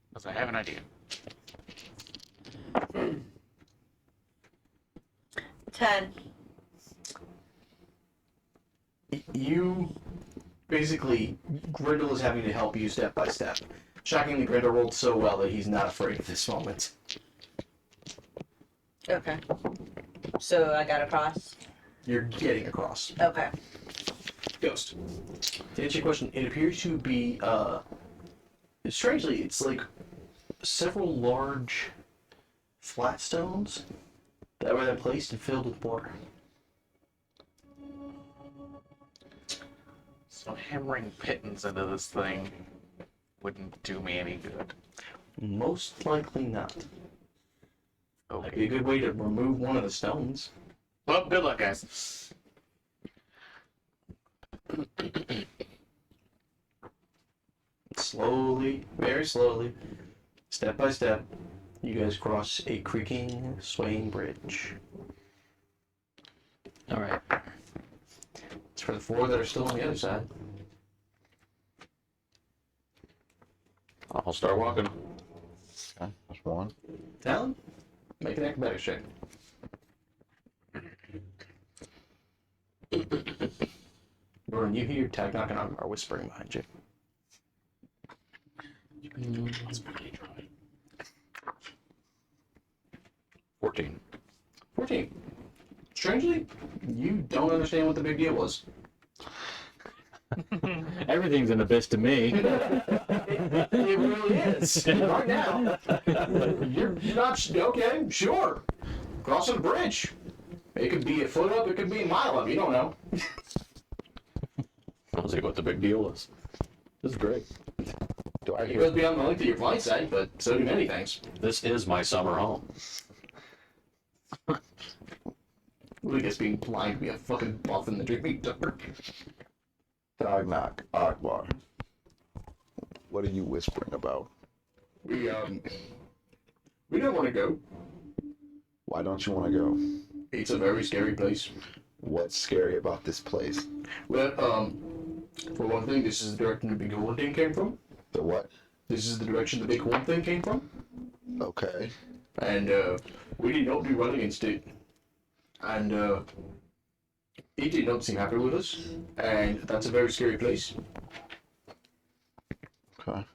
Because I have an idea. 10. You basically, Grindel is having to help you step by step. Shockingly, Grindel rolled so well that he's not afraid of this moment. Okay. So I got across. You're getting across. Okay. Ghost. To answer your question, it appears to be, strangely, it's like several large flat stones that were then placed and filled with water. So hammering pittance into this thing wouldn't do me any good. Most likely not. That'd Okay. be a good way to remove one of the stones. Well, good luck, guys. Slowly, very slowly, step by step, you guys cross a creaking, swaying bridge. All right. It's for the four that are still on the other side. I'll start walking. Okay, that's one. Talon, make an acrobatics check. Gordon, you hear Tag knocking on or whispering behind you. Let's really try. 14. 14. Strangely, you don't understand what the big deal was. Everything's an abyss to me. It really is. Right now. You're not, okay, sure. Crossing a bridge. It could be a foot up, it could be a mile up, you don't know. I'll see what the big deal is. This is great. Do I It hear? goes beyond the length of your flight set, but so do many things. This is my summer home. Lucas being blind to be a fucking buff in the dreaming dark. Dog knock, Akbar. What are you whispering about? We don't want to go. Why don't you want to go? It's a very scary place. What's scary about this place? Well, for one thing, this is the direction the big horn thing came from. The what? This is the direction the big horn thing came from. Okay. And, we did not do well against it. And, it did not seem happy with us. And that's a very scary place. Okay.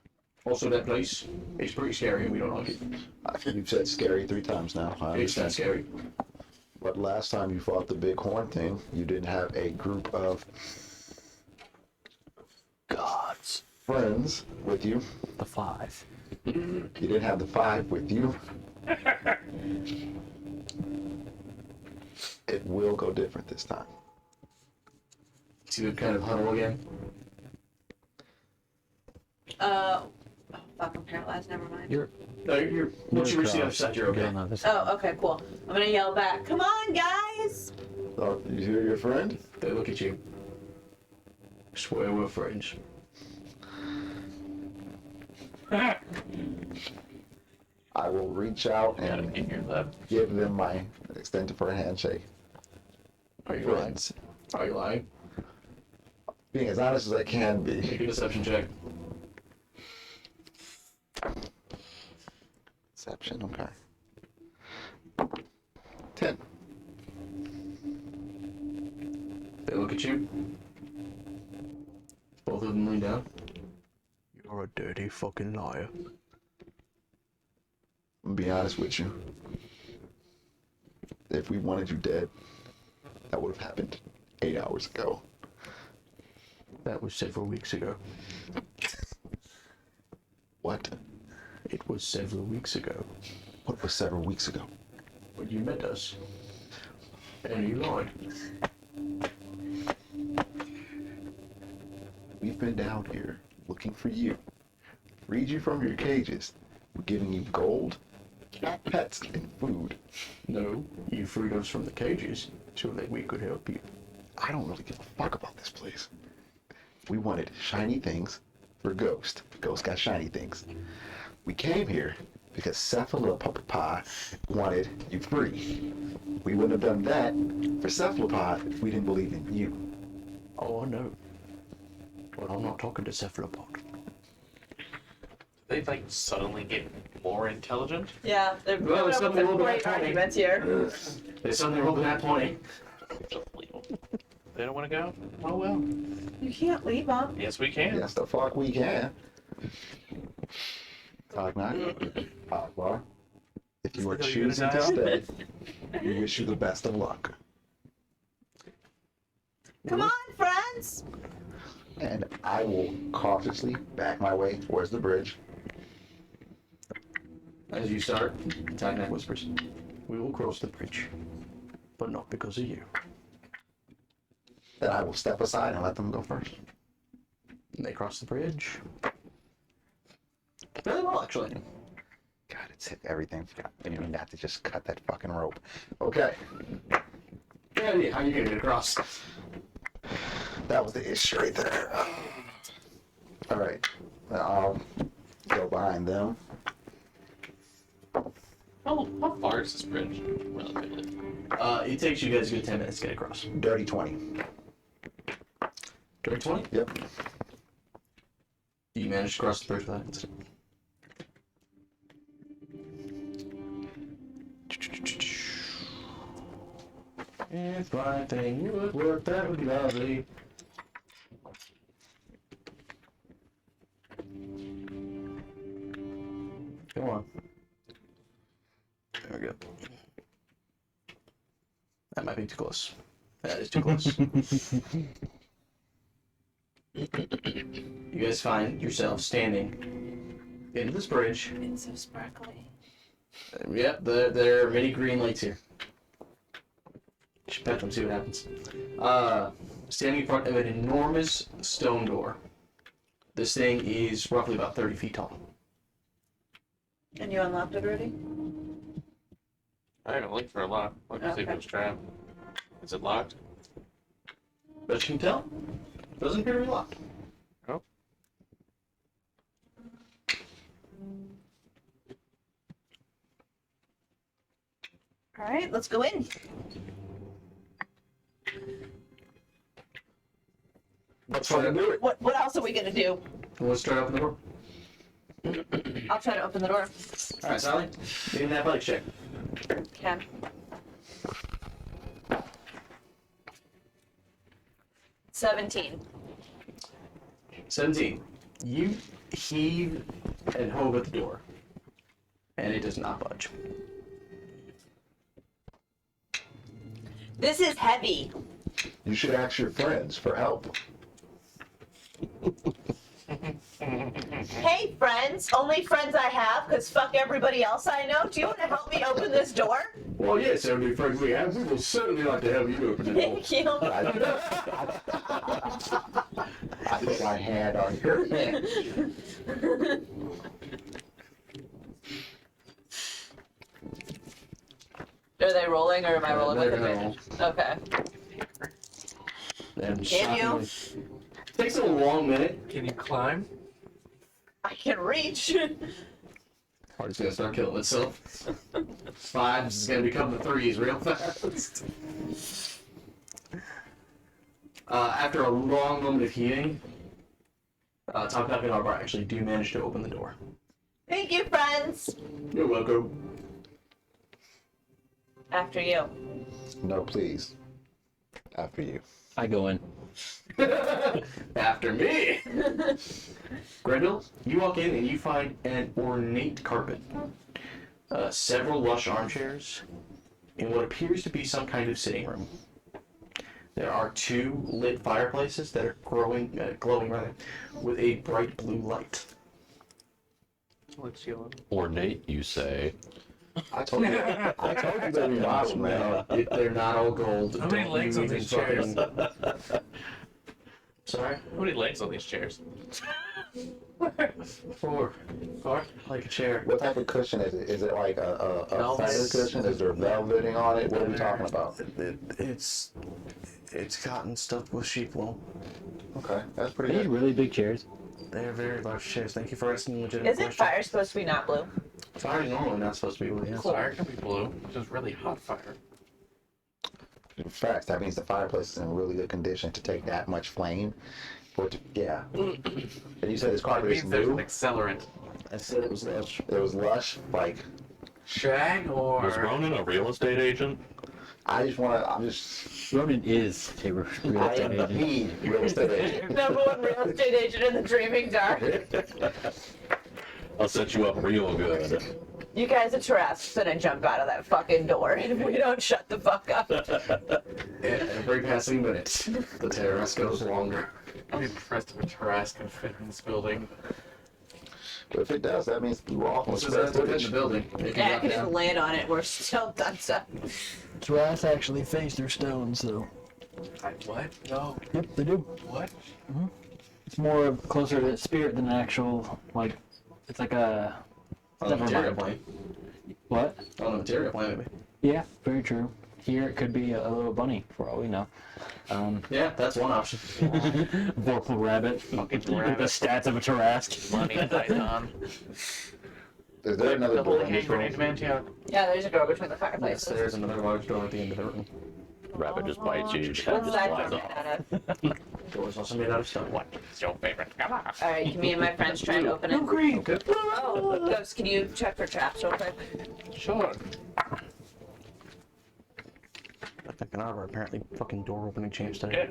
Also, that place is pretty scary and we don't like it. You've said scary 3 times now. I It's understand. not scary. But last time you fought the big horn thing, you didn't have a group of gods. friends with you. The 5. You didn't have the 5 with you. It will go different this time. See the kind of huddle again. Fuck, I'm paralyzed. Never mind. No, you're once you reach the other side, you're okay. Oh, okay, cool. I'm gonna yell back. Come on, guys! So, you hear your friend? They look at you. Swear we're friends. I will reach out Yeah, and you hear that? give them my extended for a handshake. Are you lying? Friends. Are you lying? Being as honest as I can be. Make a deception check. Deception, okay. 10. They look at you. Both of them lean down. You're a dirty fucking liar. I'm gonna be honest with you. If we wanted you dead, that would have happened 8 hours ago. That was several weeks ago. What? It was several weeks ago What was several weeks ago? when you met us. And you lied. We've been down here looking for you. Freed you from your cages. We're giving you gold, cat pets, and food. No, you freed us from the cages so that we could help you. I don't really give a fuck about this place. We wanted shiny things for Ghost. Ghost got shiny things. We came here because Cephalopod wanted you free. We wouldn't have done that for Cephalopod if we didn't believe in you. Oh, I know. But I'm not talking to Cephalopod. They like suddenly get more intelligent. Yeah, they're Well, coming it's up with something a some little great bit funny. arguments here. They suddenly rolled a nat 20. They don't want to go? Oh well. You can't leave them. Yes, we can. Yes, the fuck we can. Cognac, Bar. If you are Are you choosing gonna to die? stay, we wish you the best of luck. Come on, friends! And I will cautiously back my way towards the bridge. As you start, Tagnak whispers, "We will cross the bridge, but not because of you." Then I will step aside and let them go first. And they cross the bridge. Very well, actually. God, it's hit everything. God, I didn't even have to just cut that fucking rope. Okay, Yeah, how are you gonna get across? that was the issue right there. All right, I'll go behind them. How far is this bridge, relatively? It takes you guys a good 10 minutes to get across. Dirty 20. Dirty 20? Yep. You managed to cross the bridge without incident. If my thing would work, that would be lovely. Come on. There we go. That might be too close. That is too close. You guys find yourselves standing into this bridge. It's so sparkly. Yep, there are many green lights here. You should pet them, see what happens. Standing in front of an enormous stone door. This thing is roughly about 30 feet tall. And you unlocked it already? I haven't looked for a lock. Look to see if Okay. it was trapped. Is it locked? Best you can tell, doesn't appear to be locked. Oh. Alright, let's go in. Let's fucking do it. What else are we gonna do? Let's try to open the door. I'll try to open the door. Alright, Sally, give me that athletics check. Can. $17. 17. You heave and hove at the door, and it does not budge. This is heavy. You should ask your friends for help. Hey, friends. Only friends I have, because fuck everybody else I know. Do you want to help me open this door? Well, yes, every friend we have, we will certainly like to help you open the door. Thank you. I put my hand on your hand. Are they rolling, or am I rolling with They're gonna advantage? Okay. And Can you? Takes a long minute. Can you climb? I can reach. Heart's gonna start killing itself. Fives is gonna become the threes real fast. After a long moment of healing, Top Duck and Arbor actually do manage to open the door. Thank you, friends. You're welcome. After you. No, please. After you. I go in. After me! Grendel, you walk in and you find an ornate carpet. Several lush armchairs in what appears to be some kind of sitting room. There are 2 lit fireplaces that are glowing with a bright blue light. What's your? Ornate, you say? I told you they remodeled, man. They're not all gold. How many Don't legs you on even these chairs? Sorry? How many legs on these chairs? 4. Like a chair. What type of cushion is it? Is it like a feather cushion? Is there velveting on it? What are we talking about? It's cotton stuffed with sheep wool. Okay, that's pretty These good. really big chairs. They're very large chairs. Thank you for asking legitimate Isn't questions. fire supposed to be not blue? Fire's normally not supposed to be blue, yes. Fire can be blue. It's just really hot fire. In fact, that means the fireplace is in really good condition to take that much flame. Yeah. And you said this It carpet is means there's an new? accelerant. I said it was lush. It was lush? Like, Shag or Was Ronan a real estate agent? I'm just, Ronan is a real I estate am the agent. real estate agent. Number 1 real estate agent in the Dreaming Dark. I'll set you up real good. You guys are Tarrasque's gonna jump out of that fucking door if we don't shut the fuck up. Every passing minute, the terrace goes longer. I'm impressed if a Tarrasque can fit in this building. But if it does, that means we're off on This is at the footage. the building. It Yeah, I drop can just down. land on it. We're still done stuff. Giraffes actually face their stones, though. What? No. Yep, they do. What? It's more of closer to spirit than an actual, like, it's like a. On the Never material mind. plane. What? On the material plane, maybe. Yeah, very true. Here it could be a little bunny, for all we know. Yeah, that's one option. Vorpal rabbit. Fucking The rabbit. stats of a Tarrasque. Money Python. Is there another The door holy in hand this room? grenade man, yeah. Yeah, there's a door between the Yes, fireplaces. there's another large door at the end of the room. Rabbit just bites you. Head What's just that flies door off. made out of? Door's also made out of stone. What is your favorite color? Alright, can me and my friends try and open it? green. Okay. Oh, Ghost, can you check for traps real quick? Sure. I think an Arbor apparently fucking door opening champs today.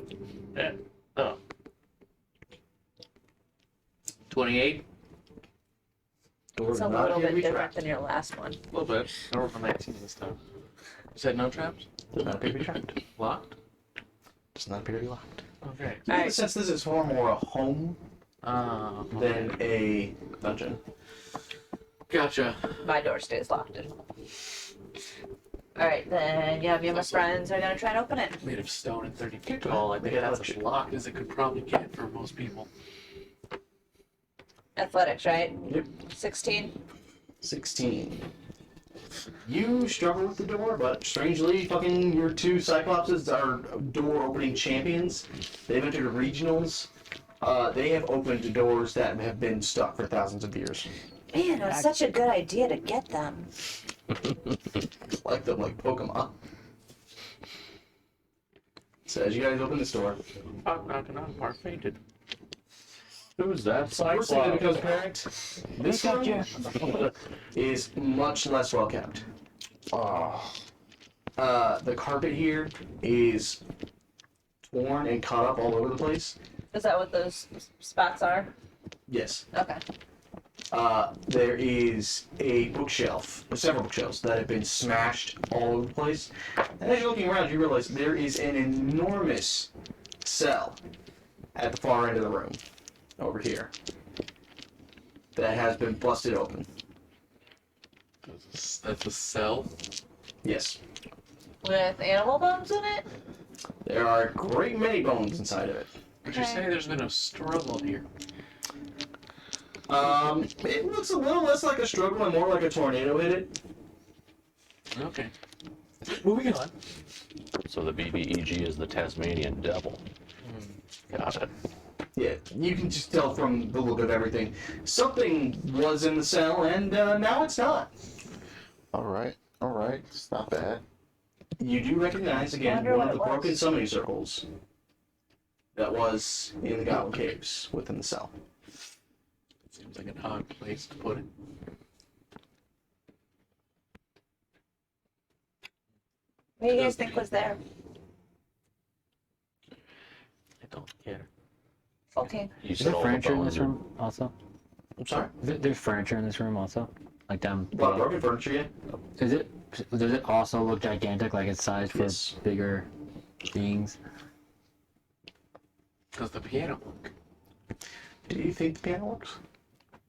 Yeah. Oh. 28? Doors It's a not little here to bit be different trapped. than your last one. A little bit. I rolled a 19 this time. You said no traps? Does not appear to be trapped. Locked? Does not appear to be locked. Okay. Alright. Since this is far more a home than a dungeon. Gotcha. My door stays locked. Alright, then yeah, me and my friends are gonna try and open it. Made of stone and 30 feet tall. I think Yeah, that's that's as shit. locked as it could probably get for most people. Athletics, right? Yep. 16. 16. You struggle with the door, but strangely, fucking your 2 Cyclopses are door opening champions. They've entered regionals. They have opened doors that have been stuck for thousands of years. Man, it was such a good idea to get them. Like them, like Pokemon. So as you guys open this door, Knocking on, Mark fainted. Who's that? first thing that becomes apparent, this room is much less well kept. Oh, The carpet here is torn and cut up all over the place. Is that what those spots are? Yes. Okay. There is a bookshelf, or several bookshelves that have been smashed all over the place. And as you're looking around, you realize there is an enormous cell at the far end of the room, over here. that has been busted open. That's a cell. Yes. With animal bones in it? There are a great many bones inside of it. Would you say there's been a struggle here? It looks a little less like a struggle and more like a tornado hit it. Okay. Moving on. So the BBEG is the Tasmanian devil. Got it. Yeah, you can just tell from the look of everything. Something was in the cell, and now it's not. All right. It's not bad. You do recognize, again, Wonder one what of the it broken was. summoning circles that was in the Goblin Caves within the cell. Seems like an odd place to put it. What do you guys think was there? I don't care. Okay. You Is said there all the furniture in bones this are- room also? I'm sorry? There's furniture in this room also? Like down What, below? broken furniture yet? Does it also look gigantic, like it's sized for Yes. bigger beings? Does the piano work? Do you think the piano works?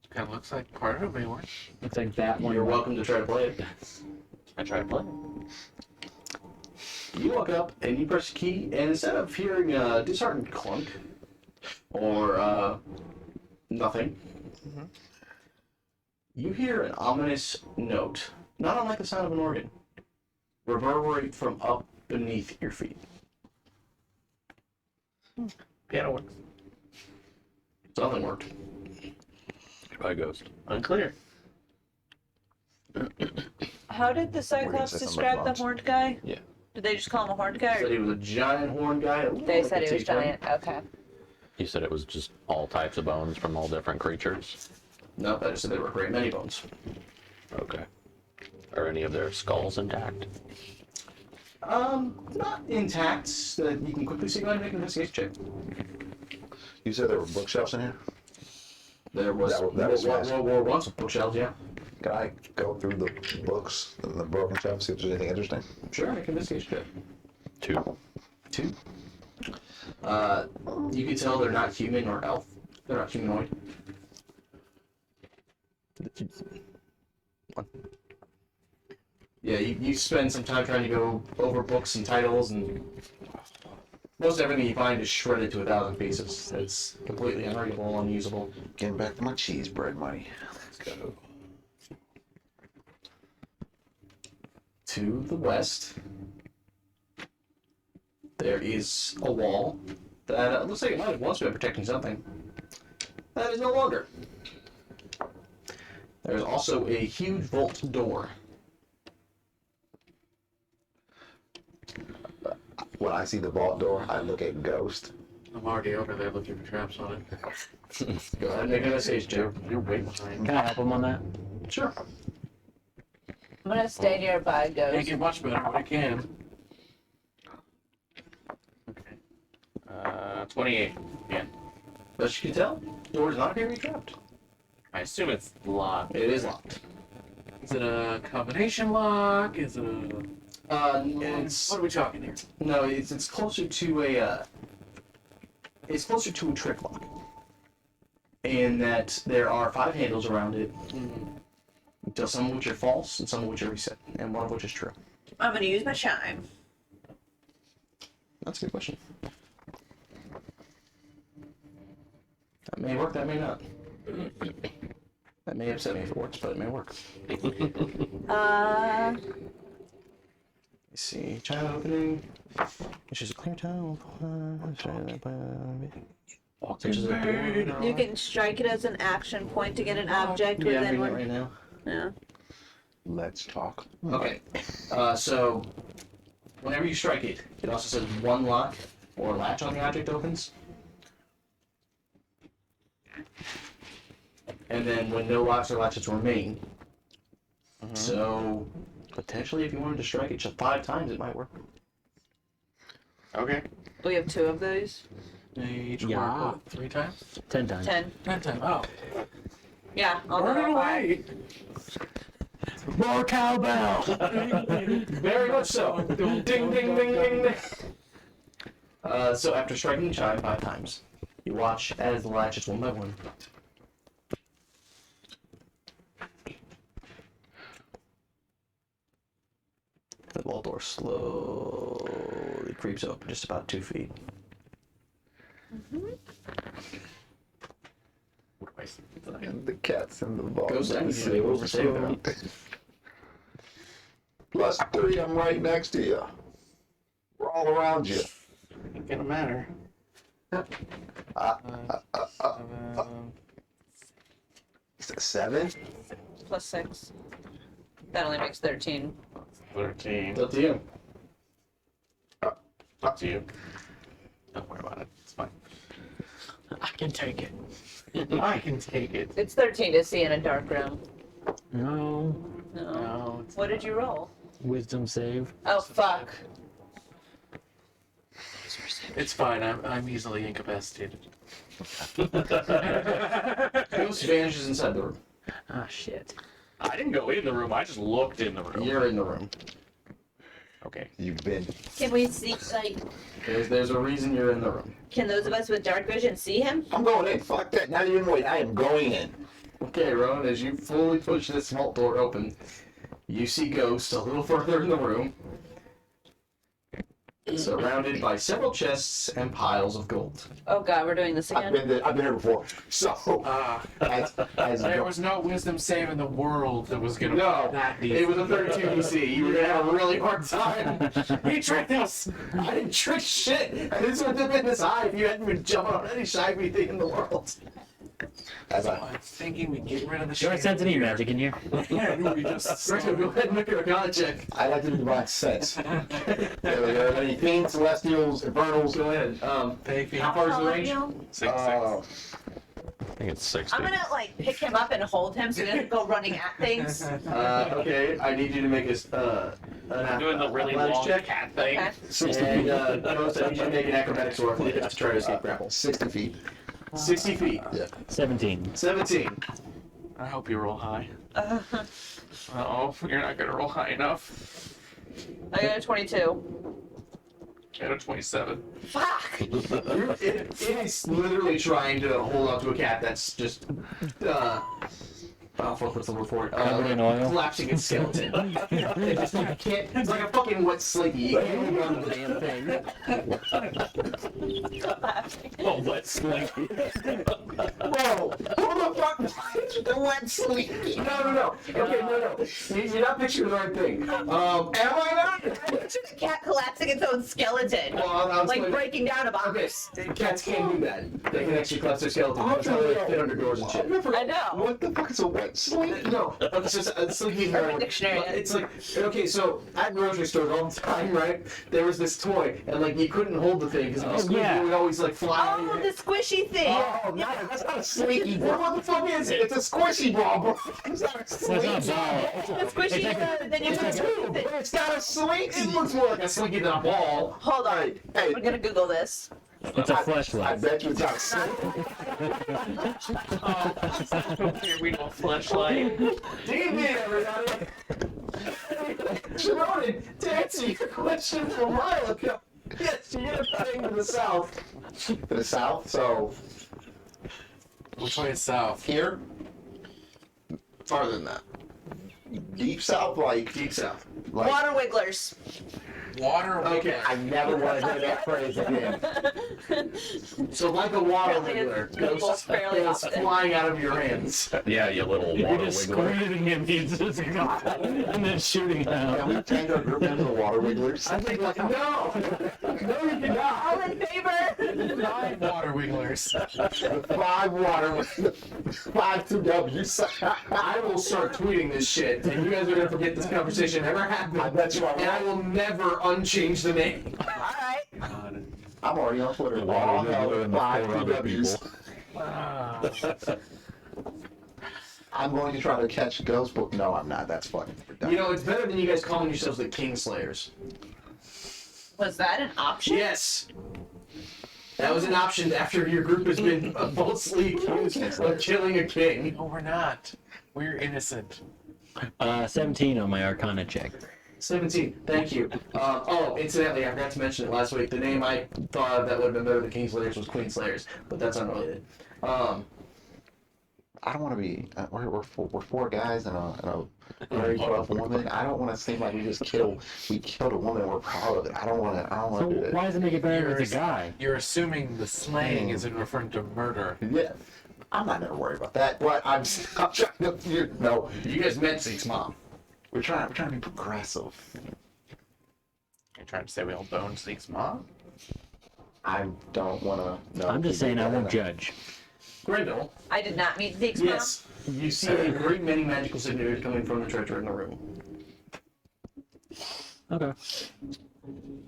Kind of looks like part of it may work. Looks like that one. You're welcome to try to play it. I tried playing. You walk up and you press the key, and instead of hearing a disheartened clunk or nothing, you hear an ominous note, not unlike the sound of an organ, reverberate from up beneath your feet. Piano works. Something worked. Goodbye, ghost. Unclear. How did the We're gonna Cyclops say something describe the about bones. horned guy? Yeah. Did they just call him a horned guy? Said Or he was a giant horn guy. that looked they like said a he was tapeworm. giant. Okay. You said it was just all types of bones from all different creatures. No, I just said there were great many bones. Okay. Are any of their skulls intact? Not intact, so that you can quickly see. Go ahead and make an investigation check. You said there were bookshelves in here? There was That was World War One bookshelves, yeah. Can I go through the books and the broken shelves, see if there's anything interesting? Sure, make an investigation check. 2. 2. You can tell they're not human or elf. They're not humanoid. 1. Yeah, you spend some time trying to go over books and titles, and most everything you find is shredded to 1,000 pieces. It's completely unreadable, unusable. Getting back to my cheese bread money. Let's go. To the west, there is a wall that looks like it might have once been protecting something. That is no longer. There's also a huge vault door. When I see the vault door, I look at Ghost. I'm already over there looking for traps on it. Go ahead and make an investigation check. You're way behind. Can I help him on that? Sure. I'm gonna stay nearby, Can't Ghost. get much better, but I can. Okay. 28. Yeah. Best you can tell, the door does not appear to be trapped. I assume it's locked. It is locked. Is it a combination lock? Is it a... It's What are we talking here? no, it's closer to a it's closer to a trick lock, in that there are 5 handles around it. So some of which are false and some of which are reset, and one of which is true. I'm gonna use my chime. That's a good question. That may work, that may not. That may upset me if it works, but it may work. Let's see, child opening, which is a clear tile. Which is a door. You can strike it as an action point to get an object Yeah, I'm within reading it one. right now. Yeah. Let's talk. Okay, so whenever you strike it, it also says one lock or latch on the object opens. And then when no locks or latches remain. So potentially if you wanted to strike it just 5 times, it might work. Okay. We have 2 of those. They each Yeah. work, what, 3 times? 10 times. 10. 10 times. Oh. Yeah, I'll Run go. away! More cowbell! Very much so. Ding, ding, ding, ding, ding. So after striking the chime 5 times, you watch as the latches one by one door slowly creeps open, just about 2 feet. And the cats and the balls. Goes down. Rolls the save throw. +3, I'm right next to you. We're all around you. Ain't gonna matter. Is it 7? +6. That only makes 13. 13. It's up to you. Up to you. Don't worry about it. It's fine. I can take it. I can take it. It's 13 to see in a dark room. No. No. No, it's What did you roll? Wisdom save. Oh, fuck. It's fine. I'm easily incapacitated. Ghost vanishes inside the room. Ah, shit. I didn't go in the room. I just looked in the room. You're in the room. Okay. You've been. Can we see, like, There's a reason you're in the room. can those of us with dark vision see him? I'm going in. Fuck that. Not even wait. I am going in. Okay, Rowan, as you fully push this vault door open, you see Ghost a little further in the room, surrounded by several chests and piles of gold. Oh god, we're doing this I've again? been here before. So, as There was no wisdom save in the world that was gonna No, that it was a 32 DC. You were gonna have a really hard time. He tricked us. I didn't trick shit. This would have been this high if you hadn't been jumping on any shiny thing in the world. as I I was thinking we'd get rid of the Do I sense any magic in here? Yeah, we just Rachel, go ahead and make an Arcana check. I like to do my sense. There are any fiends, celestials, infernals. Go ahead. How far is the range? 6. Uh, I think it's 60. I'm gonna, like, pick him up and hold him so he doesn't go running at things. Okay, I need you to make an Doing the really athletics long check. cat thing. Okay. 60 And feet. Ghost, I need you to make an acrobatics roll to try to escape grapple. 60 feet. 60 feet. 17. 17. I hope you roll high. Uh-oh, you're not gonna roll high enough. I got a 22. I got a 27. Fuck! It is literally trying to hold on to a cat that's just, oh, fuck, what's the word for it? Covered in oil? Collapsing its skeleton. It just can't, it's like a fucking wet slinky. You can't hold on to the damn thing. Oh, wet slinky. Whoa! Who the fuck the wet slinky? No. Okay, no. You're not picturing the right thing. Am I not? Picture the cat collapsing its own skeleton. Well, I was Like breaking down a Okay, box. cats can't do that. They can actually collapse their skeleton. That's how they fit under doors and shit. I know. What the fuck is a wet slinky? No, it's just a slinky. Urban Dictionary. It's like, okay, so at grocery stores all the time, right? There was this toy, and like you couldn't hold the thing because the squeaky would always like fly. out of your Oh, hand. the squishy thing. Oh, no, that's not a slinky. What the fuck is it? It's a squishy ball, bro. It's not a slinky. It's not a ball. The squishy, then you put it. It's not a slinky. It looks more like a slinky than a ball. Hold on. Hey, We're gonna Google this. It's a I fleshlight. bet you it's not a slinky. Here we go, flashlight. D&D, everybody. Sharon, to answer your question from a while ago, yes, you get a thing to the south. To the south, so Which way is south? here, farther than that. Deep south, like Deep south. Water wigglers. Water. Okay. I never want to hear that phrase again. So like a water Apparently wiggler, it's Google ghosts fairly is often. flying out of your hands. Yeah, you little You're water just wiggler. squeezing him, he's just and then shooting Can out. we change our group into the water wigglers? I think like, no, you cannot. All in favor? 9 water wigglers. 5 water wigglers. 5 2 W's. I will start tweeting this shit, and you guys are gonna forget this conversation ever happened. I bet you are And I right. will never unchange the name. Alright. I'm already on Twitter. Water wiggler and the 5 4 2 other W's. people. I'm going to try to catch ghosts, but no, I'm not. That's fucking You know, it's better than you guys calling yourselves the Kingslayers. Was that an option? Yes. That was an option after your group has been falsely accused of killing a king. No, we're not. We're innocent. 17 on my Arcana check. 17. Thank you. Incidentally, I forgot to mention it last week. The name I thought of that would have been better than Kingslayers was Queenslayers, but that's unrelated. I don't want to be. We're four guys and a very rough woman. I don't want to seem like we killed a woman and we're proud of it. I don't want to. So do that. why does it make it better if it's a guy? You're assuming the slang isn't referring to murder. Yeah, I'm not gonna worry about that. But I'm trying to. No, You guys met Zeke's mom. we're trying to be progressive. You're trying to say we all boned Zeke's mom? I don't want to. No, I'm just saying I won't judge. Grendel, I did not meet Zeke's yes, you see a great many magical signatures coming from the treasure in the room. Okay.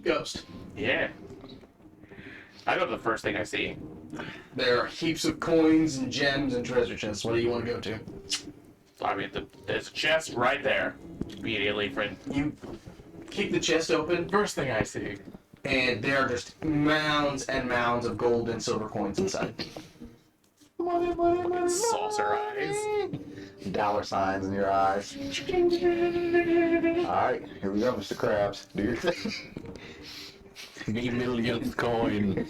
Ghost. Yeah. I go to the first thing I see. There are heaps of coins and gems and treasure chests. What do you want to go to? I mean, there's a chest right there. Immediately, friend. You kick the chest open, First thing I see. and there are just mounds and mounds of gold and silver coins inside. Money, money, money, Saucer eyes. dollar signs in your eyes. All right, here we go, Mr. Krabs. Do your thing. The millionth coin.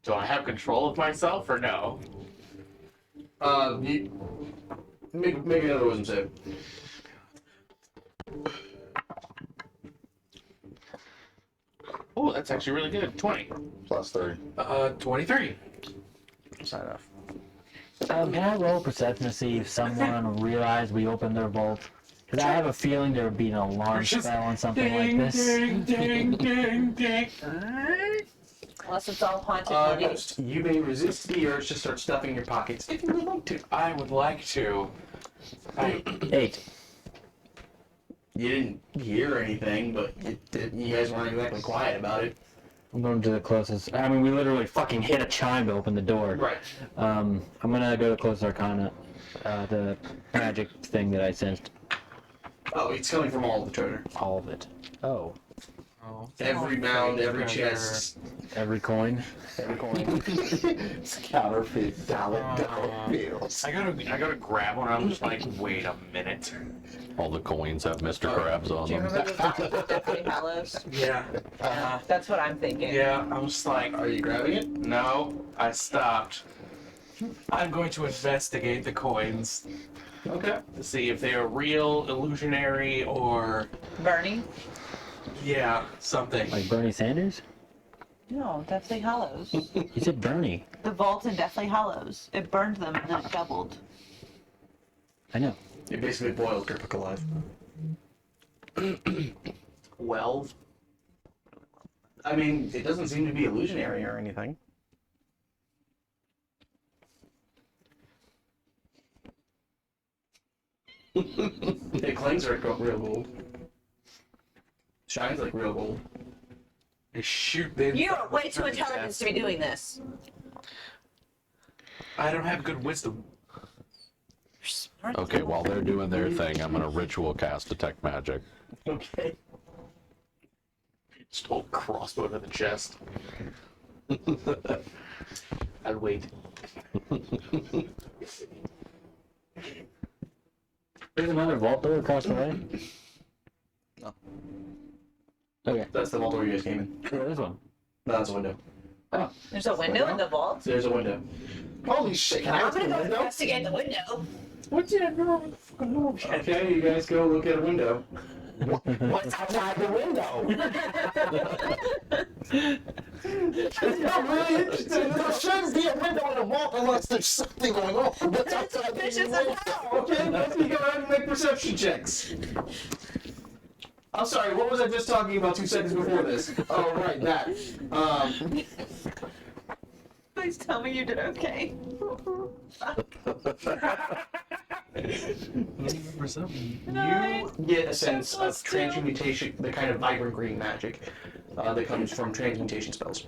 Do I have control of myself or no? You make another wisdom save. Oh, that's actually really good. 20. Plus 30. 23. Sign off. Can I roll perception to see if someone realized we opened their vault? Because I have a feeling there would be an alarm spell on something like this. Ding, ding, ding, ding. Unless it's all haunted money. Ghost, you may resist the urge to start stuffing your pockets if you would like to. I would like to. 8. You didn't hear anything, but you guys weren't exactly quiet about it. I'm going to the closest. I mean, we literally fucking hit a chime to open the door. Right. I'm gonna go to closest arcana, the magic thing that I sensed. Oh, it's coming from all of the treasure. All of it. Oh. Every mound, every chest, Every coin. every coin. It's counterfeit dollar bills. I gotta grab one. I'm just like, wait a minute. All the coins have Mr. Krabs on Do you them. remember the vault of Deathly Hallows? Yeah. That's what I'm thinking. Yeah, I'm just like, Are you grabbing it? no, I stopped. I'm going to investigate the coins Okay. to see if they are real, illusionary, or, Bernie? yeah, something. Like Bernie Sanders? No, Deathly Hallows. You said Bernie. The vault in Deathly Hallows. It burned them and then it doubled. I know. You basically boiled Gripic alive. 12? I mean, it doesn't seem to be illusionary or anything. It clings like real gold. Shines like real gold. I shoot the. You are way too intelligent to be doing this. I don't have good wisdom. Okay, while they're doing their thing, I'm gonna ritual cast detect magic. Okay. Just hold crossbow to the chest. I'd wait. There's another vault door across the way. No. Okay. That's the vault door you guys came in. Yeah, this one. No, that's a window. There's a window in the vault. There's a window. Holy shit, can I I'm open gonna the go window? investigate the window. What did I know? Okay, you guys go look at a window. What's outside the window? It's not really interesting. There shouldn't be a window in a vault unless there's something going on. What's outside the Suspicious window? as hell. Okay, let's go ahead and make perception checks. I'm sorry, what was I just talking about 2 seconds before this? Oh, right, that. Please tell me you did okay. You get a sense of transmutation, the kind of vibrant green magic that comes from transmutation spells.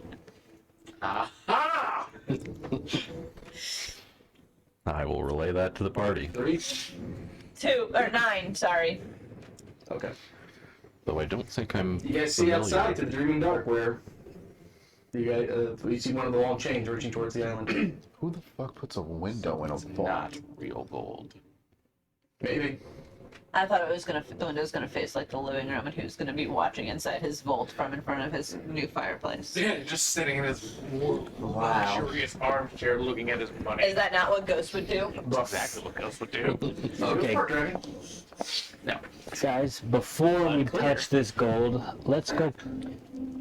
Aha! I will relay that to the party. 3? 2 or 9, sorry. Okay. Though I don't think I'm You guys see familiar. outside to the dreaming dark where you guys, you see one of the long chains reaching towards the island. Who the fuck puts a window in a vault? Not real gold. Maybe. I thought it was the window was gonna face like the living room, and he was gonna be watching inside his vault from in front of his new fireplace. Yeah, just sitting in his Wow. luxurious armchair looking at his money. Is that not what ghosts would do? That's exactly what Ghost would do. Okay, No. Guys, before we touch this gold, let's go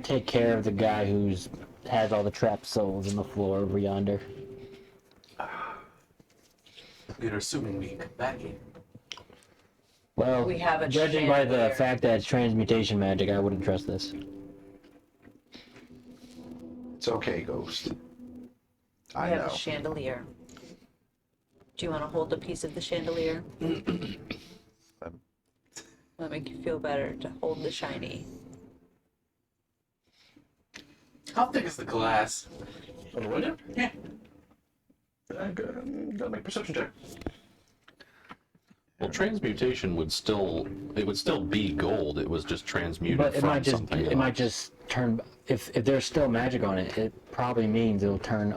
take care of the guy who's has all the trapped souls in the floor over yonder. You're assuming we can come back in. Well, We have a judging by the chandelier. fact that it's transmutation magic, I wouldn't trust this. It's okay, Ghost. I We have know. a chandelier. Do you want to hold a piece of the chandelier? That'll make you feel better to hold the shiny. How thick is the glass? On the window? Yeah. Gotta make a perception check. Well, transmutation would still be gold. It was just transmuted But it from might just something it else. might just turn if there's still magic on it, it probably means it'll turn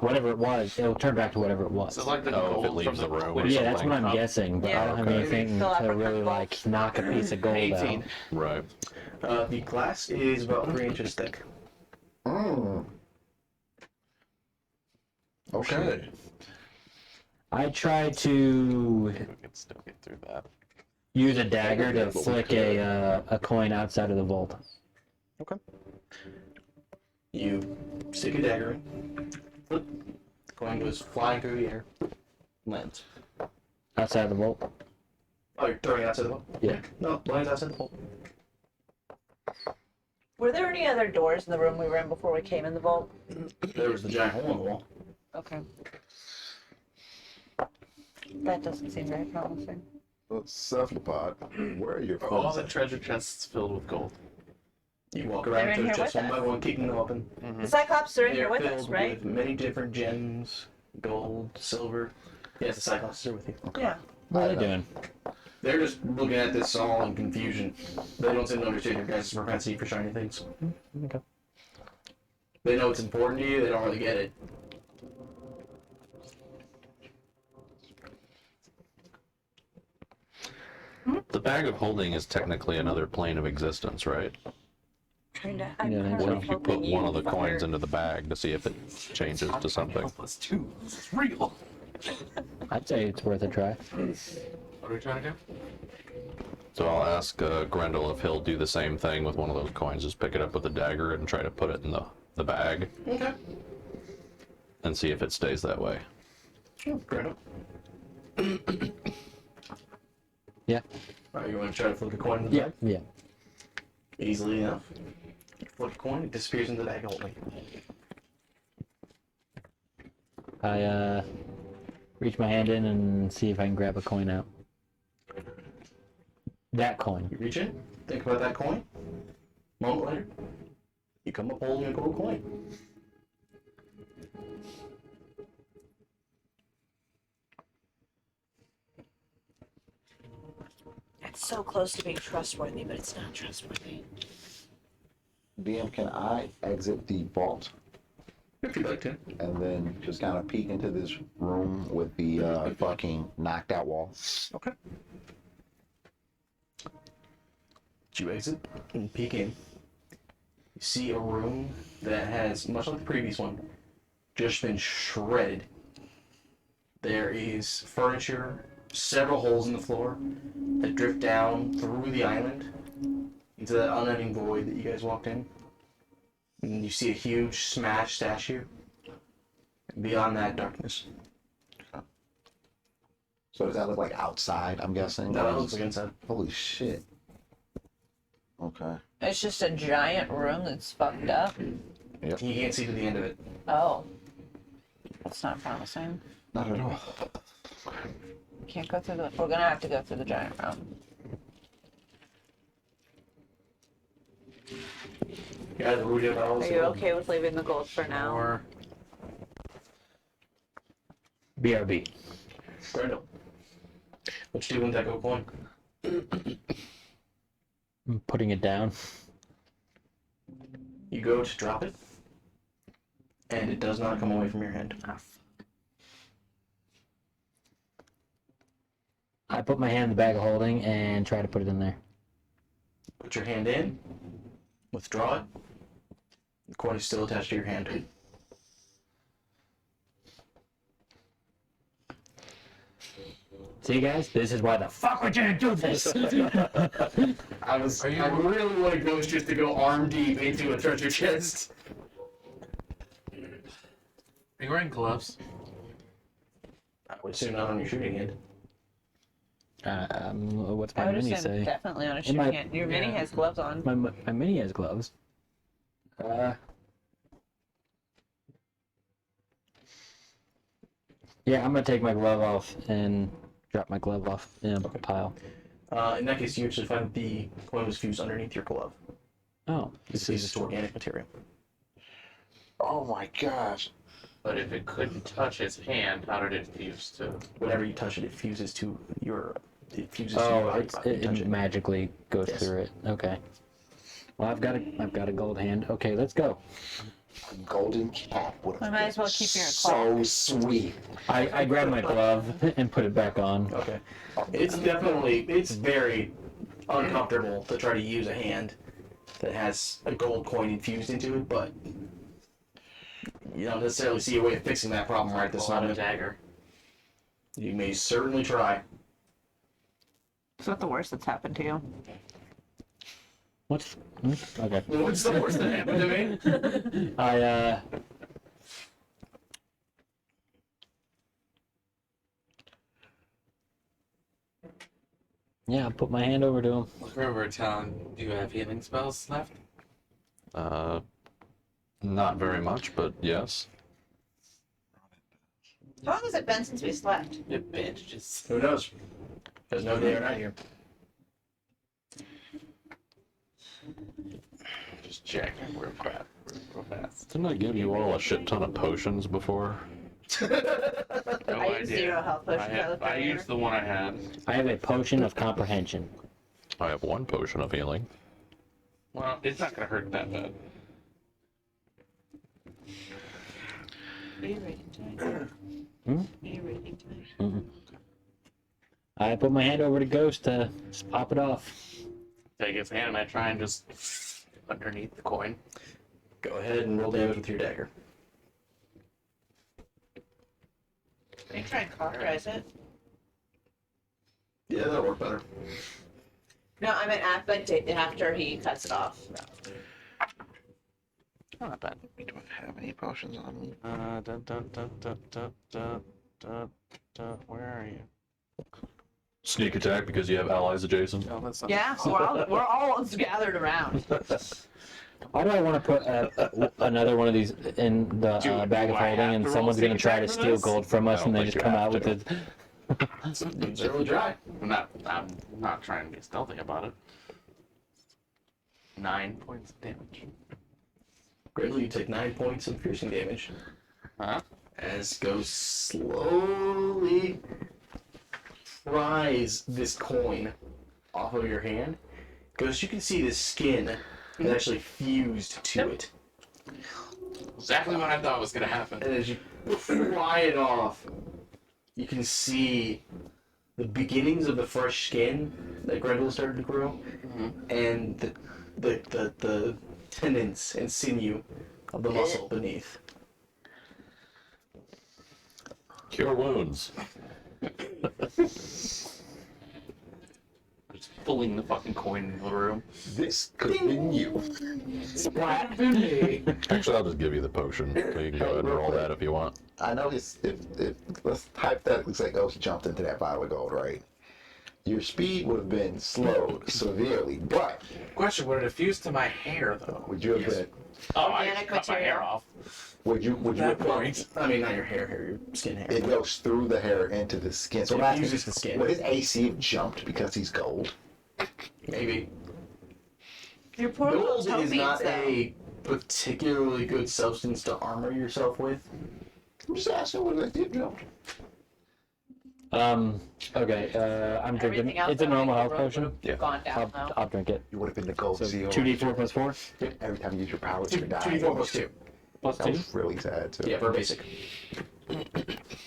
whatever it was, it'll turn back to whatever it was. So like the Oh, if gold it leaves from the room or window. Yeah, that's what I'm Up. guessing, but I Yeah. don't have Okay. anything Fill out to for really gold. like knock a piece of gold 18. out. Right. The glass is about 3 inches thick. Mm. Okay. I try to We can still get through that. use a dagger to flick a coin outside of the vault. You stick a dagger in. Flip. The coin goes flying through the air. Lands. Outside of the vault? Oh, you're throwing it outside the vault? Yeah. No, lands outside the vault. Were there any other doors in the room we were in before we came in the vault? There was the giant hole in the wall. Okay. That doesn't seem very promising. Cephalopod, where are your Are all funds? the treasure chests filled with gold? You walk They're around in to the here chest with one by us. one, keeping them open. The Cyclops are in here They're with us, filled right? with many different gems, gold, silver. Yes, the Cyclops are with you. Yeah. What are they doing? They're just looking at this all in confusion. They don't seem to understand your guys' propensity for shiny things. Okay. They know it's important to you, they don't really get it. The bag of holding is technically another plane of existence, right? I'm Yeah, kind What of if you put hoping one of the fire- coins into the bag to see if it changes to something? Help us too. This is real. I'd say it's worth a try. What are we trying to do? So I'll ask Grendel if he'll do the same thing with one of those coins, just pick it up with a dagger and try to put it in the bag Okay. and see if it stays that way. Grendel. Yeah. Alright, you want to try to flip a coin in the Yeah. bag? Yeah. Easily enough. You flip a coin, it disappears into the bag only. I reach my hand in and see if I can grab a coin out. That coin. You reach in, think about that coin. Moment later, you come up holding a gold coin. It's so close to being trustworthy, but it's not trustworthy. DM, can I exit the vault If you'd like to. and then just kind of peek into this room with the fucking knocked out wall? Okay. You exit and peek in. You see a room that has, much like the previous one, just been shredded. There is furniture, several holes in the floor that drift down through the island into that unending void that you guys walked in. And you see a huge smashed statue. And beyond that, darkness. So does that look like outside, I'm guessing? No, it looks like inside. Holy shit. Okay. It's just a giant room that's fucked up. You can't see to the end of it. Oh. That's not promising. Not at all. Can't go through the. We're gonna have to go through the giant room. Yeah, the Rudy Are you okay with leaving the gold for now? Or BRB. Brando. What you do with that gold coin? I'm putting it down. You go to drop it, and it does not come away from your hand. I put my hand in the bag of holding and try to put it in there. Put your hand in. Withdraw it. The coin is still attached to your hand. See, guys, this is why the fuck would you do this? I really want to go just to go arm deep into a treasure chest. Are you wearing gloves? I would assume not on your shooting hand. What's I my would mini assume say? definitely on a In shooting my- hand. Your mini has gloves on. My mini has gloves. Yeah, I'm gonna take my glove off and drop my glove off in a pile. In that case, you actually find that the coin was fused underneath your glove. Oh, This is just organic material. Oh my gosh. But if it couldn't touch his hand, how did it fuse to? Whenever you touch it, it fuses to your. It fuses to oh, your body. it magically goes Yes. through it. Okay. Well, I've got a gold hand. Okay, let's go. A golden cat would We have might been as well keep your so sweet. I grab my glove and put it back on. Okay. It's very uncomfortable to try to use a hand that has a gold coin infused into it, but you don't necessarily see a way of fixing that problem right this Pull out a moment. dagger. You may certainly try. It's not the worst that's happened to you. What's okay? What's the worst that happened to me? Yeah, I put my hand over to him. Remember, Talon, do you have healing spells left? Not very much, but yes. How long has it been since we slept? It bandages. Who knows? There's no day or night here. Just checking real fast. Didn't I give you all a shit ton of potions before? No I idea. used 0 health potions. I used the one I had. I have a potion of comprehension. I have one potion of healing. Well, it's not gonna hurt that bad. Are you reading tonight? Hmm? Are you reading tonight? I put my hand over to Ghost to just pop it off. Take his hand and I try and just underneath the coin. Go ahead and roll damage with your dagger. Are you trying to cauterize it? Yeah, that'll work better. No, I meant after he cuts it off. Not bad. We don't have any potions on me. Where are you? Sneak attack because you have allies adjacent. Oh, that's not. Yeah, we're all gathered around. Why do I want to put another one of these in the bag of do I holding, have and to roll someone's going to sneak try to attack for steal this? gold from I us, don't and they think just you come have out with to. it? You can certainly try. I'm not trying to be stealthy about it. 9 points of damage. Gridley, you take 9 points of piercing damage. Huh? As Ghost slowly pries this coin off of your hand. Ghost, you can see the skin is actually fused to it. Exactly what I thought was gonna happen. And as you pry it off, you can see the beginnings of the fresh skin that Grendel started to grow, and the tendons and sinew of the muscle beneath. Cure wounds. Just pulling the fucking coin into the room. This could have been you. Splat. Actually, I'll just give you the potion. So you can go ahead and roll that if you want. I know if let's hypothetically say Ghost jumped into that pile of gold, right? Your speed would have been slowed severely, but Question: would it fuse to my hair though? would you have been? Oh, I Organic cut my hair off. Would you That have point. I mean, not your hair, your skin hair. It goes through the hair into the skin. So It I'm asking, fuses the skin. would his AC have jumped because he's gold? Maybe. Your poor little Gold toe is beans, not though. a particularly good substance to armor yourself with. I'm just asking what it did jump. Okay, I'm drinking. Everything else It's a that normal I health wrote potion. would've gone down, though. I'll drink it. You would have been the gold So seal. 2d4 plus 4? Every time you use your powers, you die. 2d4 plus 2. Plus That 2? was really sad too. Yeah, for basic.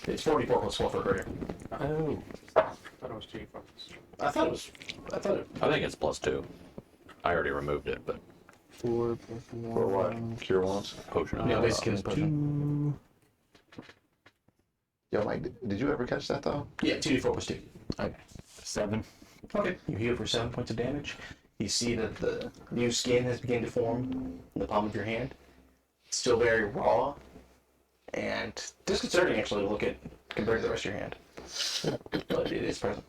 It's 44 plus 4 for greater. Oh. I thought it was 2 plus I thought it was. I thought it. I think it's +2. I already removed it, but 4 plus 1. For what? Cure wounds? potion. Yeah, basically it's potion. Yo, Mike, did you ever catch that though? Yeah, 2d4 plus 2. Okay. 7. Okay. You heal for 7 points of damage. You see that the new skin has begun to form in the palm of your hand. It's still very raw and disconcerting actually to look at compared to the rest of your hand. But it is present.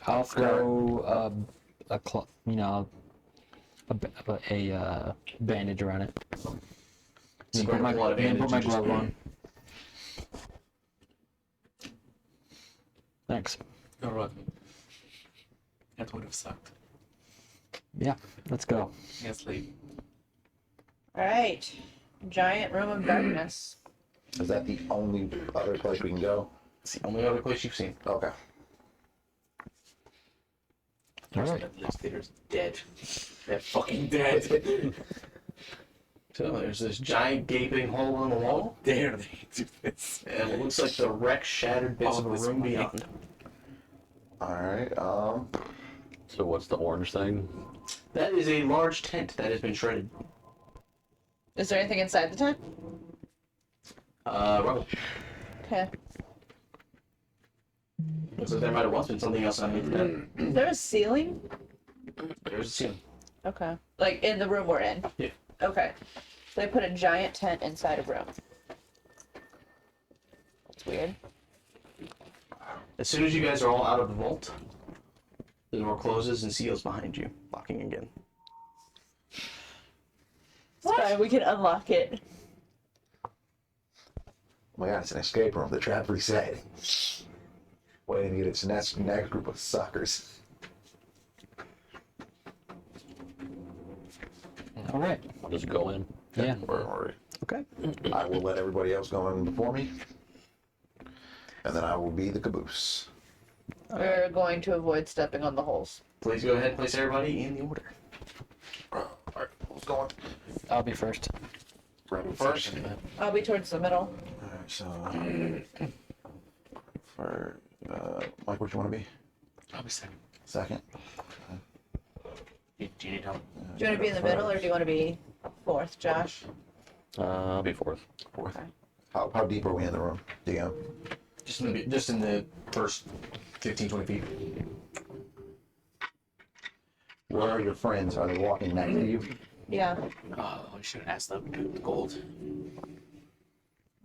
I'll throw a bandage around it. And put my glove on. Thanks. You're welcome. That would have sucked. Yeah, let's go. Yes, leave. Alright. Giant room of darkness. Is that the only other place we can go? It's the only other place you've seen. Okay. Alright. That lives there's dead. They're fucking dead. So there's this giant gaping hole in the wall, Dare they do this? and it looks like the wrecked, shattered bits of a room beyond. Alright, So what's the orange thing? That is a large tent that has been shredded. Is there anything inside the tent? Rubble. Okay. Looks like there might have once been something else underneath the tent. Is there a ceiling? There's a ceiling. Okay. Like in the room we're in? Yeah. Okay. So they put a giant tent inside a room. That's weird. As soon as you guys are all out of the vault, the door closes and seals behind you, locking again. It's fine, we can unlock it. oh my god, it's an escape room. The trap reset. Waiting to get its next group of suckers. Alright. I'll just go in. Yeah. Or Okay. I will let everybody else go in before me. And then I will be the caboose. We're going to avoid stepping on the holes. Please go ahead and place everybody in the order. Alright, who's going? I'll be first. First? I'll be towards the middle. Alright, so. For. Mike, where do you want to be? I'll be second. Second? Do you need help? Do you want to be in the middle or do you want to be fourth, Josh? I'll be 4th. Fourth. How deep are we in the room, DM? Just in the first 15, 20 feet. Where are your friends? Are they walking next to you? Yeah. Oh, I should have asked them to do the gold.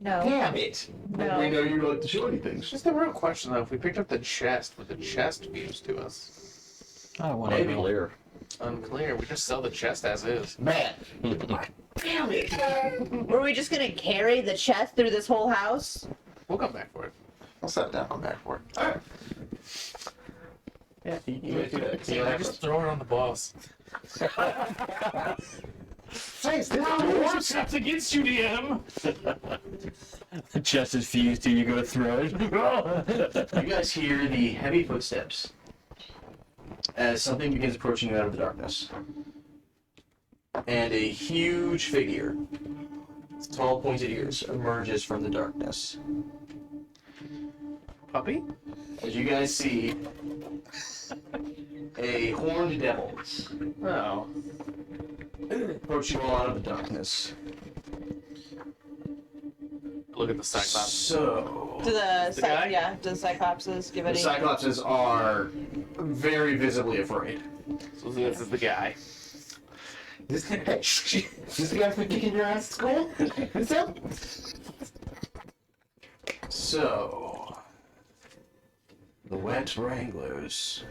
No. Damn it! No. We know you like to show anything. Just the real question though, if we picked up the chest, would the chest be used to us? I don't want Maybe. to. Clear. Unclear. We just sell the chest as is. Man! Damn it! Were we just gonna carry the chest through this whole house? We'll come back for it. I'll set it down, come back for it. Alright. Yeah, you guys do that. See you I later. just throw it on the boss. Thanks, this What's up against you, DM? The chest is fused till you go to throw it. You guys hear the heavy footsteps as something begins approaching you out of the darkness. And a huge figure, tall pointed ears, emerges from the darkness. Puppy? As you guys see a horned devil Oh. approach you all out of the darkness. Look at the Cyclops. So, Do the The guy? do the Cyclopses give the any? Cyclopses are very visibly afraid. So this is the guy. This guy, hey, this guy's been kicking your ass at school? This him? So, the Wet Wranglers.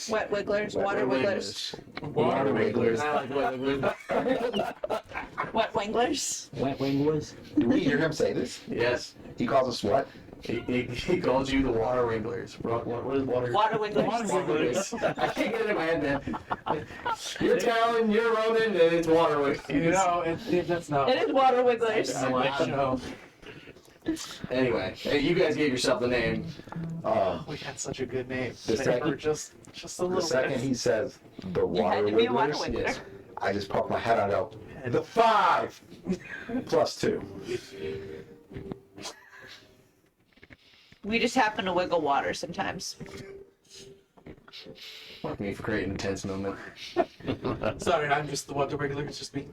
Wet wigglers, water wigglers, Water Wigglers. wet winglers. Wet wing was. Do we hear him say this? Yes. He calls us what? He calls you the Water Wigglers. What is water? Water wigglers. Water Wigglers. I can't get it in my head, man. You're Talon, you're Ronan, and it's Water Wigglers. You know, that's not. It is water wigglers. I like to know. Anyway, hey, you guys gave yourself the name. We had such a good name. The They second- were just a The little second bit. he says the You water had to be a water wigglers, wiggler. Yes. I just pop my head out and go, the 5 plus 2. We just happen to wiggle water sometimes. Fuck me for creating a tense moment. Sorry, I'm just the water regular. It's just me.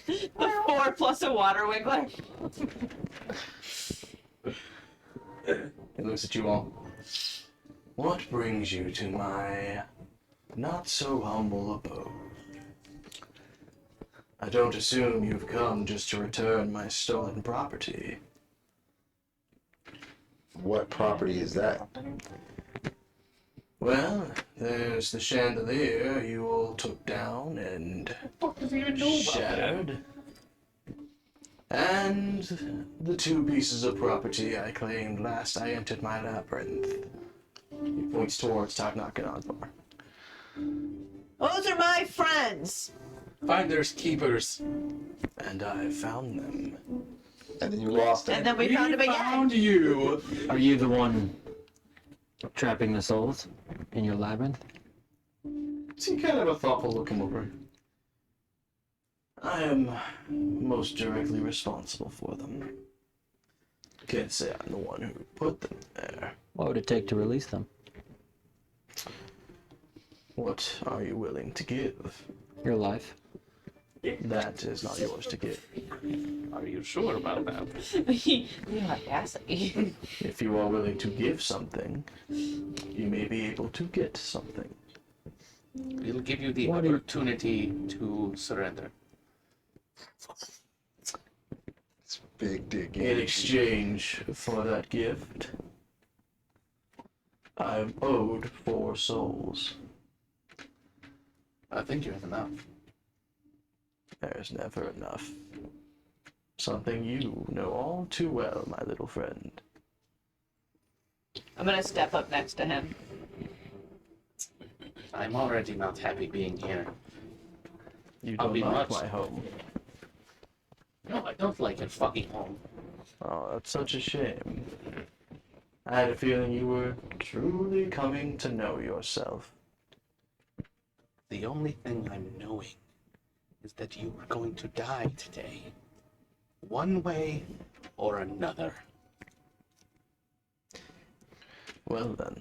The 4 plus a water wiggler. He looks at you all. What brings you to my not so humble abode? I don't assume you've come just to return my stolen property. What property is that? Well, there's the chandelier you all took down and shattered. And the 2 pieces of property I claimed last I entered my labyrinth. He points towards Tagnak and Osbar. Those are my friends. Finders keepers. And I found them. And then you lost it. And then we found him again. Found you. Are you the one trapping the souls in your labyrinth? See, kind of a thoughtful look him over. I am most directly responsible for them. Can't say I'm the one who put them there. What would it take to release them? What are you willing to give? Your life. That is not yours to give. Are you sure about that? The audacity. If you are willing to give something, you may be able to get something. We'll give you the What do you- opportunity to surrender. It's big dick. In exchange for that gift, I'm owed 4 souls. I think you have enough. There's never enough. Something you know all too well, my little friend. I'm gonna step up next to him. I'm already not happy being here. You I'll don't be like much- my home. No, I don't like your fucking home. Oh, that's such a shame. I had a feeling you were truly coming to know yourself. The only thing I'm knowing is that you are going to die today. One way or another. Well then.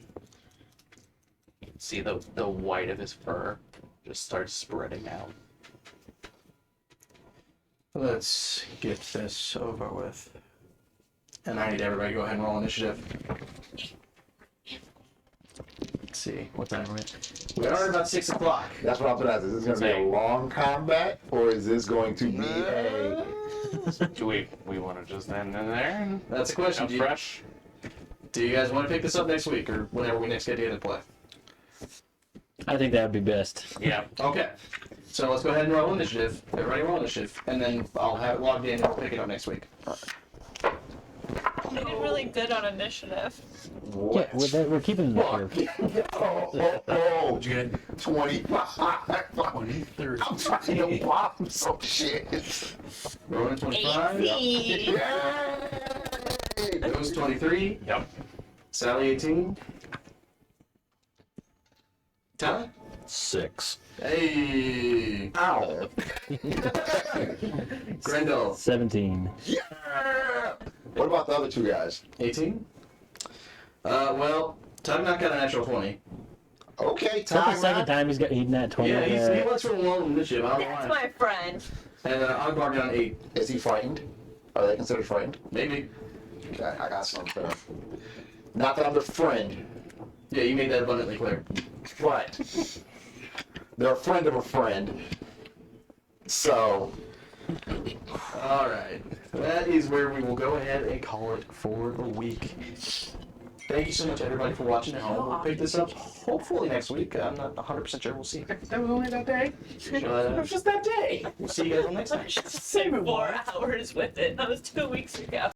See the white of his fur just starts spreading out. Let's get this over with. And I need everybody to go ahead and roll initiative. Let's see, what time are we at? We are about 6 o'clock. That's what I was going to ask. Is this going to be a long combat, or is this going to be a... Do we want to just end in there and That's a question. come fresh? Do you guys want to pick this up next week or whenever we next get together to play? I think that would be best. Yeah. Okay. So let's go ahead and roll initiative. Everybody roll initiative. And then I'll have it logged in and we'll pick it up next week. You did really good on initiative. What? Yeah, we're keeping the curve. Oh, 25. 20, 30. I'm trying to bomb some shit. Rolling 25. Yay! Goes 23. Yep. Sally 18. Tyler? 6. Hey. Ow. Grendel? 17. Yeah! What about the other 2 guys? 18. Well, Tugnak got a natural 20. Okay, That's the time second out. time he's getting that 20. Yeah, he wants to roll initiative. I don't know That's why. my friend. And Ogbar got an 8. Is he frightened? Are they considered frightened? Maybe. Okay, I got something. Not that I'm their friend, Yeah, you made that abundantly clear. but they're a friend of a friend. So, Alright. That is where we will go ahead and call it for the week. Thank you so much, everybody, for watching at home. We'll pick this up hopefully next week. I'm not 100% sure. We'll see. That was only that day? It was just that day. We'll see you guys on next time. Say 4 hours with it. That was 2 weeks ago.